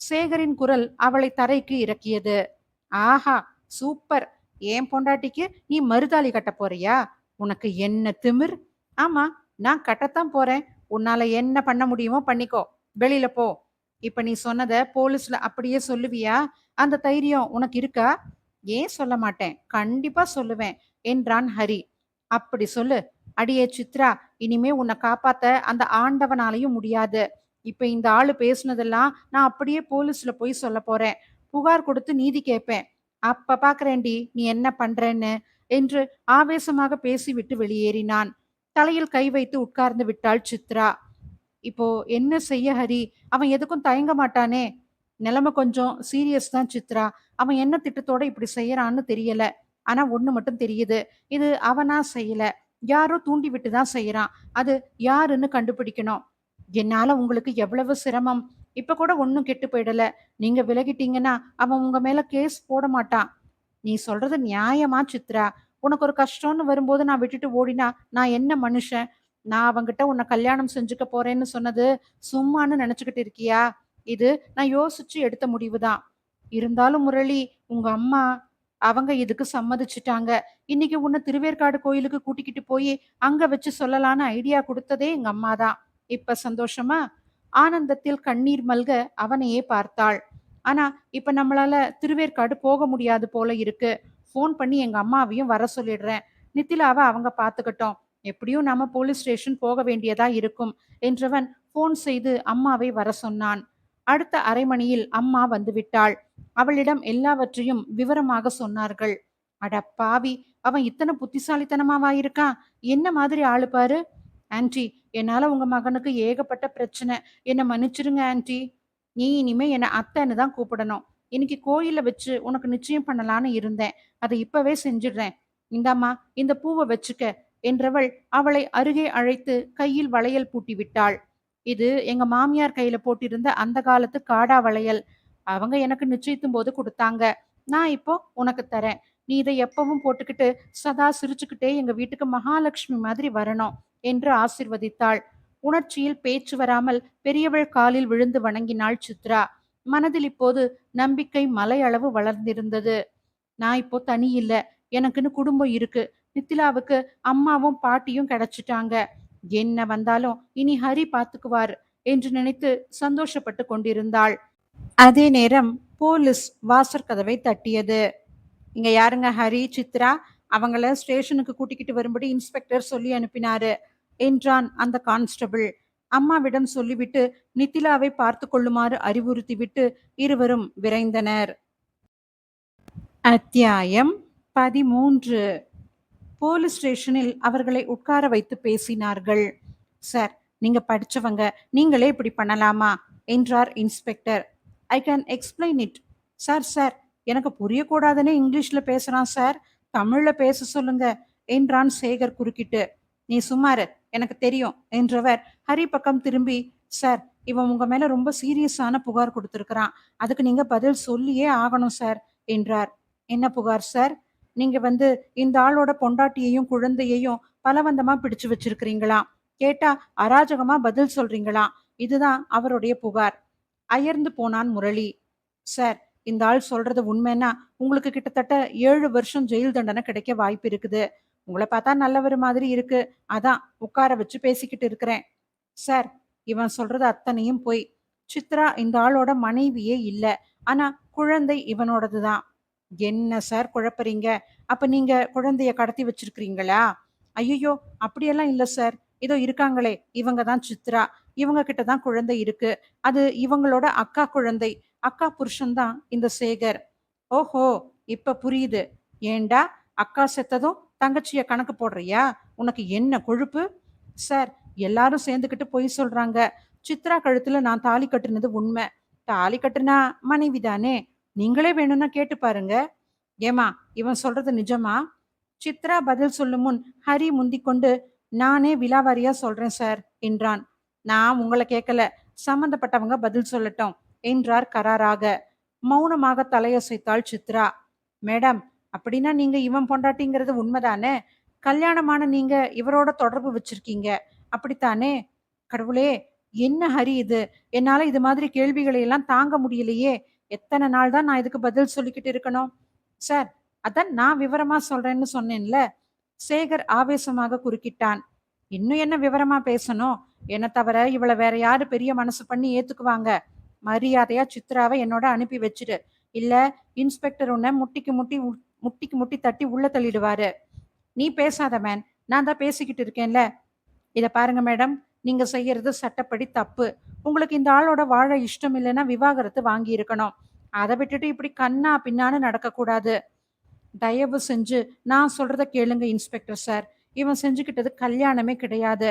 சேகரின் குரல் அவளை தரைக்கு இறக்கியது. ஆஹா, சூப்பர். ஏன் பொண்டாட்டிக்கு நீ மருதாளி கட்ட போறியா? உனக்கு என்ன திமிர்? ஆமா, நான் கட்டத்தான் போறேன். உன்னால என்ன பண்ண முடியுமோ பண்ணிக்கோ. வெளியில போ. இப்ப நீ சொன்னத போலீஸ்ல அப்படியே சொல்லுவியா? அந்த தைரியம் உனக்கு இருக்கா? ஏன் சொல்ல மாட்டேன், கண்டிப்பா சொல்லுவேன் என்றான் ஹரி. அப்படி சொல்லு. அடியே சித்ரா, இனிமே உன்னை காப்பாத்த அந்த ஆண்டவனாலையும் முடியாது. இப்ப இந்த ஆளு பேசுனதெல்லாம் நான் அப்படியே போலீஸ்ல போய் சொல்ல போறேன். புகார் கொடுத்து நீதி கேட்பேன். அப்ப பாக்குறேன்டி நீ என்ன பண்றேன்னு என்று ஆவேசமாக பேசிவிட்டு வெளியேறினான். தலையில் கை வைத்து உட்கார்ந்து விட்டாள் சித்ரா. இப்போ என்ன செய்ய ஹரி? அவன் எதுக்கும் தயங்க மாட்டானே. நிலைமை கொஞ்சம் சீரியஸ் தான் சித்ரா. அவன் என்ன திட்டத்தோட இப்படி செய்யறான்னு தெரியல. ஆனா ஒண்ணு மட்டும் தெரியுது, இது அவனா செய்யல, யாரோ தூண்டி விட்டு தான் செய்யறான். அது யாருன்னு கண்டுபிடிக்கணும். என்னால உங்களுக்கு எவ்வளவு சிரமம். இப்ப கூட ஒன்னும் கெட்டு போயிடல. நீங்க விலகிட்டீங்கன்னா அவன் உங்க மேல கேஸ் போட மாட்டான். நீ சொல்றது நியாயமா சித்ரா? உனக்கு ஒரு கஷ்டம்னு வரும்போது நான் விட்டுட்டு ஓடினா நான் என்ன மனுஷன்? நான் அவங்கிட்ட உன்னை கல்யாணம் செஞ்சுக்க போறேன்னு சொன்னது சும்மான்னு நினைச்சுக்கிட்டு இருக்கியா? இது நான் யோசிச்சு எடுத்த முடிவுதான். இருந்தாலும் முரளி, உங்க அம்மா அவங்க இதுக்கு சம்மதிச்சுட்டாங்க. இன்னைக்கு உன்னை திருவேற்காடு கோயிலுக்கு கூட்டிக்கிட்டு போய் அங்க வச்சு சொல்லலான்னு ஐடியா கொடுத்ததே எங்க அம்மா தான். இப்ப சந்தோஷமா? ஆனந்தத்தில் கண்ணீர் மல்க அவனையே பார்த்தாள். ஆனா இப்ப நம்மளால திருவேற்காடு போக முடியாது போல இருக்கு. ஃபோன் பண்ணி எங்க அம்மாவையும் வர சொல்லிடுறேன். நித்திலாவை அவங்க பார்த்துக்கட்டும். எப்படியும் நம்ம போலீஸ் ஸ்டேஷன் போக வேண்டியதா இருக்கும் என்றவன் ஃபோன் செய்து அம்மாவை வர சொன்னான். அடுத்த அரை மணியில் அம்மா வந்துவிட்டாள். அவளிடம் எல்லாவற்றையும் விவரமாக சொன்னார்கள். அட பாவி, அவன் இத்தனை புத்திசாலித்தனமாவா இருக்கான்? என்ன மாதிரி ஆளு பாரு. ஆன்ட்டி, என்னால உங்க மகனுக்கு ஏகப்பட்ட பிரச்சனை. என்னை மன்னிச்சிருங்க ஆன்ட்டி. நீ இனிமே என்னை அத்தைன்னு தான் கூப்பிடணும். இன்னைக்கு கோயில்ல வச்சு உனக்கு நிச்சயம் பண்ணலான்னு இருந்தேன். அதை இப்பவே செஞ்சிடுறேன். இந்தாம்மா, இந்த பூவை வச்சுக்க என்றவள் அவளை அருகே அழைத்து கையில் வளையல் பூட்டி விட்டாள். இது எங்க மாமியார் கையில போட்டிருந்த அந்த காலத்து காடா வளையல். அவங்க எனக்கு நிச்சயித்தும் போது கொடுத்தாங்க. நான் இப்போ உனக்கு தரேன். நீ இதை எப்பவும் போட்டுக்கிட்டு சதா சிரிச்சுக்கிட்டே எங்க வீட்டுக்கு மகாலட்சுமி மாதிரி வரணும் என்று ஆசிர்வதித்தாள். உணர்ச்சியில் பேச்சு வராமல் பெரியவள் காலில் விழுந்து வணங்கினாள் சித்ரா. மனதில் இப்போது நம்பிக்கை மலையளவு வளர்ந்திருந்தது. நான் இப்போ தனி இல்ல, எனக்குன்னு குடும்பம் இருக்கு. நித்திலாவுக்கு அம்மாவும் பாட்டியும் கிடைச்சிட்டாங்க. என்ன வந்தாலும் இனி ஹரி பார்த்துக்குவார் என்று நினைத்து சந்தோஷப்பட்டு கொண்டிருந்தாள். அதே நேரம் போலீஸ் வாசற்கதவை தட்டியது. இங்க யாருங்க? ஹரி, சித்ரா அவங்கள ஸ்டேஷனுக்கு கூட்டிக்கிட்டு வரும்படி இன்ஸ்பெக்டர் சொல்லி அனுப்பினாரு என்றான் அந்த கான்ஸ்டபிள். அம்மாவிடம் சொல்லிவிட்டு நித்திலாவை பார்த்து கொள்ளுமாறு அறிவுறுத்திவிட்டு இருவரும் விரைந்தனர். அத்தியாயம் 13. போலீஸ் ஸ்டேஷனில் அவர்களை உட்கார வைத்து பேசினார்கள். சார், நீங்க படிச்சவங்க, நீங்களே இப்படி பண்ணலாமா என்றார் inspector. I can explain it. Sir sir, எனக்கு புரியக்கூடாதுன்னு இங்கிலீஷ்ல பேசுறான் சார், தமிழ்ல பேச சொல்லுங்க என்றான் சேகர் குறுக்கிட்டு. நீ சும்மாரு, எனக்கு தெரியும் என்றவர் ஹரி பக்கம் திரும்பி, சார், இவன் உங்க மேல ரொம்ப சீரியஸான புகார் கொடுத்திருக்கிறான். அதுக்கு நீங்க பதில் சொல்லியே ஆகணும் சார் என்றார். என்ன புகார் சார்? நீங்க இந்த ஆளோட பொண்டாட்டியையும் குழந்தையையும் பலவந்தமா பிடிச்சு வச்சிருக்கிறீங்களாம். கேட்டா அராஜகமா பதில் சொல்றீங்களாம். இதுதான் அவருடைய புகார். அயர்ந்து போனான் முரளி. சார், இந்த ஆள் சொல்றது உண்மைன்னா உங்களுக்கு கிட்டத்தட்ட 7 வருஷம் ஜெயில் தண்டனை கிடைக்க வாய்ப்பு இருக்குது. உங்களை பார்த்தா நல்லவர் மாதிரி இருக்கு. அதான் உட்கார வச்சு பேசிக்கிட்டு இருக்கிறேன். சார், இவன் சொல்றது அத்தனையும் பொய். சித்ரா இந்த ஆளோட மனைவியே இல்ல. ஆனா குழந்தை இவனோடதுதான். என்ன சார் குழப்பறீங்க? அப்ப நீங்க குழந்தைய கடத்தி வச்சிருக்கிறீங்களா? ஐயோ, அப்படியெல்லாம் இல்ல சார். இதோ இருக்காங்களே, இவங்க தான் சித்ரா. இவங்க கிட்ட தான் குழந்தை இருக்கு. அது இவங்களோட அக்கா குழந்தை. அக்கா புருஷன் தான் இந்த சேகர். ஓஹோ, இப்ப புரியுது. ஏண்டா, அக்கா செத்ததும் தங்கச்சிய கணக்கு போடுறியா? உனக்கு என்ன கொழுப்பு? சார், எல்லாரும் சேர்ந்துக்கிட்டு பொய் சொல்றாங்க. சித்ரா கழுத்துல நான் தாலி கட்டுனது உண்மை. தாலி கட்டுனா மனைவி தானே. நீங்களே வேணும்னா கேட்டு பாருங்க. ஏமா, இவன் சொல்றது நிஜமா? சித்ரா பதில் சொல்லும் முன் ஹரி முந்திக்கொண்டு, நானே விலாவாரியா சொல்றேன் சார் என்றான். நான் உங்களை கேட்கல, சம்பந்தப்பட்டவங்க பதில் சொல்லட்டும் என்றார் கராராக. மௌனமாக தலையசைத்தாள் சித்ரா. மேடம், அப்படின்னா நீங்க இவன் பொண்டாட்டிங்கிறது உண்மைதானே? கல்யாணமான நீங்க இவரோட தொடர்பு வச்சிருக்கீங்க, அப்படித்தானே? கடவுளே, என்ன ஹரி இது? என்னால இது மாதிரி கேள்விகளை எல்லாம் தாங்க முடியலையே. எத்தனை நாள் தான் நான் இதுக்கு பதில் சொல்லிக்கிட்டு இருக்கணும்? சார், அதான் நான் விவரமா சொல்றேன்னு சொன்னேன்ல. சேகர் ஆவேசமாக குறுக்கிட்டான். இன்னும் என்ன விவரமா பேசணும்? என்ன தவிர இவளை வேற யாரு பெரிய மனசு பண்ணி ஏத்துக்குவாங்க? மரியாதையா சித்ராவை என்னோட அனுப்பி வச்சிடு. இல்ல, இன்ஸ்பெக்டர் உன்னை முட்டிக்கு முட்டி தட்டி உள்ள தள்ளிடுவாரு. நீ பேசாத மேன், நான் தான் பேசிக்கிட்டு இருக்கேன்ல. இத பாருங்க மேடம், நீங்க செய்யறது சட்டப்படி தப்பு. உங்களுக்கு இந்த ஆளோட வாழ இஷ்டம் இல்லைன்னா விவாகரத்து வாங்கி இருக்கணும். அதை விட்டுட்டு இப்படி கண்ணா பின்னான்னு நடக்கக்கூடாது. தயவு செஞ்சு நான் சொல்றத கேளுங்க இன்ஸ்பெக்டர் சார். இவன் செஞ்சுக்கிட்டது கல்யாணமே கிடையாது.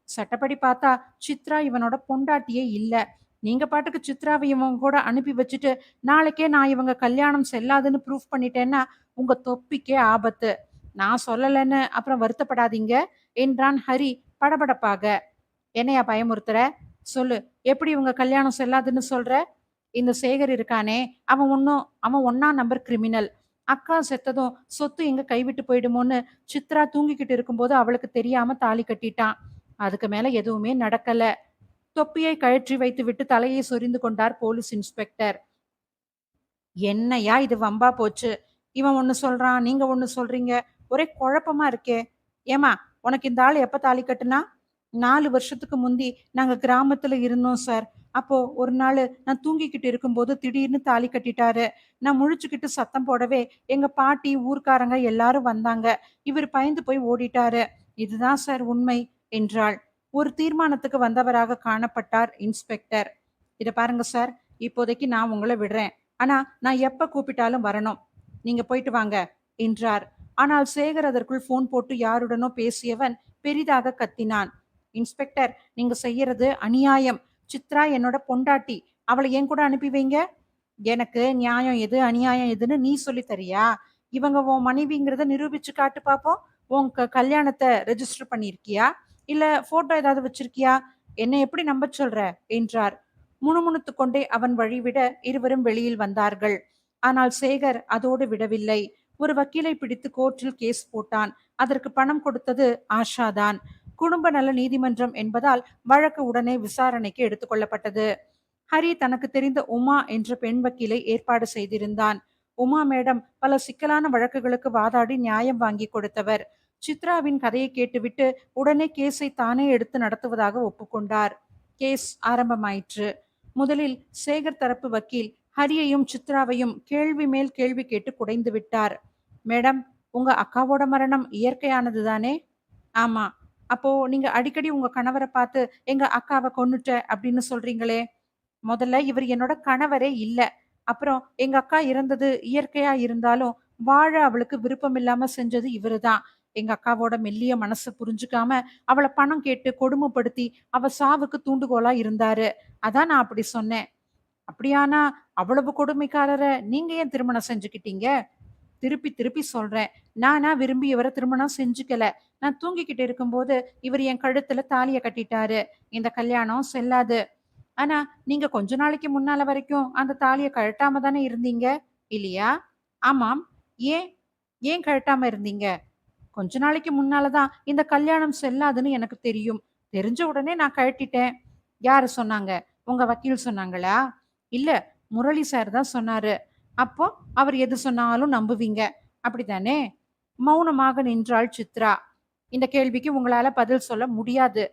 சட்டப்படி பார்த்தா சித்ரா இவனோட பொண்டாட்டியே இல்ல. நீங்க பாட்டுக்கு சித்ராவை இவங்க கூட அனுப்பி வச்சுட்டு நாளைக்கே நான் இவங்க கல்யாணம் செல்லாதுன்னு ப்ரூஃப் பண்ணிட்டேன்னா உங்க தொப்பிக்கே ஆபத்து. நான் சொல்லலைன்னு அப்புறம் வருத்தப்படாதீங்க என்றான் ஹரி படபடப்பாக. என்னையா பயமுறுத்துற? சொல்லு, எப்படி இவங்க கல்யாணம் செல்லாதுன்னு சொல்ற? இந்த சேகர் இருக்கானே, அவன் ஒன்னா நம்பர் கிரிமினல். அக்கா செத்ததும் சொத்து எங்க கைவிட்டு போயிடுமோன்னு சித்ரா தூங்கிக்கிட்டு இருக்கும்போது அவளுக்கு தெரியாம தாலி கட்டிட்டான். அதுக்கு மேல எதுவுமே நடக்கல. தொப்பியை கழற்றி வைத்துவிட்டு தலையை சொரிந்து கொண்டார் போலீஸ் இன்ஸ்பெக்டர். என்னய்யா இது வம்பா போச்சு. இவன் ஒண்ணு சொல்றான், நீங்க ஒண்ணு சொல்றீங்க. ஒரே குழப்பமா இருக்கே. ஏம்மா, உனக்கு இந்த ஆள் எப்ப தாலி கட்டுனா? 4 வருஷத்துக்கு முந்தி நாங்க கிராமத்துல இருந்தோம் சார். அப்போ ஒரு நாளு நான் தூங்கிக்கிட்டு இருக்கும்போது திடீர்னு தாலி கட்டிட்டாரு. நான் முழிச்சுக்கிட்டு சத்தம் போடவே எங்க பாட்டி, ஊர்க்காரங்க எல்லாரும் வந்தாங்க. இவரு பயந்து போய் ஓடிட்டாரு. இதுதான் சார் உண்மை என்றாள். ஒரு தீர்மானத்துக்கு வந்தவராக காணப்பட்டார் இன்ஸ்பெக்டர். இத பாருங்க சார், இப்போதைக்கு நான் உங்கள விடுறேன். ஆனா நான் எப்ப கூப்பிட்டாலும் வரணும். நீங்க போயிட்டு வாங்க என்றார். ஆனால் சேகர் அதற்குள் போன் போட்டு யாருடனோ பேசியவன் பெரிதாக கத்தினான். இன்ஸ்பெக்டர், நீங்க செய்யறது அநியாயம். சித்ரா என்னோட பொண்டாட்டி. அவளை என் கூட அனுப்பி வைங்க. எனக்கு நியாயம் எது அநியாயம் எதுன்னு நீ சொல்லி தரியா? இவங்க உன் மனைவிங்கிறத நிரூபிச்சு காட்டு பாப்போம். உன் கல்யாணத்தை ரெஜிஸ்டர் பண்ணிருக்கியா? இல்ல போட்டோ ஏதாவது வச்சிருக்கியா? என்னை எப்படி நம்ப சொல்ற என்றார். முணுமுணுத்துக் கொண்டே அவன் வழிவிட இருவரும் வெளியில் வந்தார்கள். ஆனால் சேகர் அதோடு விடவில்லை. ஒரு வக்கீலை பிடித்து கோர்ட்டில் கேஸ் போட்டான். அதற்கு பணம் கொடுத்தது ஆஷாதான். குடும்ப நல நீதிமன்றம் என்பதால் வழக்கு உடனே விசாரணைக்கு எடுத்துக்கொள்ளப்பட்டது. ஹரி தனக்கு தெரிந்த உமா என்ற பெண் வக்கீலை ஏற்பாடு செய்திருந்தான். உமா மேடம் பல சிக்கலான வழக்குகளுக்கு வாதாடி நியாயம் வாங்கி கொடுத்தவர். சித்ராவின் கதையை கேட்டுவிட்டு உடனே கேஸை தானே எடுத்து நடத்துவதாக ஒப்புக்கொண்டார். கேஸ் ஆரம்பமாயிற்று. முதலில் சேகர் தரப்பு வக்கீல் ஹரியையும் சித்ராவையும் கேள்வி மேல் கேள்வி கேட்டு குடைந்து விட்டார். மேடம், உங்க அக்காவோட மரணம் இயற்கையானது தானே? ஆமா. அப்போ நீங்க அடிக்கடி உங்க கணவரை பார்த்து எங்க அக்காவை கொன்னுட்ட அப்படின்னு சொல்றீங்களே? முதல்ல இவர் என்னோட கணவரே இல்ல. அப்புறம் எங்க அக்கா இறந்தது இயற்கையா இருந்தாலும் வாழ அவளுக்கு விருப்பம் இல்லாம செஞ்சது இவருதான். எங்க அக்காவோட மெல்லிய மனசு புரிஞ்சுக்காம அவளை பணம் கேட்டு கொடுமைப்படுத்தி அவ சாவுக்கு தூண்டுகோலா இருந்தாரு. அதான் நான் அப்படி சொன்னேன். அப்படியானா அவ்வளவு கொடுமைக்காரர நீங்க ஏன் திருமணம் செஞ்சுக்கிட்டீங்க? திருப்பி திருப்பி சொல்றேன். நானா விரும்பி இவரை திருமணம் செஞ்சுக்கல. நான் தூங்கிக்கிட்டு இருக்கும்போது இவர் என் கழுத்துல தாலிய கட்டிட்டாரு. இந்த கல்யாணம் செல்லாது. ஆனா நீங்க கொஞ்ச நாளைக்கு முன்னால வரைக்கும் அந்த தாலிய கழட்டாம தானே இருந்தீங்க, இல்லையா? ஆமாம். ஏன்? ஏன் கழட்டாம இருந்தீங்க? கொஞ்ச நாளைக்கு முன்னால தான் இந்த கல்யாணம் செல்லாதுன்னு எனக்கு தெரியும். தெரிஞ்ச உடனே நான் கழட்டிட்டேன். யாரு சொன்னாங்க? உங்க வக்கீல் சொன்னாங்களா? இல்ல, முரளி சார் தான் சொன்னாரு. அப்போ அவர் எது சொன்னாலும் நம்புவீங்க. அப்படித்தானே? மௌனமாக நின்றாள் சித்ரா. இந்த கேள்விக்கு உங்களால பதில் சொல்ல முடியாது.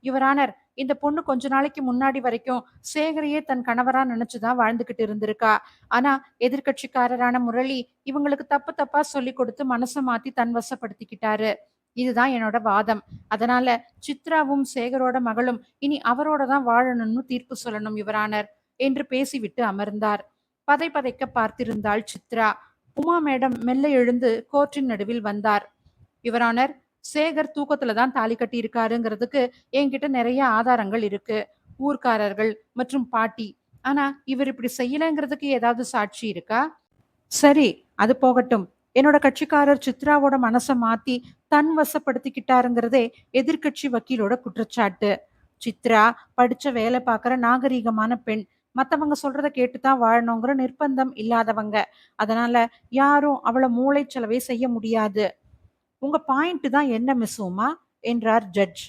யுவர் ஆனர், இந்த பொண்ணு கொஞ்ச நாளைக்கு முன்னாடி வரைக்கும் சேகரையே தன் கணவரா நினைச்சுதான் வாழ்ந்துகிட்டு இருந்திருக்கா. ஆனா எதிர்க்கட்சிக்காரரான முரளி இவங்களுக்கு தப்பு தப்பா சொல்லி கொடுத்து மனச மாத்தி தன் வசப்படுத்திக்கிட்டாரு. இதுதான் என்னோட வாதம். அதனால சித்ராவும் சேகரோட மகளும் இனி அவரோட தான் வாழணும்னு தீர்ப்பு சொல்லணும் யுவர் ஆனர் என்று பேசிவிட்டு அமர்ந்தார். பதை பதைக்க பார்த்திருந்தாள் சித்ரா. உமா மேடம் மெல்ல எழுந்து கோர்ட்டின் நடுவில் வந்தார். யுவர் ஆனர், சேகர் தூக்கத்துல தான் தாலி கட்டி இருக்காருங்கிறதுக்கு என்கிட்ட நிறைய ஆதாரங்கள் இருக்கு. ஊர்க்காரர்கள் மற்றும் பாட்டி. ஆனா இவர் இப்படி செய்யலங்கிறதுக்கு ஏதாவது சாட்சி இருக்கா? சரி, அது போகட்டும். என்னோட கட்சிக்காரர் சித்ராவோட மனச மாத்தி தன் வசப்படுத்திக்கிட்டாருங்கிறதே எதிர்க்கட்சி வக்கீலோட குற்றச்சாட்டு. சித்ரா படிச்ச வேலை பார்க்குற நாகரீகமான பெண். மத்தவங்க சொல்றத கேட்டுதான் வாழணுங்கிற நிர்பந்தம் இல்லாதவங்க. அதனால யாரும் அவள மூளைச்சலவை செய்ய முடியாது. உங்க பாயிண்ட் தான் என்ன மிஸ் உமா என்றார் ஜட்ஜ்.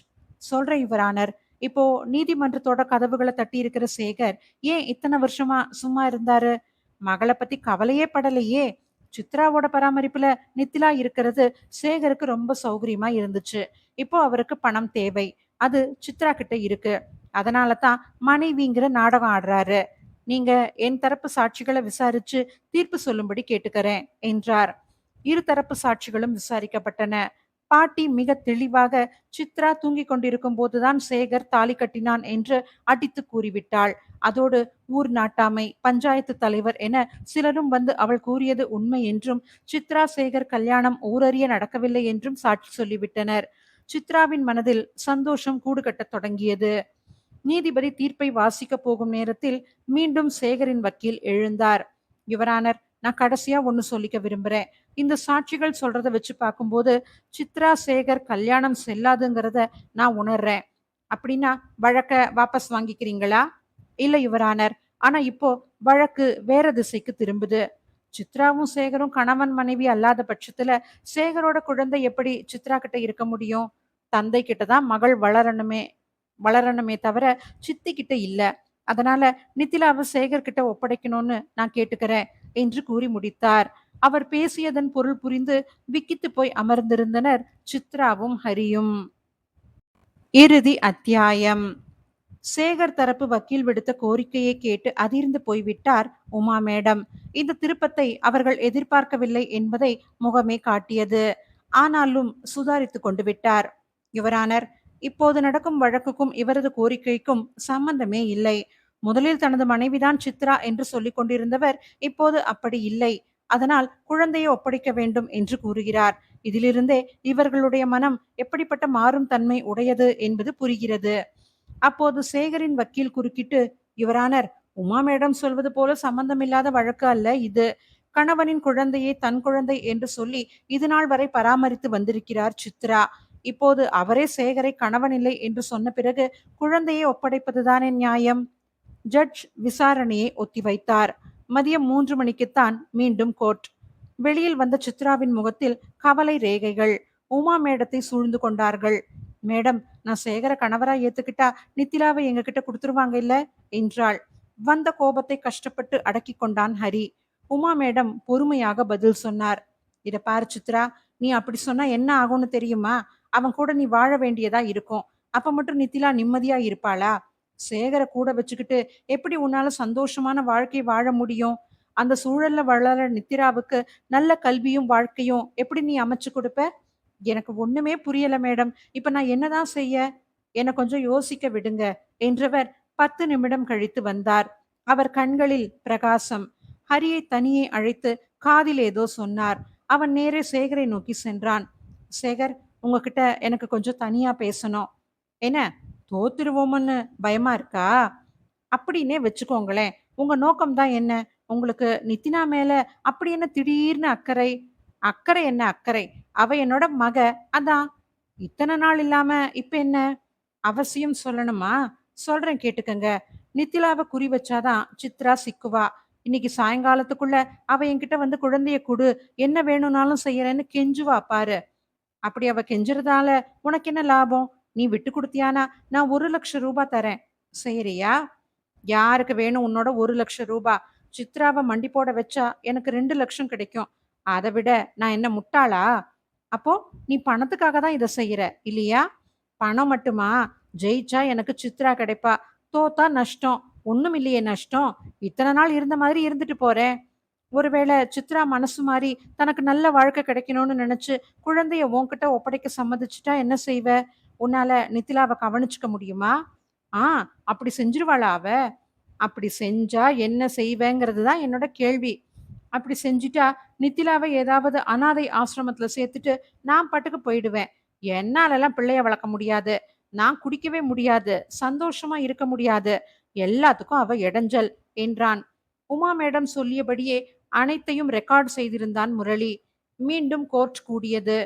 சொல்றேன் யுவர் ஆனர். இப்போ நீதிமன்றத்தோட கதவுகளை தட்டி இருக்கிற சேகர் ஏன் இத்தனை வருஷமா சும்மா இருந்தாரு? மகளை பத்தி கவலையே படலையே. சித்ராவோட பராமரிப்புல நித்திலா இருக்கிறது சேகருக்கு ரொம்ப சௌகரியமா இருந்துச்சு. இப்போ அவருக்கு பணம் தேவை. அது சித்ரா கிட்ட இருக்கு. அதனால தான் மனைவிங்கிற நாடகம் ஆடுறாரு. நீங்க என் தரப்பு சாட்சிகளை விசாரிச்சு தீர்ப்பு சொல்லும்படி கேட்டுக்கிறேன் என்றார். இருதரப்பு சாட்சிகளும் விசாரிக்கப்பட்டன. பாட்டி மிக தெளிவாக சித்ரா தூங்கிக் கொண்டிருக்கும் போதுதான் சேகர் தாலி கட்டினான் என்று அடித்து கூறிவிட்டாள். அதோடு ஊர் நாட்டாமை, பஞ்சாயத்து தலைவர் என சிலரும் வந்து அவள் கூறியது உண்மை என்றும், சித்ரா சேகர் கல்யாணம் ஊரறிய நடக்கவில்லை என்றும் சாட்சி சொல்லிவிட்டனர். சித்ராவின் மனதில் சந்தோஷம் கூடு கட்டத் தொடங்கியது. நீதிபதி தீர்ப்பை வாசிக்க போகும் நேரத்தில் மீண்டும் சேகரின் வக்கீல் எழுந்தார். யுவரானர், நான் கடைசியா ஒன்னு சொல்லிக்க விரும்புறேன். இந்த சாட்சிகள் சொல்றத வச்சு பார்க்கும்போது சித்ரா சேகர் கல்யாணம் செல்லாதுங்கிறத நான் உணர்றேன். அப்படின்னா வழக்க வாபஸ் வாங்கிக்கிறீங்களா? இல்ல யுவரானர். ஆனா இப்போ வழக்கு வேற திசைக்கு திரும்புது. சித்ராவும் சேகரும் கணவன் மனைவி அல்லாத பட்சத்துல சேகரோட குழந்தை எப்படி சித்ரா கிட்ட இருக்க முடியும்? தந்தை கிட்ட தான் மகள் வளரணுமே வளரணுமே தவிர சித்தி கிட்ட இல்ல. அதனால நித்திலாவை சேகர் கிட்ட ஒப்படைக்கணும்னு நான் கேட்டுக்கிறேன் என்று கூறி முடித்தார். அவர் பேசியதன் பொருள் புரிந்து விக்கித்து போய் அமர்ந்திருந்தனர் சித்ராவும் ஹரியும். இறுதி அத்தியாயம். சேகர் தரப்பு வக்கீல் விடுத்த கோரிக்கையை கேட்டு அதிர்ந்து போய்விட்டார் உமா மேடம். இந்த திருப்பத்தை அவர்கள் எதிர்பார்க்கவில்லை என்பதை முகமே காட்டியது. ஆனாலும் சுதாரித்துக் கொண்டு விட்டார். யுவரானர், இப்போது நடக்கும் வழக்குக்கும் இவரது கோரிக்கைக்கும் சம்பந்தமே இல்லை. முதலில் தனது மனைவிதான் சித்ரா என்று சொல்லிக் கொண்டிருந்தவர் இப்போது அப்படி இல்லை. அதனால் குழந்தையை ஒப்படைக்க வேண்டும் என்று கூறுகிறார். இதிலிருந்தே இவர்களுடைய மனம் எப்படிப்பட்ட மாறும் தன்மை உடையது என்பது புரிகிறது. அப்போது சேகரின் வக்கீல் குறுக்கிட்டு, யுவரானர், உமா மேடம் சொல்வது போல சம்பந்தமில்லாத வழக்கு அல்ல இது. கணவனின் குழந்தையை தன் குழந்தை என்று சொல்லி இது நாள் வரை பராமரித்து வந்திருக்கிறார் சித்ரா. இப்போது அவரே சேகரை கணவன் இல்லை என்று சொன்ன பிறகு குழந்தையை ஒப்படைப்பதுதானே நியாயம்? ஜட்ஜ் விசாரணையை ஒத்திவைத்தார். மதியம் 3 மணிக்குத்தான் மீண்டும் கோர்ட். வெளியில் வந்த சித்ராவின் முகத்தில் கவலை ரேகைகள். உமா மேடத்தை சூழ்ந்து கொண்டார்கள். மேடம், நான் சேகர கணவரா ஏத்துக்கிட்டா நித்திலாவை எங்க கிட்ட கொடுத்துருவாங்க இல்ல என்றாள். வந்த கோபத்தை கஷ்டப்பட்டு அடக்கி கொண்டான் ஹரி. உமா மேடம் பொறுமையாக பதில் சொன்னார். இத பாரு சித்ரா, நீ அப்படி சொன்னா என்ன ஆகும்னு தெரியுமா? அவன் கூட நீ வாழ வேண்டியதா இருக்கும். அப்ப மட்டும் நித்திலா நிம்மதியா இருப்பாளா? சேகர கூட வச்சுக்கிட்டு எப்படி உன்னால சந்தோஷமான வாழ்க்கை வாழ முடியும்? அந்த சூழல்ல வளர நித்திராவுக்கு நல்ல கல்வியும் வாழ்க்கையும் எப்படி நீ அமைச்சு கொடுப்ப? எனக்கு ஒண்ணுமே புரியல மேடம். இப்ப நான் என்னதான் செய்ய? என்னை கொஞ்சம் யோசிக்க விடுங்க என்றவர் 10 நிமிடம் கழித்து வந்தார். அவர் கண்களில் பிரகாசம். ஹரியை தனியே அழைத்து காதில் ஏதோ சொன்னார். அவன் நேரே சேகரை நோக்கி சென்றான். சேகர், உங்ககிட்ட எனக்கு கொஞ்சம் தனியா பேசணும். என்ன, தோத்துருவோம்னு பயமா இருக்கா? அப்படின்னே வச்சுக்கோங்களேன். உங்க நோக்கம் தான் என்ன? உங்களுக்கு நித்தினா மேல அப்படி என்ன திடீர்னு அக்கறை? அக்கறை என்ன அக்கறை? அவ என்னோட மக, அதான். இத்தனை நாள் இல்லாம இப்ப என்ன? அவசியம் சொல்லணுமா? சொல்றேன் கேட்டுக்கங்க. நித்திலாவை குறி வச்சாதான் சித்ரா சிக்குவா. இன்னைக்கு சாயங்காலத்துக்குள்ள அவ என்கிட்ட வந்து குழந்தைய குடு, என்ன வேணும்னாலும் செய்யறேன்னு கெஞ்சுவா பாரு. அப்படி அவ கெஞ்சுறதால உனக்கு என்ன லாபம்? நீ விட்டு கொடுத்தியானா நான் 1,00,000 ரூபாய் தரேன். செய்யறியா? யாருக்கு வேணும் உன்னோட 1,00,000 ரூபாய்? சித்ராவை மண்டி போட வச்சா எனக்கு 2,00,000 கிடைக்கும். அதை விட நான் என்ன முட்டாளா? அப்போ நீ பணத்துக்காக தான் இதை செய்யற இல்லையா? பணம் மட்டுமா? ஜெயிச்சா எனக்கு சித்ரா கிடைப்பா, தோத்தா நஷ்டம். ஒண்ணும் இல்லையே நஷ்டம். இத்தனை நாள் இருந்த மாதிரி இருந்துட்டு போறேன். ஒருவேளை சித்ரா மனசு மாறி தனக்கு நல்ல வாழ்க்கை கிடைக்கணும்னு நினைச்சு குழந்தைய உன்கிட்ட ஒப்படைக்க சம்மதிச்சுட்டா என்ன செய்வ? உன்னால நித்திலாவை கவனிச்சுக்க முடியுமா? ஆ, அப்படி செஞ்சிருவாளா அவ? அப்படி செஞ்சா என்ன செய்வேங்கிறது தான் என்னோட கேள்வி. அப்படி செஞ்சுட்டா நித்திலாவை ஏதாவது அனாதை ஆசிரமத்துல சேர்த்துட்டு நான் பாட்டுக்கு போயிடுவேன். என்னாலெல்லாம் பிள்ளைய வளர்க்க முடியாது. நான் குடிக்கவே முடியாது. சந்தோஷமா இருக்க முடியாது. எல்லாத்துக்கும் அவ இடைஞ்சல் என்றான். உமா மேடம் சொல்லியபடியே அனைத்தையும் ரெக்கார்ட் செய்திருந்தான் முரளி. மீண்டும் கோர்ட் கூடியது.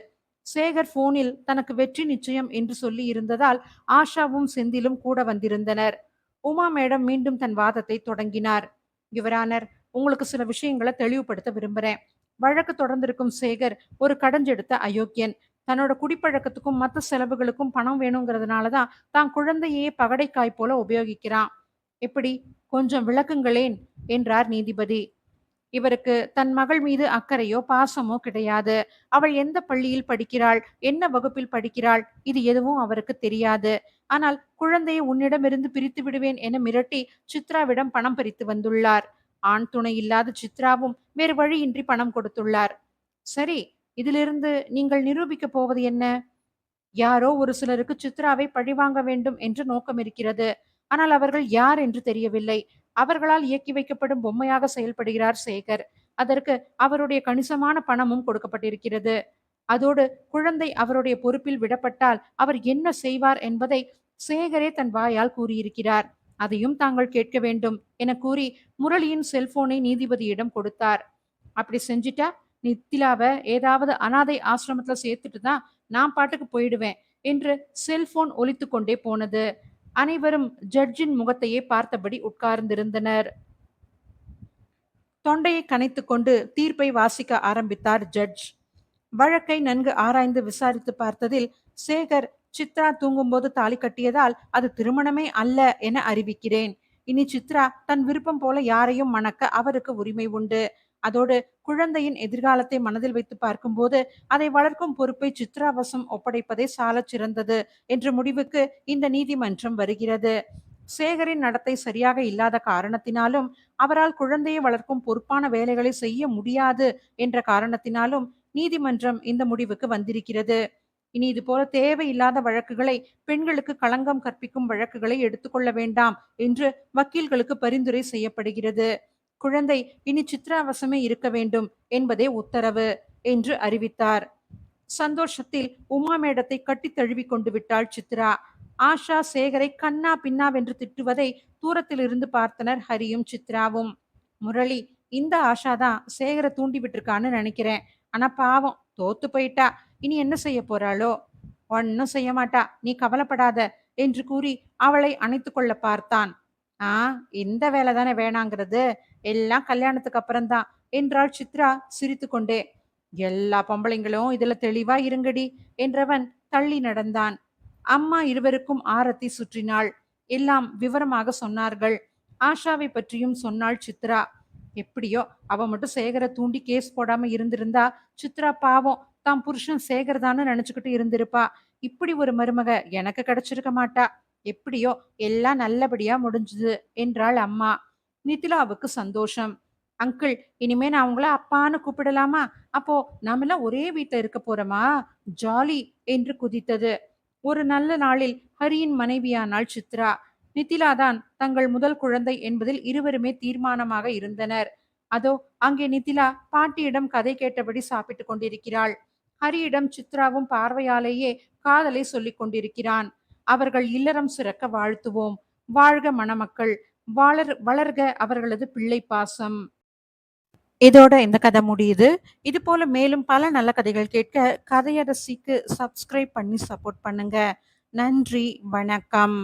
சேகர் போனில் தனக்கு வெற்றி நிச்சயம் என்று சொல்லி இருந்ததால் ஆஷாவும் செந்திலும் கூட வந்திருந்தனர். உமா மேடம் மீண்டும் தன் வாதத்தை தொடங்கினார். யுவரானர், உங்களுக்கு சில விஷயங்களை தெளிவுபடுத்த விரும்புறேன். வழக்கு தொடர்ந்திருக்கும் சேகர் ஒரு கடஞ்செடுத்த அயோக்கியன். தன்னோட குடிப்பழக்கத்துக்கும் மற்ற செலவுகளுக்கும் பணம் வேணுங்கிறதுனாலதான் தான் குழந்தையே பகடைக்காய் போல உபயோகிக்கிறான். எப்படி? கொஞ்சம் விளக்குங்களேன் என்றார் நீதிபதி. இவருக்கு தன் மகள் மீது அக்கறையோ பாசமோ கிடையாது. அவள் எந்த பள்ளியில் படிக்கிறாள், என்ன வகுப்பில் படிக்கிறாள், இது எதுவும் அவருக்கு தெரியாது. ஆனால் குழந்தையை உன்னிடமிருந்து பிரித்து விடுவேன் என மிரட்டி சித்ராவிடம் பணம் பறித்து வந்துள்ளார். ஆண் துணை இல்லாத சித்ராவும் வேறு வழியின்றி பணம் கொடுத்துள்ளார். சரி, இதிலிருந்து நீங்கள் நிரூபிக்க போவது என்ன? யாரோ ஒரு சிலருக்கு சித்ராவை பழிவாங்க வேண்டும் என்ற நோக்கம் இருக்கிறது. ஆனால் அவர்கள் யார் என்று தெரியவில்லை. அவர்களால் இயக்கி வைக்கப்படும் பொம்மையாக செயல்படுகிறார் சேகர். அதற்கு அவருடைய கணிசமான பணமும் கொடுக்கப்பட்டிருக்கிறது. அதோடு குழந்தை அவருடைய பொறுப்பில் விடப்பட்டால் அவர் என்ன செய்வார் என்பதை சேகரே தன் வாயால் கூறியிருக்கிறார். அதையும் தாங்கள் கேட்க வேண்டும் என கூறி முரளியின் செல்போனை நீதிபதியிடம் கொடுத்தார். அப்படி செஞ்சிட்டா நித்திலாவ ஏதாவது அனாதை ஆசிரமத்துல சேர்த்துட்டு தான் நான் பாட்டுக்கு போயிடுவேன் என்று செல்போன் ஒலித்து கொண்டே போனது. அனைவரும் ஜட்ஜின் முகத்தையே பார்த்தபடி உட்கார்ந்திருந்தனர். தொண்டையை கனைத்துக் கொண்டு தீர்ப்பை வாசிக்க ஆரம்பித்தார் ஜட்ஜ். வழக்கை நன்கு ஆராய்ந்து விசாரித்து பார்த்ததில் சேகர் சித்ரா தூங்கும்போது தாலி கட்டியதால் அது திருமணமே அல்ல என அறிவிக்கிறேன். இனி சித்ரா தன் விருப்பம் போல யாரையும் மணக்க அவருக்கு உரிமை உண்டு. அதோடு குழந்தையின் எதிர்காலத்தை மனதில் வைத்து பார்க்கும்போது அதை வளர்க்கும் பொறுப்பை சித்ரா வசம் ஒப்படைப்பதே சாலச் சிறந்தது என்ற முடிவுக்கு இந்த நீதிமன்றம் வருகிறது. சேகரின் நடத்தை சரியாக இல்லாத காரணத்தினாலும் அவரால் குழந்தையை வளர்க்கும் பொறுப்பான வேலைகளை செய்ய முடியாது என்ற காரணத்தினாலும் நீதிமன்றம் இந்த முடிவுக்கு வந்திருக்கிறது. இனி இது போல தேவையில்லாத வழக்குகளை, பெண்களுக்கு களங்கம் கற்பிக்கும் வழக்குகளை எடுத்துக்கொள்ள வேண்டாம் என்று வக்கீல்களுக்கு பரிந்துரை செய்யப்படுகிறது. குழந்தை இனி சித்ரா வசமே இருக்க வேண்டும் என்பதே உத்தரவு என்று அறிவித்தார். சந்தோஷத்தில் உமா மேடத்தை கட்டி தழுவி கொண்டு விட்டாள் சித்ரா. ஆஷா சேகரை கண்ணா பின்னாவென்று திட்டுவதை தூரத்தில் இருந்து பார்த்தனர் ஹரியும் சித்ராவும். முரளி, இந்த ஆஷா தான் சேகரை தூண்டி விட்டுருக்கான்னு நினைக்கிறேன். ஆனா பாவம், தோத்து போயிட்டா. இனி என்ன செய்ய போறாளோ? ஒன்னும் செய்ய மாட்டா, நீ கவலைப்படாத என்று கூறி அவளை அணைத்து கொள்ள பார்த்தான். ஆ, இந்த வேலை தானே வேணாங்கிறது, எல்லாம் கல்யாணத்துக்கு அப்புறம்தான் என்றாள் சித்ரா சிரித்து கொண்டே. எல்லா பொம்பளைங்களும் இதுல தெளிவா இருங்கடி என்றவன் தள்ளி நடந்தான். அம்மா இருவருக்கும் ஆரத்தி சுற்றினாள். எல்லாம் விவரமாக சொன்னார்கள். ஆஷாவை பற்றியும் சொன்னாள் சித்ரா. எப்படியோ அவ மட்டும் சேகரை தூண்டி கேஸ் போடாம இருந்திருந்தா சித்ரா பாவம் தான் புருஷன் சேகர் தான்னு நினைச்சுக்கிட்டு இருந்திருப்பா. இப்படி ஒரு மருமக எனக்கு கிடைச்சிருக்க மாட்டா. எப்படியோ எல்லாம் நல்லபடியா முடிஞ்சுது என்றாள் அம்மா. நிதிலாவுக்கு சந்தோஷம். அங்கிள், இனிமே நான் உங்கள அப்பான்னு கூப்பிடலாமா? அப்போ நாமெல்லாம் ஒரே வீட்டுல இருக்க போறோமா? ஜாலி என்று குதித்தது. ஒரு நல்ல நாளில் ஹரியின் மனைவியானாள் சித்ரா. நிதிலாதான் தங்கள் முதல் குழந்தை என்பதில் இருவருமே தீர்மானமாக இருந்தனர். அதோ அங்கே நிதிலா பாட்டியிடம் கதை கேட்டபடி சாப்பிட்டுக் கொண்டிருக்கிறாள். ஹரியிடம் சித்ராவும் பார்வையாலேயே காதலை சொல்லிக் கொண்டிருக்கிறான். அவர்கள் இல்லறம் சிறக்க வாழ்த்துவோம். வாழ்க மணமக்கள், வளர்க அவர்களது பிள்ளை பாசம். இதோட இந்த கதை முடியுது. இது போல மேலும் பல நல்ல கதைகள் கேட்க கதையரசிக்கு சப்ஸ்கிரைப் பண்ணி சப்போர்ட் பண்ணுங்க. நன்றி, வணக்கம்.